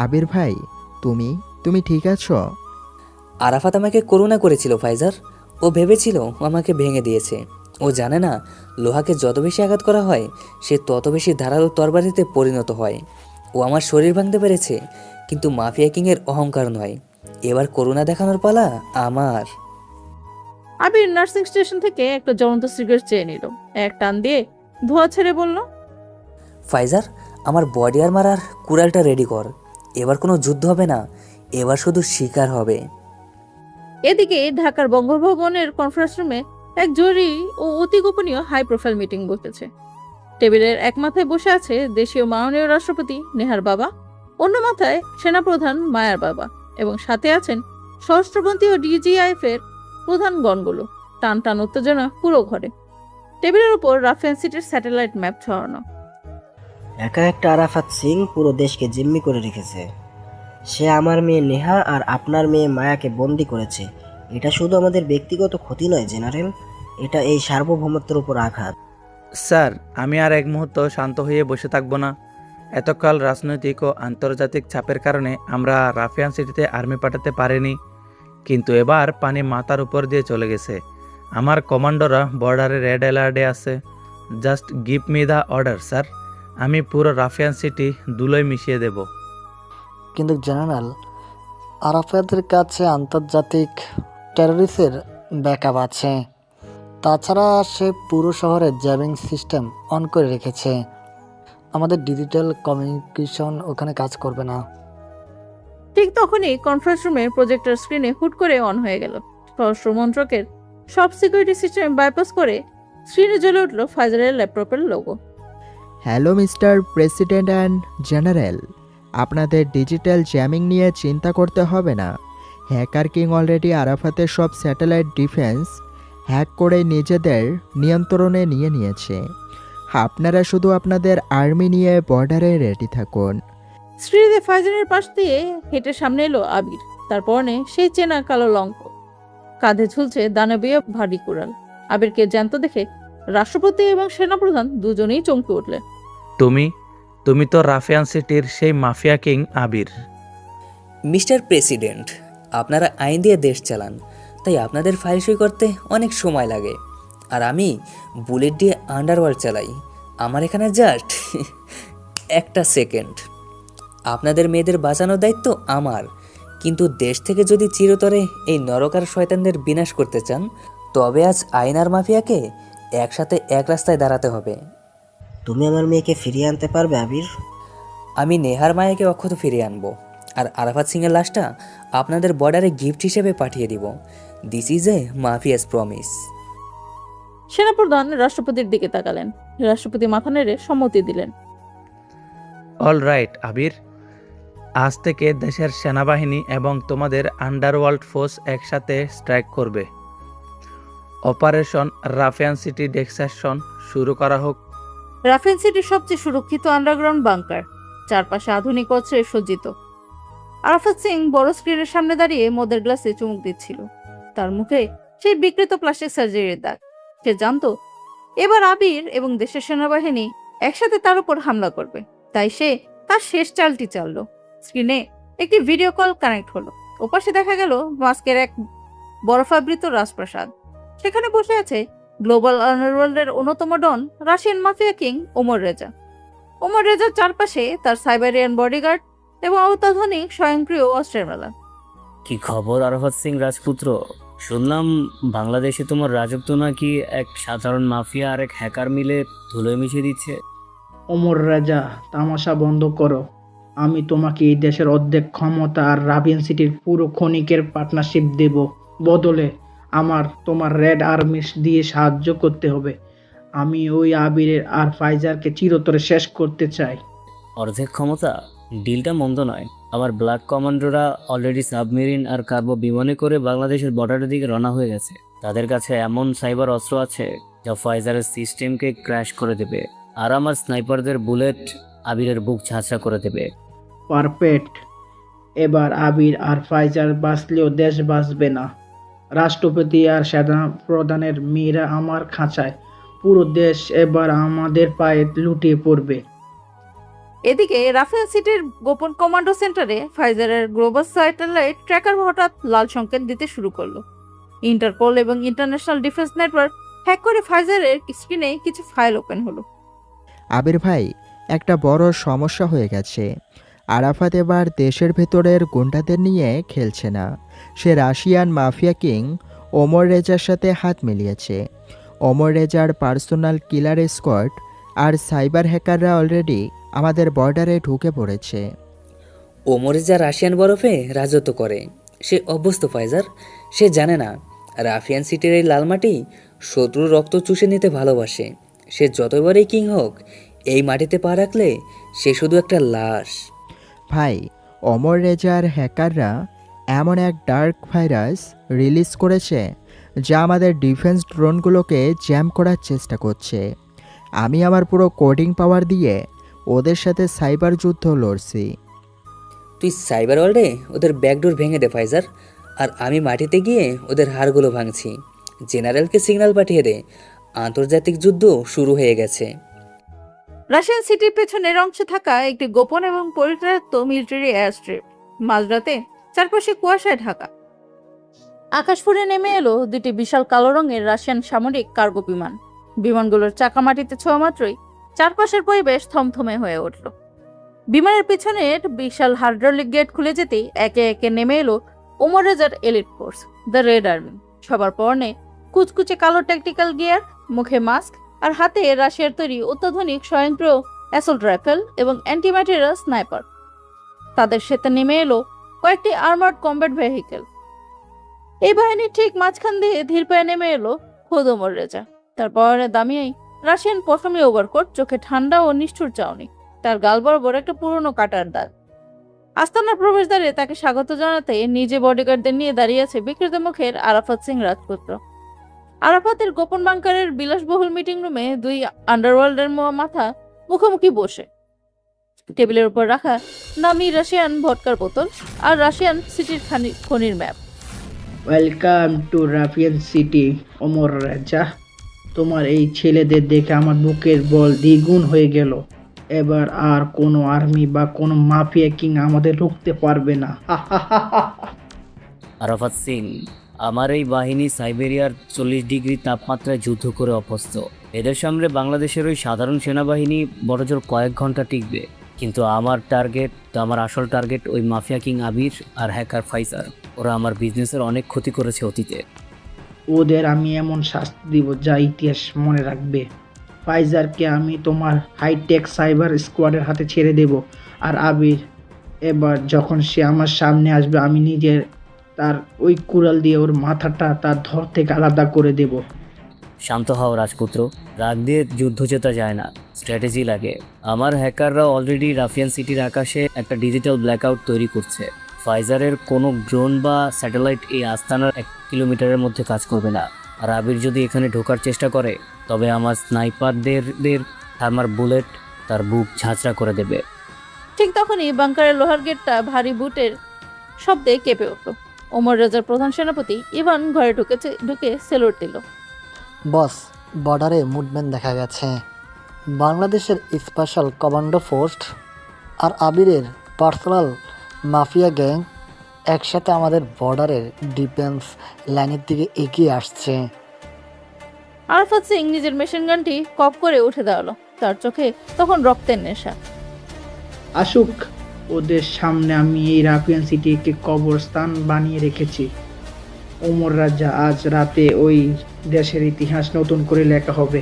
আবির ভাই, তুমি ঠিক আছো? আরাফাত আমাকে করুণা করেছিল ফাইজার। ও ভেবেছিল ও আমাকে ভেঙে দিয়েছে। ও জানে না লোহাকে যত বেশি আঘাত করা হয় সে তত বেশি ধারালো তরবারিতে পরিণত হয়। ও আমার শরীর ভাঙতে পেরেছে, কিন্তু মাফিয়া কিংয়ের অহংকার নয়। এবার করুণা দেখানোর পালা আমার। আবির নার্সিং স্টেশন থেকে একটা জ্বলন্ত সিগারেট চেয়ে নিল। এক টান দিয়ে ধোঁয়া ছেড়ে বলল, ফাইজার, আমার বডি আর্মার আর কুড়ালটা রেডি কর। এবার কোনো যুদ্ধ হবে না, এবার শুধু শিকার হবে। এদিকে ঢাকার বঙ্গভবনের কনফারেন্স রুমে এক জরুরি ও অতি গোপনীয় হাই প্রোফাইল মিটিং বসেছে। টেবিলের এক মাথায় বসে আছে দেশীয় মাননীয় রাষ্ট্রপতি নেহার বাবা, অন্য মাথায় সেনাপ্রধান মায়ার বাবা, এবং সাথে আছেন স্বরাষ্ট্রমন্ত্রী ও ডিজিআইএফ এর প্রধানগণগুলো। টান টান উত্তেজনা পুরো ঘরে। টেবিলের উপর রাফিয়ান সিটির স্যাটেলাইট ম্যাপ ছড়ানো। একা একটা আরাফাত সিং পুরো দেশকে জিম্মি করে রেখেছে। সে আমার মেয়ে নেহা আর আপনার মেয়ে মায়াকে বন্দি করেছে। এটা শুধু আমাদের ব্যক্তিগত ক্ষতি নয় জেনারেল, এটা এই সার্বভৌমত্বের উপর আঘাত। স্যার, আমি আর এক মুহূর্ত শান্ত হয়ে বসে থাকবো না। এতকাল রাজনৈতিক ও আন্তর্জাতিক চাপের কারণে আমরা রাফিয়ান সিটিতে আর্মি পাঠাতে পারিনি, কিন্তু এবার পানি মাথার উপর দিয়ে চলে গেছে। আমার কমান্ডোরা বর্ডারে রেড অ্যালার্টে আছে। Just give me the order sir, আমি পুরো রাফিয়ান সিটি ধুলোয় মিশিয়ে দেব। কিন্তু জেনারেল, আরাফাতের কাছে আন্তর্জাতিক টেররিস্টের ব্যাকআপ আছে। তাছাড়া সে পুরো শহরে জ্যামিং সিস্টেম অন করে রেখেছে। আমাদের ডিজিটাল কমিউনিকেশন ওখানে কাজ করবে না। ঠিক তখনই কনফারেন্স রুমে প্রজেক্টর স্ক্রিনে হুট করে অন হয়ে গেল। স্বরাষ্ট্র মন্ত্রকের সব সিকিউরিটি সিস্টেম বাইপাস করে স্ক্রিনে জ্বলে উঠল ফাইজারের ল্যাপটপের logo. Hello mister president and general, আপনাদের ডিজিটাল জ্যামিং নিয়ে চিন্তা করতে হবে না। হ্যাকার কিং অলরেডি আরাফাতের সব স্যাটেলাইট ডিফেন্স হ্যাক করে নিজেদের নিয়ন্ত্রণে নিয়ে নিয়েছে। আপনারা শুধু আপনাদের আর্মি নিয়ে বর্ডারে রেডি থাকুন। স্ক্রিনে ফাইজারের পাশ দিয়ে হেঁটে সামনে এলো আবির। তার পরনে সেই চেনা কালো লঙ্ক, কাঁধে ঝুলছে দানবীয় ভারী কুড়াল। আবিরকে জ্যান্ত দেখে রাষ্ট্রপতি এবং সেনাপ্রধান দুজনেই চমকে উঠলেন। তুমি তো রাফিয়ান সিটির সেই মাফিয়া কিং আবির। মিস্টার প্রেসিডেন্ট, আপনারা আইন দিয়ে দেশ চালান, তাই আপনাদের ফাইল সই করতে অনেক সময় লাগে। আর আমি বুলেট দিয়ে আন্ডারওয়ার্ল্ড চালাই। আমার এখানে জাস্ট একটা সেকেন্ড। আপনাদের মেয়েদের বাঁচানোর দায়িত্ব আমার, কিন্তু দেশ থেকে যদি চিরতরে এই নরকার শয়তানদের বিনাশ করতে চান, তবে আজ আইন আর মাফিয়াকে একসাথে এক রাস্তায় দাঁড়াতে হবে। তুমি আমার মেয়েকে ফিরিয়ে আনতে পারবে আবির? আমি নেহার মায়াকে অক্ষত ফিরিয়ে আনবো, আর আরাফাত সিংয়ের লাশটা আপনাদের বর্ডারে গিফট হিসেবে পাঠিয়ে দিব। This is a mafias promise. সেনাপ্রধান রাষ্ট্রপতির দিকে তাকালেন। রাষ্ট্রপতি মাথা নেড়ে সম্মতি দিলেন। অল রাইট আবির, আজ থেকে দেশের সেনাবাহিনী এবং তোমাদের আন্ডারওয়ার্ল্ড ফোর্স একসাথে স্ট্রাইক করবে। অপারেশন রাফিয়ান সিটি ডেক্সাশন শুরু করা হোক। রাফেল সিটির সবচেয়ে সুরক্ষিত আন্ডারগ্রাউন্ড বাংকার, চারপাশে আধুনিক অস্ত্রে সজ্জিত। আরাফাত সিং বড় স্ক্রিনের সামনে দাঁড়িয়ে মদের গ্লাসে চুমুক দিচ্ছিল। তার মুখে সেই বিকৃত প্লাস্টিক সার্জারির দাগ। সে জানতো এবার আবির এবং দেশের সেনাবাহিনী একসাথে তার উপর হামলা করবে, তাই সে তার শেষ চালটি চাললো। স্ক্রিনে একটি ভিডিও কল কানেক্ট হলো। ওপাশে দেখা গেল মাস্কের এক বরফাবৃত রাজপ্রাসাদ। সেখানে বসে আছে গ্লোবাল আন্ডারওয়ার্ল্ডের অন্যতম don, Russian mafia king Omar Reza. Omar রেজার চারপাশে তার সাইবেরিয়ান বডিগার্ড এবং অত্যাধুনিক স্বয়ংক্রিয় অস্ত্রের মেলা। কি খবর আরাফাত সিং রাজপুত্র? শুনলাম বাংলাদেশে তোমার রাজত্ব নাকি এক সাধারণ মাফিয়া আর এক হ্যাকার মিলে ধুলোয় মিশিয়ে দিচ্ছে। ওমর রাজা, তামাশা বন্ধ করো। আমি তোমাকে এই দেশের অর্ধেক ক্ষমতা আর রাফিয়ান সিটির পুরো খনিকের পার্টনারশিপ দেব। বদলে আমার তোমার রেড আর্মি দিয়ে সাহায্য করতে হবে। আমি ওই আবিরের আর ফাইজারকে চিরতরে শেষ করতে চাই। অর্ধেক ক্ষমতা? ডিলটা মন্দ নয়। আমার ব্ল্যাক কমান্ডোরা অলরেডি সাবমেরিন আর কার্বো বিমানে করে বাংলাদেশের বর্ডারের দিকে রওনা হয়ে গেছে। তাদের কাছে এমন সাইবার অস্ত্র আছে যা ফাইজারের সিস্টেমকে ক্র্যাশ করে দেবে, আর আমার স্নাইপারদের বুলেট আবিরের বুক ঝাঁঝরা করে দেবে। পারফেক্ট। এবার আবির আর ফাইজার বাঁচলেও দেশ বাঁচবে না। রাষ্ট্রপতি আর সেনা প্রধানের মেয়েরা আমার খাঁচায়। পুরো দেশ এবার আমাদের পায়ে লুটিয়ে পড়বে। এদিকে রাফেল সিটির গোপন কমান্ডো সেন্টারে ফাইজারের গ্লোবাল স্যাটেলাইট ট্র্যাকার হঠাৎ লাল সংকেত দিতে শুরু করলো। ইন্টারপোল এবং ইন্টারন্যাশনাল ডিফেন্স নেটওয়ার্ক হ্যাক করে ফাইজারের স্ক্রিনে কিছু ফাইল ওপেন হলো। আবির ভাই, একটা বড় সমস্যা হয়ে গেছে। আরাফাত এবার দেশের ভেতরের গুন্ডাদের নিয়ে খেলছে না। সে রাশিয়ান মাফিয়া কিং ওমর রেজার সাথে হাত মিলিয়েছে। ওমর রেজার পার্সোনাল কিলার স্কোয়াড আর সাইবার হ্যাকাররা অলরেডি আমাদের বর্ডারে ঢুকে পড়েছে। ওমর রেজা রাশিয়ান বরফে রাজত্ব করে। সে অভ্যস্ত ফাইজার। সে জানে না রাফিয়ান সিটির এই লাল মাটি শত্রুর রক্ত চুষে নিতে ভালোবাসে। সে যতবারই কিং হোক, এই মাটিতে পা রাখলে সে শুধু একটা লাশ। ভাই, ওমর রেজার হ্যাকাররা এমন এক ডার্ক ভাইরাস রিলিজ করেছে যা আমাদের ডিফেন্স ড্রোনগুলোকে জ্যাম করার চেষ্টা করছে। আমি আমার পুরো কোডিং পাওয়ার দিয়ে ওদের সাথে সাইবার যুদ্ধ লড়ছি। তুই সাইবার ওয়ার্ল্ডে ওদের ব্যাকডোর ভেঙে দে ফাইজার, আর আমি মাটিতে গিয়ে ওদের হাড়গুলো ভাঙছি। জেনারেলকে সিগন্যাল পাঠিয়ে দে, আন্তর্জাতিক যুদ্ধ শুরু হয়ে গেছে। রাশিয়ান সিটির পেছনের অংশে থাকা একটি গোপন এবং পরিত্যক্ত মিলিটারি এয়ারস্ট্রিপ। মাঝরাতে চারপাশে কুয়াশায় ঢাকা। আকাশ ফুঁড়ে নেমে এলো দুটি বিশাল কালো রঙের রাশিয়ান সামরিক কার্গো বিমান। বিমানগুলোর চাকা মাটিতে ছোঁয়া মাত্রই চারপাশের পরিবেশ থমথমে হয়ে উঠল। বিমানের পেছনের বিশাল হাইড্রোলিক গেট খুলে যেতেই একে একে নেমে এলো ওমর রেজার elite force, the red army. সবার পরনে কুচকুচে কালো ট্যাকটিক্যাল গিয়ার, মুখে মাস্ক, আর হাতে রাশিয়ার তৈরি অত্যাধুনিক স্বয়ংক্রিয় অ্যাসল্ট রাইফেল এবং অ্যান্টিম্যাটেরিয়াল স্নাইপার। তাদের সাথে নেমে এলো কয়েকটি আর্মার্ড কমব্যাট ভেহিকেল। এই বাহিনীর ঠিক মাঝখান দিয়ে ধীর পায়ে নেমে এলো খোদ ওমর রেজা। তার পরনে দামিয়েই রাশিয়ান পশমি ওভারকোট, চোখে ঠান্ডা ও নিষ্ঠুর চাউনি, তার গাল বরাবর একটা পুরনো কাটার দাগ। আস্তানার প্রবেশদ্বারে তাকে স্বাগত জানাতে নিজে বডিগার্ডদের নিয়ে দাঁড়িয়ে আছে বিকৃত মুখের আরাফাত সিং রাজপুত্র। আরাফাতের গোপন বাংকারের বিলাসবহুল মিটিং রুমে দুই আন্ডারওয়ার্ল্ডের মাথা মুখোমুখি বসে। টেবিলের উপর রাখা দামি রাশিয়ান ভদকার বোতল আর রাশিয়ান সিটির খনির map. Welcome to Russian city Omar Raja. তোমার এই ছেলেদের দেখে আমার বুকের বল দ্বিগুণ হয়ে গেল। এবার আর কোনো আর্মি বা কোনো মাফিয়া কিং আমাদের রুখতে পারবে না। আরাফাত সিং, আমার এই বাহিনী সাইবেরিয়ার 40 ডিগ্রি তাপমাত্রায় যুদ্ধ করে অভ্যস্ত। এদের সামনে বাংলাদেশের ওই সাধারণ সেনাবাহিনী বড়জোর কয়েক ঘন্টা টিকবে। কিন্তু আমার আসল টার্গেট ওই মাফিয়া কিং আবির আর হ্যাকার ফাইজার। ওরা আমার বিজনেসের অনেক ক্ষতি করেছে অতীতে। ওদের আমি এমন শাস্তি দিব যা ইতিহাস মনে রাখবে। ফাইজারকে আমি তোমার হাইটেক সাইবার স্কোয়াডের হাতে ছেড়ে দেব। আর আবির, এবার যখন সে আমার সামনে আসবে আমি নিজের তার ওই কুড়াল দিয়ে ওর মাথাটা তার ধর থেকে আলাদা করে দেব। শান্ত হও রাজপুত্র, রাগ দিয়ে যুদ্ধ জেতা যায় না, স্ট্র্যাটেজি লাগে। আমার হ্যাকাররা অলরেডি রাফিয়ান সিটির আকাশে একটা ডিজিটাল ব্ল্যাকআউট তৈরি করছে। ফাইজারের কোনো ড্রোন বা স্যাটেলাইট এই আস্তানার 1 কিলোমিটারের মধ্যে কাজ করবে না। আর আবির যদি এখানে ঢোকার চেষ্টা করে তবে আমার স্নাইপারদের থার্মার বুলেট তার বুক ঝাঁচড়া করে দেবে। ঠিক তখনই বাংকারের লোহার গেটটা ভারী বুটের শব্দে কেঁপে উঠল। ওমর রেজার প্রধান সেনাপতি ইভান ঘরে ঢুকে সেলুট দিল। বস, বর্ডারে মুভমেন্ট দেখা গেছে। বাংলাদেশের স্পেশাল কমান্ডো ফোর্স আর আবিরের পার্সোনাল মাফিয়া গ্যাং একসাথে আমাদের বর্ডারের ডিফেন্স লাইনের দিকে এগিয়ে আসছে। আরাফাত সিং নিজের মেশিন গানটি কপ করে উঠে দাঁড়ালো। তার চোখে তখন রক্তের নেশা। আসুক, ওদের সামনে আমি এই রাফিয়ান সিটিকে কবরস্থান বানিয়ে রেখেছি। ওমর রাজা, আজ রাতে ওই দেশের ইতিহাস নতুন করে লেখা হবে।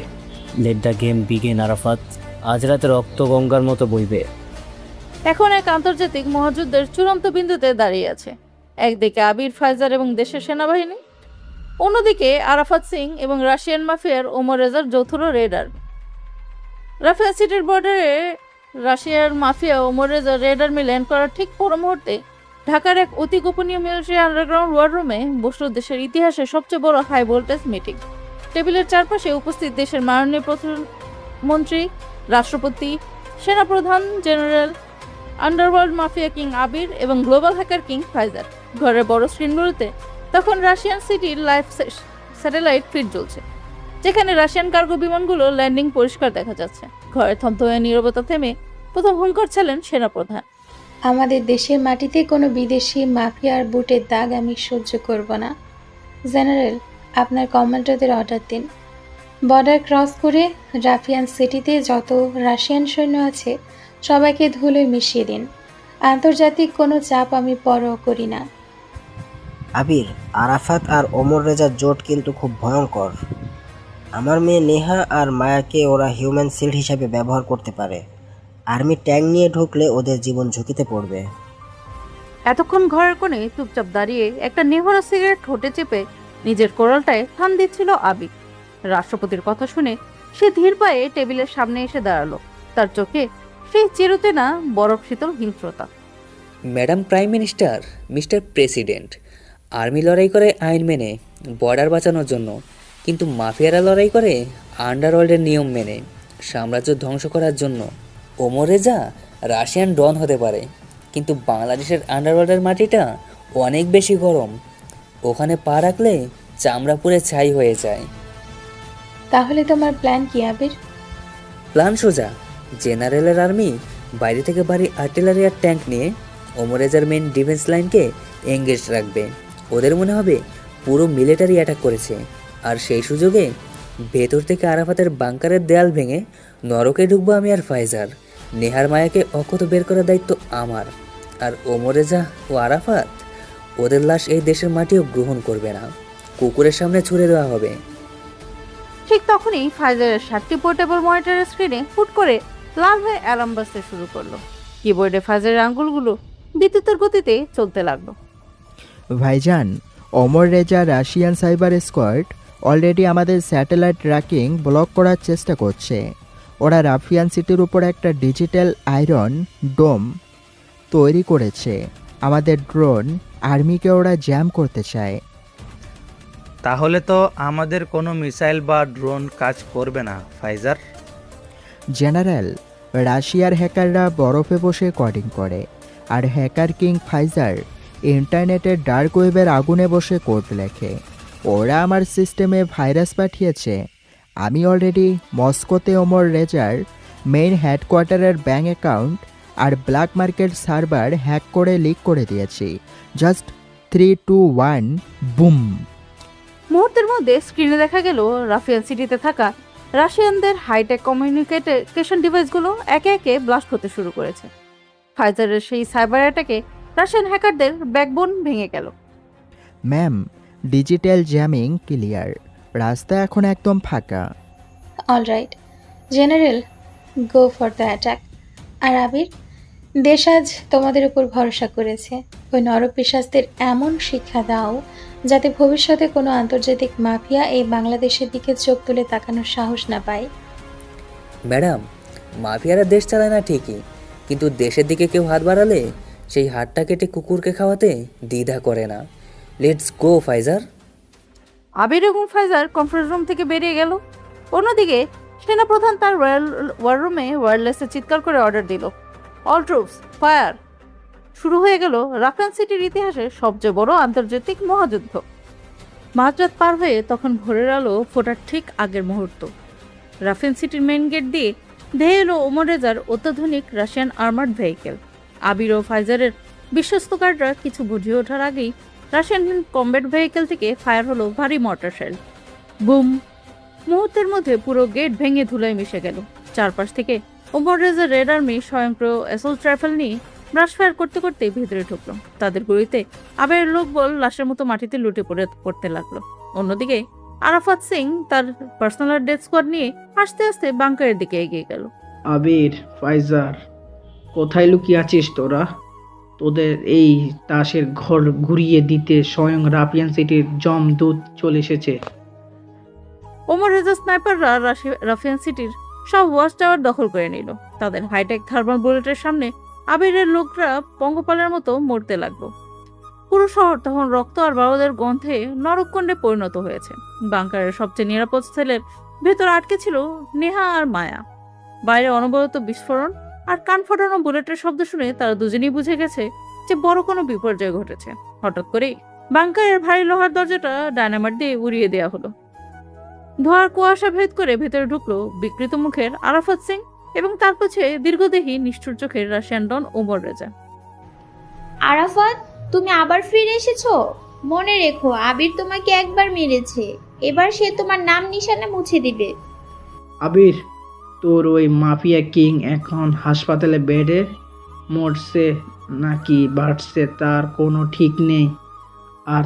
Let the game begin Arafat, আজ রাতে রক্ত গঙ্গার মতো বইবে। এখন এক আন্তর্জাতিক মহাযুদ্ধের চূড়ান্ত বিন্দুতে দাঁড়িয়ে আছে। একদিকে আবির, ফাইজার এবং দেশের সেনাবাহিনী, অন্যদিকে আরাফাত সিং এবং রাশিয়ান মাফিয়ার ওমর রেজার যৌথ রেড আর্মি। রাফিয়ান সিটির বর্ডারে রাশিয়ার মাফিয়া ওমর রেজার রেড আর্মি ল্যান্ড করার ঠিক পর মুহূর্তে ঢাকার এক অতি গোপনীয় মিলিটারি আন্ডারগ্রাউন্ড ওয়ার রুমে বসল দেশের ইতিহাসে সবচেয়ে বড় হাই ভোল্টেজ মিটিং। টেবিলের চারপাশে উপস্থিত দেশের মাননীয় প্রধানমন্ত্রী, রাষ্ট্রপতি, সেনাপ্রধান general, underworld mafia king Abir এবং গ্লোবাল হ্যাকার কিং ফাইজার। ঘরের বড় স্ক্রিনগুলোতে তখন রাশিয়ান সিটির লাইভ স্যাটেলাইট ফিড চলছে, যেখানে রাশিয়ান কার্গো বিমানগুলো ল্যান্ডিং পরিষ্কার দেখা যাচ্ছে। ঘরে থমথমে নীরবতা থেমে প্রথম হুঙ্কার ছিলেন সেনাপ্রধান। আমাদের দেশের মাটিতে কোনো বিদেশি মাফিয়ার বুটের দাগ আমি সহ্য করব না। জেনারেল, আপনার কমান্ডারদের অর্ডার দিন। বর্ডার ক্রস করে রাফিয়ান সিটিতে যত রাশিয়ান সৈন্য আছে সবাইকে ধুলোয় মিশিয়ে দিন। আন্তর্জাতিক কোনো চাপ আমি পরোয়া করি না। আবির, আরাফাত আর ওমর রেজার জোট কিন্তু খুব ভয়ঙ্কর। আমার মেয়ে নেহা আর মায়াকে ওরা হিউম্যান শিল্ড হিসাবে ব্যবহার করতে পারে। আর্মি ট্যাঙ্ক নিয়ে ঢুকলে ওদের জীবন ঝুঁকিতে পড়বে। এতক্ষণ ঘরের কোণে চুপচাপ দাঁড়িয়ে একটা নেহরা সিগারেট ঠোঁটে চেপে নিজের কোরালটায় টান দিচ্ছিল আবির। রাষ্ট্রপতির কথা শুনে সে ধীর পায়ে টেবিলের সামনে এসে দাঁড়ালো। তার চোখে সেই চিরচেনা বরফ শীতল হিংস্রতা। Madam prime minister, mister president, army লড়াই করে আইন মেনে বর্ডার বাঁচানোর জন্য, কিন্তু মাফিয়ারা লড়াই করে আন্ডারওয়ার্ল্ডের নিয়ম মেনে সাম্রাজ্য ধ্বংস করার জন্য। ওমর রেজা রাশিয়ান ডন হতে পারে, কিন্তু বাংলাদেশের আন্ডারওয়ার্ল্ডের মাটিটা অনেক বেশি গরম। ওখানে পা রাখলে চামড়া পুড়ে ছাই হয়ে যায়। তাহলে তোমার প্ল্যান কি আবির? প্ল্যান সোজা, জেনারেলের আর্মি বাইরে থেকে ভারী আর্টিলারি আর ট্যাঙ্ক নিয়ে ওমর রেজার মেন ডিফেন্স লাইনকে এঙ্গেজ রাখবে। ওদের মনে হবে পুরো মিলিটারি অ্যাটাক করেছে, আর সেই সুযোগে ভেতর থেকে আরাফাতের বাংকারের দেয়াল ভেঙে নরকে ঢুকবো আমি আর ফাইজার। নেহার মায়াকে অক্ষত বের করার দায়িত্ব আমার। আর ওমর রেজা ও আরাফাত, ওদের লাশ এই দেশের মাটিও গ্রহণ করবে না, কুকুরের সামনে ছুড়ে দেওয়া হবে। ঠিক তখনই ফাইজারের 7টি পোর্টেবল মনিটরের স্ক্রিনে হুট করে লাল হয়ে অ্যালার্ম বাজতে শুরু করলো। কিবোর্ডে ফাইজারের আঙ্গুলগুলো বিদ্যুতের গতিতে চলতে লাগলো। ভাইজান, Omar Reza Russian cyber squad already আমাদের স্যাটেলাইট ট্র্যাকিং ব্লক করার চেষ্টা করছে। ওরা রাফিয়ান সিটির উপর একটা ডিজিটাল আয়রন ডোম তৈরি করেছে। আমাদের ড্রোন আর্মিকে ওরা জ্যাম করতে চায়। তাহলে তো আমাদের কোনো মিসাইল বা ড্রোন কাজ করবে না ফাইজার। জেনারেল, রাশিয়ার হ্যাকাররা বরফে বসে কোডিং করে, আর হ্যাকার কিং ফাইজার ইন্টারনেটের ডার্ক ওয়েবের আগুনে বসে কোড লেখে। ওরা আমার সিস্টেমে ভাইরাস পাঠিয়েছে। আমি অলরেডি মস্কোতে ওমর রেজার মেইন হেডকোয়ার্টারের ব্যাঙ্ক অ্যাকাউন্ট আর ব্ল্যাক মার্কেট সার্ভার হ্যাক করে লিক করে দিয়েছি। Just 3, 2, 1 broom. মুহূর্তের মধ্যে স্ক্রিনে দেখা গেল রাফিয়ান সিটিতে থাকা রাশিয়ানদের হাইটেক কমিউনিকেশন ডিভাইসগুলো একে একে ব্লাস্ট হতে শুরু করেছে। ফাইজারের সেই সাইবার অ্যাটাকে রাশিয়ান হ্যাকারদের ব্যাকবোন ভেঙে গেল। ম্যাম, ডিজিটাল জ্যামিং ক্লিয়ার, রাস্তা এখন একদম ফাঁকা। Alright general, go for the attack. আর আবির, দেশ আজ তোমাদের উপর ভরসা করেছে। ওই নরপিশাচদের এমন শিক্ষা দাও যাতে ভবিষ্যতে কোনো আন্তর্জাতিক মাফিয়া এই বাংলাদেশের দিকে চোখ তুলে তাকানোর সাহস না পায়। ম্যাডাম, মাফিয়ারা দেশ চালায় না ঠিকই, কিন্তু দেশের দিকে কেউ হাত বাড়ালে সেই হাতটা কেটে কুকুরকে খাওয়াতে দ্বিধা করে না। Let's go Pfizer. আবির এবং ফাইজার কনফারেন্স রুম থেকে বেরিয়ে গেল। অন্যদিকে সেনাপ্রধান তার ওয়ার রুমে ওয়্যারলেসে চিৎকার করে অর্ডার দিল, অল ট্রুপস ফায়ার। শুরু হয়ে গেল রাফিয়ান সিটির ইতিহাসের সবচেয়ে বড় আন্তর্জাতিক মহাযুদ্ধ। মাঝরাত পার হয়ে তখন ভোরের আলো ফোটার ঠিক আগের মুহূর্ত। রাফিয়ান সিটির মেইন গেট দিয়ে ধেয়ে এলো ওমর রেজার অত্যাধুনিক রাশিয়ান আর্মার্ড ভেহিকেল। আবির ও ফাইজারের বিশ্বস্ত গার্ডরা কিছু বুঝিয়ে ওঠার আগেই রাশিয়ান কমব্যাট ভেহিকেল থেকে ফায়ার হলো ভারী মর্টার শেল। বুম! মুহূর্তের মধ্যে পুরো গেট ভেঙে ধুলায় মিশে গেল। চারপাশ থেকে ওমর রেজার রেড আর্মি স্বয়ংক্রিয় অ্যাসল্ট রাইফেল নিয়ে ব্রাশ ফায়ার করতে করতে ভিতরে ঢুকলো। তাদের গুলিতে আবিরের লোকবল লাশের মতো মাটিতে লুটে পড়তে লাগলো। অন্যদিকে আরাফাত সিং তার পার্সোনাল ডেথ স্কোয়াড নিয়ে আস্তে আস্তে বাংকারের দিকে এগিয়ে গেল। আবির, ফাইজার, কোথায় লুকিয়ে আছিস তোরা? তোদের এই তাসের ঘর ঘুরিয়ে দিতে স্বয়ং রাফিয়ান সিটির জমদূত চলে এসেছে। ওমর রেজা স্নাইপাররা রাফিয়ান সিটির সব ওয়াচ টাওয়ার দখল করে নিল। তাদের হাইটেক থার্মাল বুলেটের সামনে আবিরের লোকরা পঙ্গপালের মতো মরতে লাগলো। পুরো শহর তখন রক্ত আর বারুদের গন্ধে নরককুণ্ডে পরিণত হয়েছে। বাংকারের সবচেয়ে নিরাপদ সেলের ভেতর আটকে ছিল নেহা আর মায়া। বাইরে অনবরত বিস্ফোরণ আর কান ফাটানো বুলেটের শব্দ শুনে তারা দুজনেই বুঝে গেছে যে বড় কোনো বিপর্যয় ঘটেছে। হঠাৎ করেই বাংকারের ভারী লোহার দরজাটা ডায়নামাইট দিয়ে উড়িয়ে দেওয়া হলো। ধোঁয়ার কুয়াশা ভেদ করে ভেতরে ঢুকলো বিকৃত মুখের আরাফাত সিং এবং তার কাছে দীর্ঘদেহী নিষ্ঠুর চোখের রাশিয়ান ডন ওমর রেজা। আরাফাত, তুমি আবার ফিরে এসেছো। মনে রেখো, আবির তোমাকে একবার মেরেছে, এবার সে তোমার নাম নিশানা মুছে দিবে। আবির, তোর ওই মাফিয়া কিং এখন হাসপাতালে বেডে, মরছে নাকি বাড়ছে তার কোনো ঠিক নেই। আর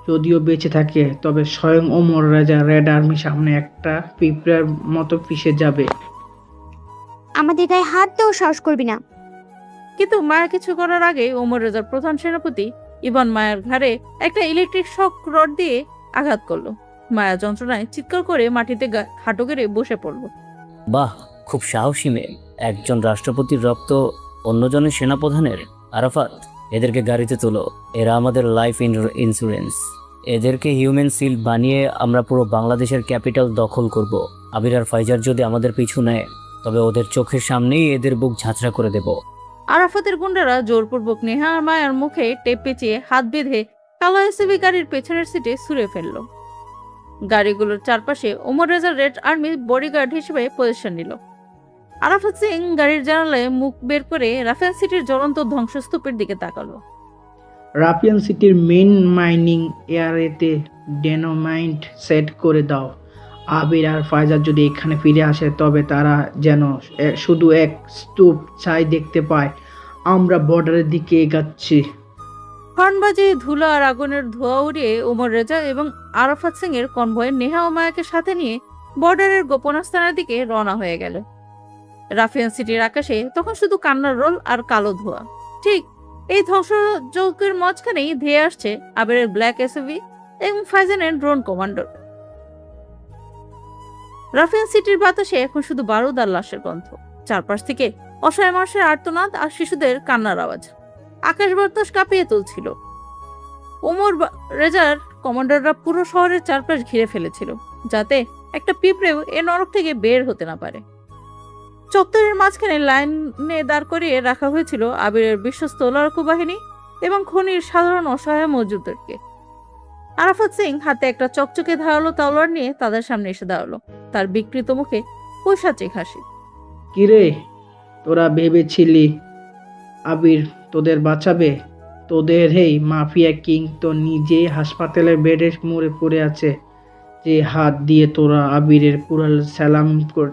যদিও বেঁচে থাকে তবে স্বয়ং ওমর রাজা রেড আর্মির সামনে একটা পিঁপড়ার মতো পিষে যাবে। আমাদের গায়ে হাত দেওয়ার সাহস করবি না। কিন্তু মায়া কিছু করার আগে ওমর রেজার প্রধান সেনাপতি ইভান মায়ার ঘাড়ে একটা ইলেকট্রিক শক রড দিয়ে আঘাত করলো। মায়া যন্ত্রণায় চিৎকার করে মাটিতে হাঁটু গেড়ে বসে পড়ল। বাহ, খুব সাহসী মেয়ে। একজন রাষ্ট্রপতির রক্ত অন্যজনের সেনাপ্রধানের। আরাফাত, এদেরকে গাড়িতে তোলো। এরা আমাদের লাইফ ইন্স্যুরেন্স। এদেরকে হিউম্যান সিল বানিয়ে আমরা পুরো বাংলাদেশের ক্যাপিটাল দখল করব। আবির আর ফাইজার যদি আমাদের পিছু নেয় তবে ওদের চোখের সামনেই এদের বুক ঝাঁঝরা করে দেব। আরাফাতের গুন্ডারা জোরপূর্বক নেহা আর মায়ার মুখে টেপ পেঁচিয়ে হাত বেঁধে কালো এসইভি গাড়ির পেছনের সিটে ছুঁড়ে ফেলল। গাড়িগুলোর চারপাশে ওমর রেজার রেড আর্মি বডিগার্ড হিসেবে পজিশন নিল। আরাফাত সিং গাড়ির জানালায় মুখ বের করে রাফিয়ান সিটির জ্বলন্ত ধ্বংসস্তূপের দিকে তাকালো। রাফিয়ান সিটির মেইন মাইনিং এরিয়াতে ডেনোমাইট সেট করে দাও। আবির আর ফাইজার যদি এখানে ফিরে আসে তবে তারা যেন শুধু এক স্তূপ ছাই দেখতে পায়। আমরা বর্ডারের দিকে এগাচ্ছি। হর্ন বাজিয়ে ধুলো আর আগুনের ধোঁয়া উড়িয়ে ওমর রেজা এবং আরাফাত সিং এর কনভয়ে নেহা ও মায়াকে সাথে নিয়ে বর্ডারের গোপন স্থানের দিকে রওনা হয়ে গেল। রাফিয়ান সিটির আকাশে তখন শুধু কান্নার রোল আর কালো ধোঁয়া। ঠিক এই ধ্বংসযজ্ঞের মাঝখানেই ধেয়ে আসছে আবিরের ব্ল্যাক এসইভি এবং ফাইজানের ড্রোন কমান্ডো। রাফিয়ান সিটির বাতাসে এখন শুধু বারুদ আর লাশের গন্ধ। চারপাশ থেকে অসহায় মানুষের আর্তনাদ আর শিশুদের কান্নার আওয়াজ আকাশ বাতাস কাঁপিয়ে তুলছিল। ওমর রেজার কমান্ডাররা পুরো শহরের চারপাশ ঘিরে ফেলেছিল যাতে একটা পিঁপড়েও এ নরক থেকে বের হতে না পারে। চত্বরের মাঝখানে লাইনে দাঁড় করিয়ে রাখা হয়েছিল আবিরের বিশ্বস্ত লড়াকু বাহিনী এবং খনির সাধারণ অসহায় মজুরদেরকে। আরাফাত সিং হাতে একটা চকচকে ধারালো তলোয়ার নিয়ে তাদের সামনে এসে দাঁড়ালো, তার বিকৃত মুখে পৈশাচিক হাসি। কিরে, তোরা ভেবেছিলি আবির তোদের বাঁচাবে? তোদের এই মাফিয়া কিং তো নিজেই হাসপাতালের বেডে মরে পড়ে আছে। যে হাত দিয়ে তোরা আবিরের পুরো সালাম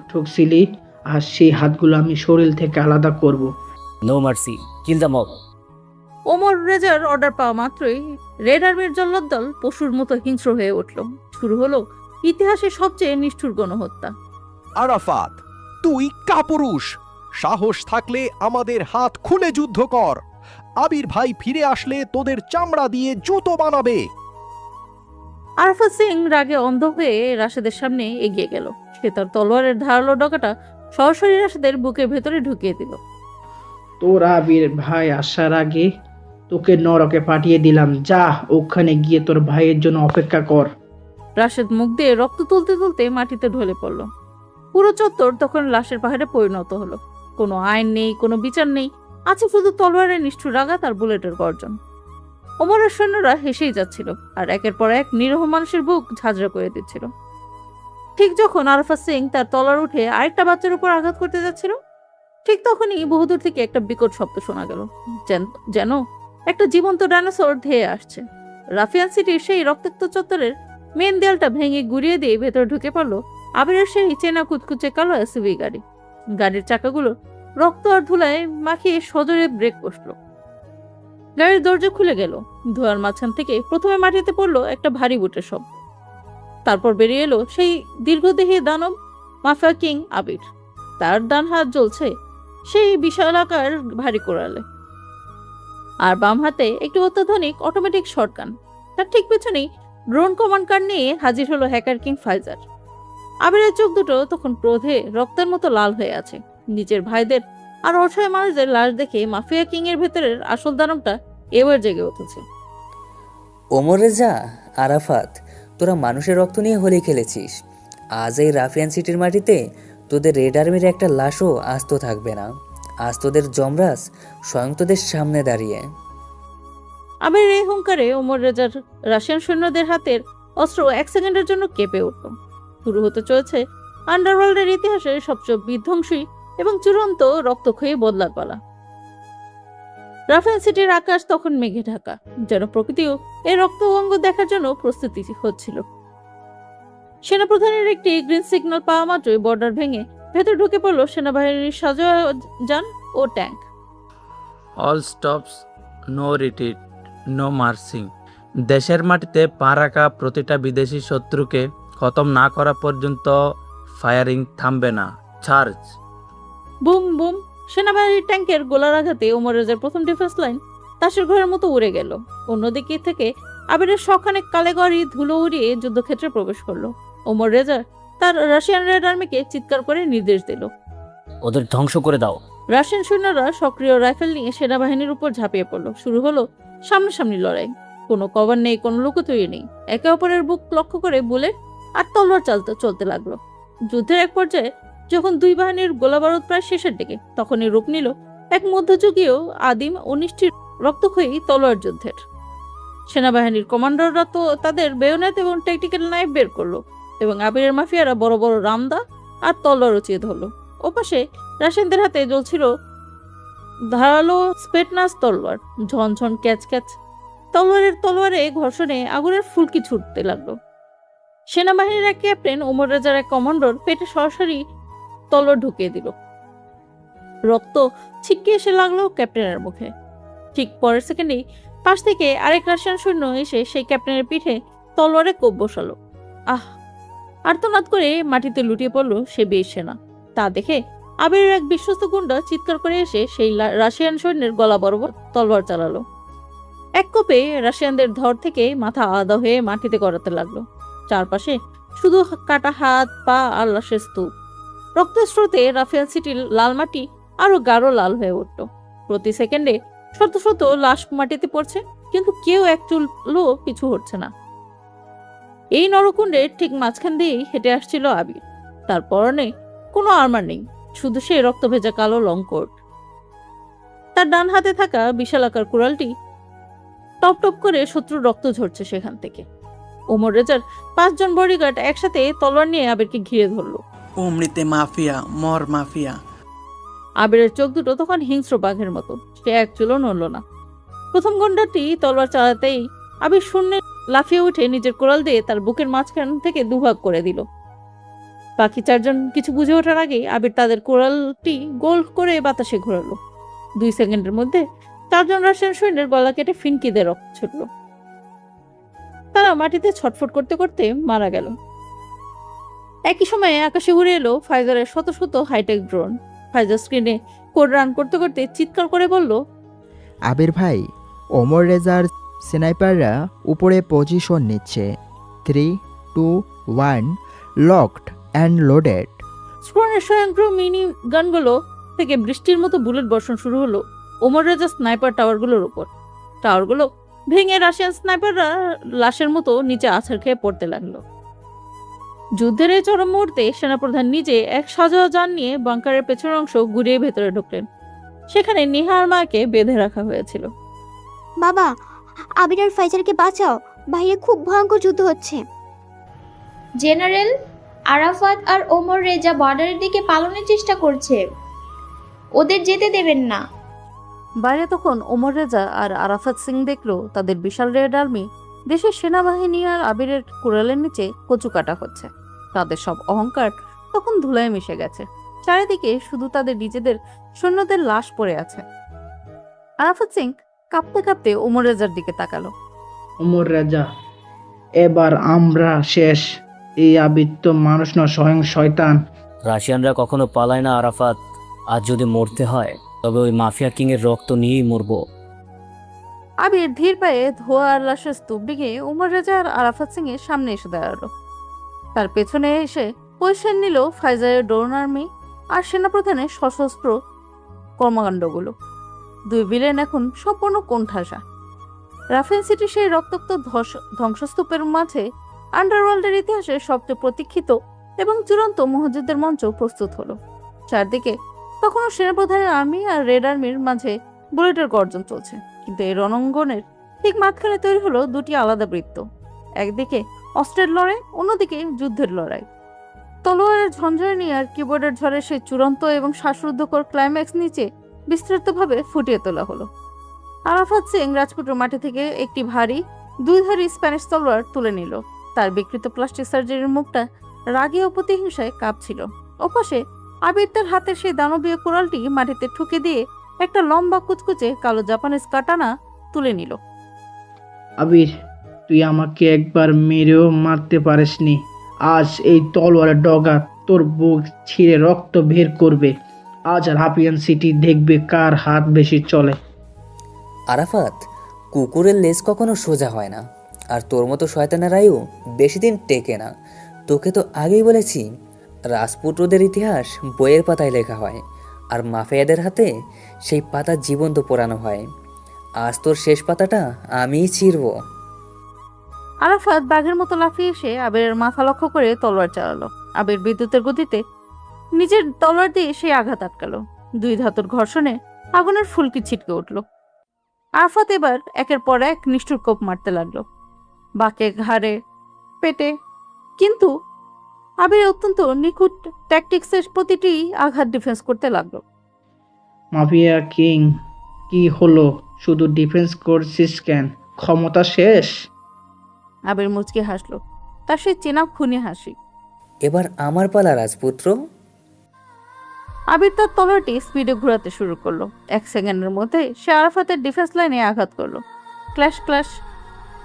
ঠকছিলি, আর সেই হাতগুলো আমি শরীর থেকে আলাদা করব। No mercy, kill the mob. Omar রেজার অর্ডার পাওয়া মাত্রই রেড আর্মির জল্লাদ দল পশুর মতো হিংস্র হয়ে উঠল। শুরু হলো ইতিহাসের সবচেয়ে নিষ্ঠুর গণহত্যা। আরাফাত, তুই কাপুরুষ। সাহস থাকলে আমাদের হাত খুলে যুদ্ধ কর। আবির ভাই ফিরে আসলে তোদের চামড়া দিয়ে জুতো বানাবে। আরাফাত সিং রাগে অন্ধ হয়ে রাশেদের সামনে এগিয়ে গেল। সে তার তলোয়ারের ধারালো ডগাটা সরাসরি রাশেদের বুকের ভেতরে ঢুকিয়ে দিল। তোর আবির ভাই আসার আগে তোকে নরকে পাঠিয়ে দিলাম। যা, ওখানে গিয়ে তোর ভাইয়ের জন্য অপেক্ষা কর। রাশেদ মুখ দিয়ে রক্ত তুলতে তুলতে মাটিতে ঢলে পড়ল। পুরো চত্বর তখন লাশের পাহাড়ে পরিণত হলো। কোনো আইন নেই, কোনো বিচার নেই, আছে শুধু তলোয়ারের নিষ্ঠুর আঘাত আর বুলেটের গর্জন। ওমরের সৈন্যরা হেসেই যাচ্ছিল আর একের পর এক নিরীহ মানুষের বুক ঝাঁঝরা করে দিচ্ছিল। ঠিক যখন আরাফাত সিং তার তলোয়ার উঠে আরেকটা বাচ্চার উপর আঘাত করতে যাচ্ছিল, ঠিক তখনই বহুদূর থেকে একটা বিকট শব্দ শোনা গেল, যেন একটা জীবন্ত ডাইনোসর ধেয়ে আসছে। রাফিয়ান সিটির সেই রক্তাক্ত চত্বরের মেন দেয়ালটা ভেঙে গুড়িয়ে দিয়ে ভেতরে ঢুকে পড়লো আবিরের সেই চেনা কুচকুচে কালো এসইউভি গাড়ি। গাড়ির চাকাগুলো রক্ত আর ধুলায় মাখিয়ে সজোরে ব্রেক বসলো। গাড়ির দরজা খুলে গেল। ধোয়ার মাঝখান থেকে প্রথমে মাটিতে পড়লো একটা ভারী বুটের শব্দ। তারপর বেরিয়ে এলো সেই দীর্ঘদেহী দানব মাফিয়া কিং আবির। তার ডান হাত জ্বলছে সেই বিশালাকার ভারী কোড়ালে, আর বাম হাতে একটি অত্যাধুনিক অটোমেটিক শটগান। তার ঠিক পেছনেই ড্রোন কমান্ড কার নিয়ে হাজির হলো হ্যাকার কিং ফাইজার। আবিরের চোখ দুটো তখন ক্রোধে রক্তের মতো লাল হয়ে আছে। নিজের ভাইদের আর অসহায় মানুষদের লাশ দেখে মাফিয়া কিং এর ভেতরের আসল দানবটা এবার জেগে উঠেছে। ওমর রেজা, আরাফাত, তোরা মানুষের রক্ত নিয়ে হোলি খেলেছিস। আজ এই রাফিয়ান সিটির মাটিতে তোদের রেড আর্মির একটা লাশও আস্ত থাকবে না। আজ তোদের যমরাজ স্বয়ং তোদের সামনে দাঁড়িয়ে। আবির এই হুঙ্কারে ওমর রেজার রাশিয়ান সৈন্যদের হাতের অস্ত্র এক সেকেন্ডের জন্য কেঁপে উঠল। শুরু হতে চলেছে আন্ডারওয়ার্ল্ডের ইতিহাসের সবচেয়ে বিধ্বংসী এবং চূড়ান্ত রক্তক্ষয়ী বদলার পালা। রাফিয়ান সিটির আকাশ তখন মেঘে ঢাকা, যেন প্রকৃতিও এই রক্তভঙ্গ দেখার জন্য প্রস্তুতি হচ্ছিল। সেনাপ্রধানের একটি গ্রিন সিগন্যাল পাওয়া মাত্রই বর্ডার ভেঙে ভেতর ঢুকে পড়ল সেনাবাহিনীর সাজোয়া যান ও tank. All stops, no retreat, no mercy. দেশের মাটিতে পা রাখা প্রতিটা বিদেশি শত্রুকে খতম না করা পর্যন্ত ফায়ারিং থামবে না। চার্জ! Boom boom! সেনাবাহিনীর ট্যাঙ্কের গোলার আঘাতে ওমর রেজার প্রথম ডিফেন্স লাইন তাসের ঘরের মতো উড়ে গেল। অন্যদিকে থেকে আবিরের শখানেক কালেগড়ি ধুলো উড়িয়ে যুদ্ধক্ষেত্রে প্রবেশ করলো। ওমর রেজা তার রাশিয়ান রেড আর্মিকে চিৎকার করে নির্দেশ দিল, ওদের ধ্বংস করে দাও। রাশিয়ান সৈন্যরা সক্রিয় রাইফেল নিয়ে সেনাবাহিনীর উপর ঝাঁপিয়ে পড়লো। শুরু হলো সামনাসামনি লড়াই। কোনো কভার নেই, কোনো লুকোচুরি নেই। একে অপরের বুক লক্ষ্য করে বুলেট আর তলোয়ার চলতে লাগলো। যুদ্ধের এক পর্যায়ে যখন দুই বাহিনীর গোলাবারুদ প্রায় শেষের দিকে, তখনই রূপ নিল এক মধ্যযুগীয় আদিম ও নিষ্ঠির রক্তক্ষয়ী তলোয়ার যুদ্ধের। সেনাবাহিনীর কমান্ডাররা তো তাদের বেয়োনেট এবং ট্যাকটিক্যাল নাইফ বের করলো এবং আবিরের মাফিয়ারা বড় বড় রামদা আর তলোয়ার উঁচিয়ে ধরলো। ওপাশে রাশিয়ানদের হাতে জ্বলছিল ধারালো স্পেটনাস তলোয়ার। ঝনঝন ক্যাচ ক্যাচ তলোয়ারে ঘর্ষণে আগুনের ফুলকি ছুটতে লাগলো। সেনাবাহিনীর এক ক্যাপ্টেন ওমর রেজার এক কমান্ডার পেটে সরাসরি তলোয়ার ঢুকিয়ে দিল। রক্ত ছিটকে এসে লাগলো ক্যাপ্টেনের মুখে। ঠিক পরের সেকেন্ডেই পাশ থেকে আরেক রাশিয়ান সৈন্য এসে সেই ক্যাপ্টেনের পিঠে তলোয়ারে কোপ বসালো। আহ! আর্তনাদ করে মাটিতে লুটিয়ে পড়লো সে বীর সেনা। তা দেখে আবিরের এক বিশ্বস্ত গুন্ডা চিৎকার করে এসে সেই রাশিয়ান সৈন্যের গলা বরাবর তলোয়ার চালালো। এক কোপে রাশিয়ানদের ধর থেকে মাথা আলাদা হয়ে মাটিতে গড়াতে লাগলো। চারপাশে শুধু কাটা হাত, পা আর লাশের স্তূপ। রক্তের স্রোতে রাফিয়ান সিটির লাল মাটি আরো গাঢ় লাল হয়ে উঠল। প্রতি সেকেন্ডে শত শত লাশ মাটিতে পড়ছে, কিন্তু কেউ এক চুলও পিছু হচ্ছে না। এই নরকুণ্ডের ঠিক মাঝখান দিয়েই হেঁটে আসছিল আবির। তার পরনে কোনো আর্মার নেই, শুধু সেই রক্ত ভেজা কালো লং কোট। তার ডান হাতে থাকা বিশালাকার কুড়ালটি টপ টপ করে শত্রুর রক্ত ঝরছে সেখান থেকে। ওমর রেজার 5 জন বডিগার্ড একসাথে তলোয়ার নিয়ে আবিরকে ঘিরে ধরলো। অমৃতে মাফিয়া, মর মাফিয়া। আবিরের চোখ দুটো তখন হিংস্র বাঘের মতো, সে এক চুলও নড়ল না। প্রথম গন্ডারটি তলোয়ার চালাতেই আবির শূন্যে লাফিয়ে উঠে নিজের কোড়াল দিয়ে তার বুকের মাঝখান থেকে দুভাগ করে দিল। বাকি 4 জন কিছু বুঝে ওঠার আগেই আবির তাদের কোড়ালটি গোল করে বাতাসে ঘোরালো। 2 সেকেন্ডের মধ্যে 4জন রাশিয়ান সৈন্যের গলা কেটে ফিনকিদের রক্ত ছুটল। তারা মাটিতে ছটফট করতে করতে মারা গেল। একই সময়ে আকাশে উড়ে এলো ফাইজারের শত শত হাইটেক ড্রোন। ফাইজার স্ক্রিনে কোড রান করতে করতে চিৎকার করে বলল, আবির ভাই, ওমর রেজার স্নাইপাররা উপরে পজিশন নিচ্ছে। 3, 2, 1, লকড অ্যান্ড লোডেড। স্ক্রনের স্বয়ংক্রিয় মিনি গানগুলো থেকে বৃষ্টির মতো বুলেট বর্ষণ শুরু হলো ওমর রেজা স্নাইপার টাওয়ারগুলোর উপর। টাওয়ারগুলো ভেঙে রাশিয়ান স্নাইপাররা লাশের মতো নিচে আছাড় খেয়ে পড়তে লাগলো। যুদ্ধের এই চরম মুহূর্তে সেনাপ্রধান নিজে এক সাজোয়া যান নিয়ে বাংকারের পেছনের অংশ ঘুরিয়ে ভেতরে ঢুকলেন। সেখানে নেহা আর মাকে বেঁধে রাখা হয়েছিল। বাবা, আবির আর ফাইজারকে বাঁচাও, বাইরে খুব ভয়ঙ্কর যুদ্ধ হচ্ছে। জেনারেল, আরাফাত আর ওমর রেজা বর্ডারের দিকে পালানোর চেষ্টা করছে, ওদের যেতে দেবেন না। বাইরে তখন ওমর রেজা আর আরাফাত সিং দেখলো তাদের বিশাল রেড আর্মি দেশের সেনাবাহিনী আর আবিরের কুড়ালের নিচে কচু কাটা হচ্ছে। তাদের সব অহংকার তখন ধুলায় মিশে গেছে। চারিদিকে শুধু তাদের নিজেদের সৈন্যদের লাশ পড়ে আছে। আরাফাত সিং কাঁপতে কাঁপতে ওমর রেজার দিকে তাকালো। ওমর রেজা, এবার আমরা শেষ। এই আবির তো মানুষ না, স্বয়ং শয়তান। রাশিয়ানরা কখনো পালায় না আরাফাত। আজ যদি মরতে হয় তবে ওই মাফিয়া কিং এর রক্ত নিয়েই মরবো। আবির ধীর পায়ে ধোয়া আর লাশের স্তূপ ডিগে ওমর রেজা আর আরাফাত সিং এর সামনে এসে দাঁড়ালো। তার পেছনে এসে পজিশন নিল ফাইজারের ড্রোন আর্মি আর সেনাপ্রধানের সশস্ত্র কর্মকাণ্ডগুলো। দুই ভিলেন এখন সম্পূর্ণ কোণঠাসা। রাফেল সিটির সেই রক্তাক্ত ধ্বংসস্তূপের মাঝে আন্ডারওয়ার্ল্ডের ইতিহাসে সবচেয়ে প্রতীক্ষিত এবং চূড়ান্ত মহাযুদ্ধের মঞ্চ প্রস্তুত হলো। চারদিকে তখনও সেনাপ্রধানের আর্মি আর রেড আর্মির মাঝে বুলেটের গর্জন চলছে। কিন্তু এই রণাঙ্গনের ঠিক মাঝখানে তৈরি হলো দুটি আলাদা বৃত্ত। একদিকে অস্ত্রের লড়াই, অন্যদিকে যুদ্ধের লড়াই। তলোয়ারের ঝঞ্ঝানি আর কিবোর্ডের ঝড়ে সেই চূড়ান্ত এবং শ্বাসরুদ্ধকর ক্লাইম্যাক্স নিচে বিস্তারিতভাবে ফুটিয়ে তোলা হলো। আরাফাত সিং রাজপুতের মাটি থেকে একটি ভারী দুইধারী স্প্যানিশ তলোয়ার তুলে নিল। তার বিকৃত প্লাস্টিক সার্জারির মুখটা রাগে ও প্রতিহিংসায় কাঁপছিল। ওপাশে আবির তার হাতের সেই দানবীয় কোরালটি মাটিতে ঠুকে দিয়ে একটা লম্বা কুচকুচে কালো জাপানিজ কাটানা তুলে নিল। আবির, তুই আমাকে একবার মেরেও মারতে পারিসনি। আজ এই তলোয়ারের ডগা তোর বুক ছিঁড়ে রক্ত বের করবে। আজ রাফিয়ান সিটি দেখবে কার হাত বেশি চলে। আরাফাত, কুকুরের লেজ কখনো সোজা হয় না, আর তোর মতো শয়তানের আয়ু বেশি দিন টেকে না। তোকে তো আগেই বলেছি, রাজপুত্রদের ইতিহাস বইয়ের পাতায় লেখা হয়, আর মাফিয়াদের হাতে সেই পাতা জীবন্ত পোড়ানো হয়। আজ তোর শেষ পাতাটা আমিই ছিঁড়ব। আরাফাত বাঘের মতো লাফিয়ে এসে আবিরের মাথা লক্ষ্য করে তলোয়ার চালালো। আবির বিদ্যুতের গতিতে নিজের তলোয়ার দিয়ে সেই আঘাত আটকালো। দুই ধাতুর ঘর্ষণে আগুনের ফুলকি ছিটকে উঠল। আরাফাত এবার একের পর এক নিষ্ঠুর কোপ মারতে লাগলো, বাঁকে, ঘাড়ে, পেটে। কিন্তু আবির অত্যন্ত নিখুঁত ট্যাকটিক্সের প্রতিটি আঘাত ডিফেন্স করতে লাগলো। মাফিয়া কিং, কি হলো? শুধু ডিফেন্স করছিস কেন? ক্ষমতা শেষ? আবির মুচকি হাসলো, তার সেই চেনা খুনি হাসি। এবার আমার পালা রাজপুত্র। আবির তার তলোয়ারটি স্পিডে ঘোরাতে শুরু করলো। 1 সেকেন্ডের মধ্যে সে আরাফাতের ডিফেন্স লাইনে আঘাত করলো। Clash clash.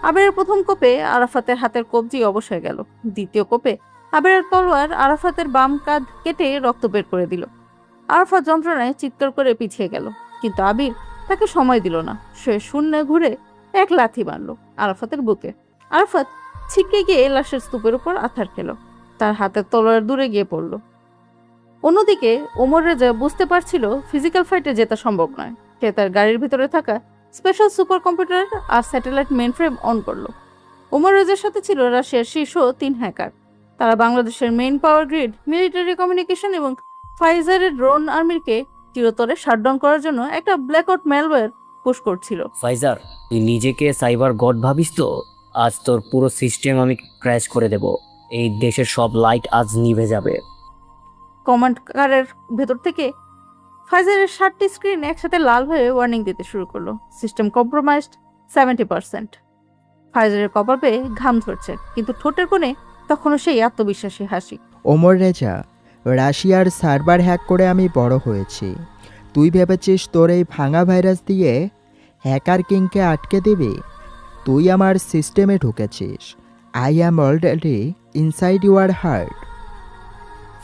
আবিরের প্রথম কোপে আরাফাতের হাতের কবজি অবশ হয়ে গেল। দ্বিতীয় কোপে আবিরের তলোয়ার আরাফাতের বাম কাঁধ কেটে রক্ত বের করে দিল। আরাফাত যন্ত্রণায় চিৎকার করে পিছিয়ে গেল, কিন্তু আবির তাকে সময় দিল না। সে শূন্যে ঘুরে এক লাথি মারল আরাফাতের বুকে। আরাফাত ছিটকে গিয়ে লাশের স্তূপের উপর আছাড় খেল। তার হাতের তলোয়ার দূরে গিয়ে পড়ল। অন্যদিকে ওমর রেজা বুঝতে পারছিল ফিজিক্যাল ফাইটে জেতা সম্ভব নয়। সে তার গাড়ির ভিতরে থাকা স্পেশাল সুপার কম্পিউটার আর স্যাটেলাইট মেইন ফ্রেম অন করলো। ওমর রেজার সাথে ছিল রাশিয়ার শীর্ষ 3 হ্যাকার। তারা বাংলাদেশের main power grid, military communication এবং ফাইজারের ড্রোন আর্মিকে চিরতরে শাটডাউন করার জন্য একটা ব্ল্যাকআউট ম্যালওয়্যার পুশ করছিল। ফাইজার, তুই নিজেকে সাইবার গড ভাবিস তো? আজ তোর পুরো সিস্টেম আমি ক্র্যাশ করে দেব। এই দেশের সব লাইট আজ নিভে যাবে। কমান্ড কারের ভেতর থেকে ফাইজারের 7টি স্ক্রিন একসাথে লাল হয়ে ওয়ার্নিং দিতে শুরু করলো। System compromised 70%। ফাইজারের কপাল পেয়ে ঘাম ধরছে, কিন্তু ঠোঁটের কোণে তখনও সেই আত্মবিশ্বাসী হাসি। ওমর রেজা, রাশিয়ার সার্ভার হ্যাক করে আমি বড় হয়েছি। তুই ভেবেছিস তোর এই ভাঙা ভাইরাস দিয়ে হ্যাকার কিংকে আটকে দিবি? তুই আমার সিস্টেমে ঢুকেছিস। I am already inside your heart.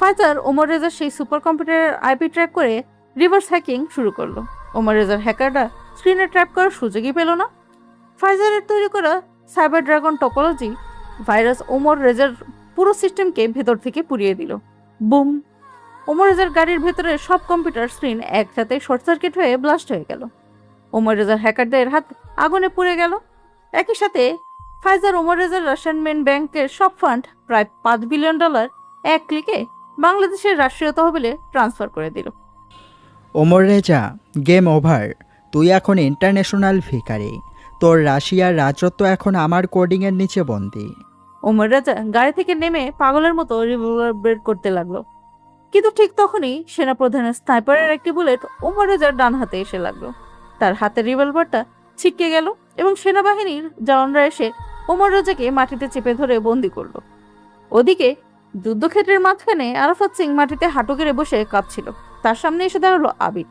Faizar Omar রেজার সেই সুপার কম্পিউটারের আইপি ট্র্যাক করে রিভার্স হ্যাকিং শুরু করলো। ওমর রেজার হ্যাকাররা স্ক্রিনে ট্র্যাপ করার সুযোগই পেল না। ফাইজারের তৈরি করা cyber dragon topology virus Omar রেজার পুরো সিস্টেমকে ভেতর থেকে পুড়িয়ে দিল। বুম! ওমর রেজার গাড়ির ভেতরের সব কম্পিউটার স্ক্রিন একসাথে শর্ট সার্কিট হয়ে ব্লাস্ট হয়ে গেল। ওমর রেজার হ্যাকারদের হাত আগুনে পুড়ে গেল। একই সাথে ফাইজার ওমর রেজার রাশিয়ান মেন ব্যাংকের সব ফান্ড প্রায় $5 বিলিয়ন এক ক্লিকে বাংলাদেশের রাষ্ট্রীয় তহবিলে ট্রান্সফার করে দিল। Omar Reza, game over. তুই এখন ইন্টারন্যাশনাল ভিখারি। তোর রাশিয়ার রাজত্ব এখন আমার কোডিংয়ের নিচে বন্দী। ওমর রাজা গাড়ি থেকে নেমে পাগলের মতো রিভলভার বের করতে লাগলো, কিন্তু ঠিক তখনই সেনাপ্রধানের স্নাইপারের একটি বুলেট ওমর রাজার ডান হাতে এসে লাগলো। তার হাতের রিভলভারটা ছিটকে গেল এবং সেনাবাহিনীর জওয়ানরা এসে ওমর রাজাকে মাটিতে চেপে ধরে বন্দি করলো। ওদিকে যুদ্ধক্ষেত্রের মাঝখানে আরাফাত সিং মাটিতে হাঁটু গেড়ে বসে কাঁপছিল। তার সামনে এসে দাঁড়ালো আবির।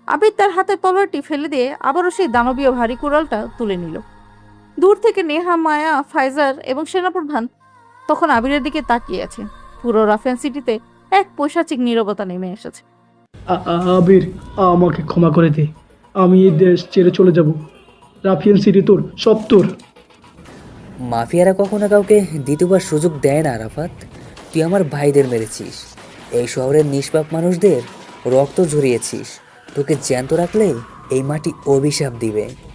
আবির তার হাতের তলোয়ারটি ফেলে দিয়ে আবারও সেই দানবীয় ভারী কুড়ালটা তুলে নিল। দূর থেকে নেহা, মায়া, ফাইজার এবং সেনাপ্রধান তখন আবিরের দিকে তাকিয়ে আছে। পুরো রাফিয়ান সিটিতে এক পৈশাচিক নীরবতা নেমে এসেছে। আবির, আমাকে ক্ষমা করে দে। আমি এই দেশ ছেড়ে চলে যাব। রাফিয়ান সিটি তোর, সব তোর। মাফিয়ারা কখনো কাউকে দ্বিতীয়বার সুযোগ দেয় না আরাফাত। তুই আমার ভাইদের মেরেছিস, এই শহরের নিষ্পাপ মানুষদের রক্ত ঝরিয়েছিস। তোকে জ্যান্ত রাখলে এই মাটি অভিশাপ দিবে।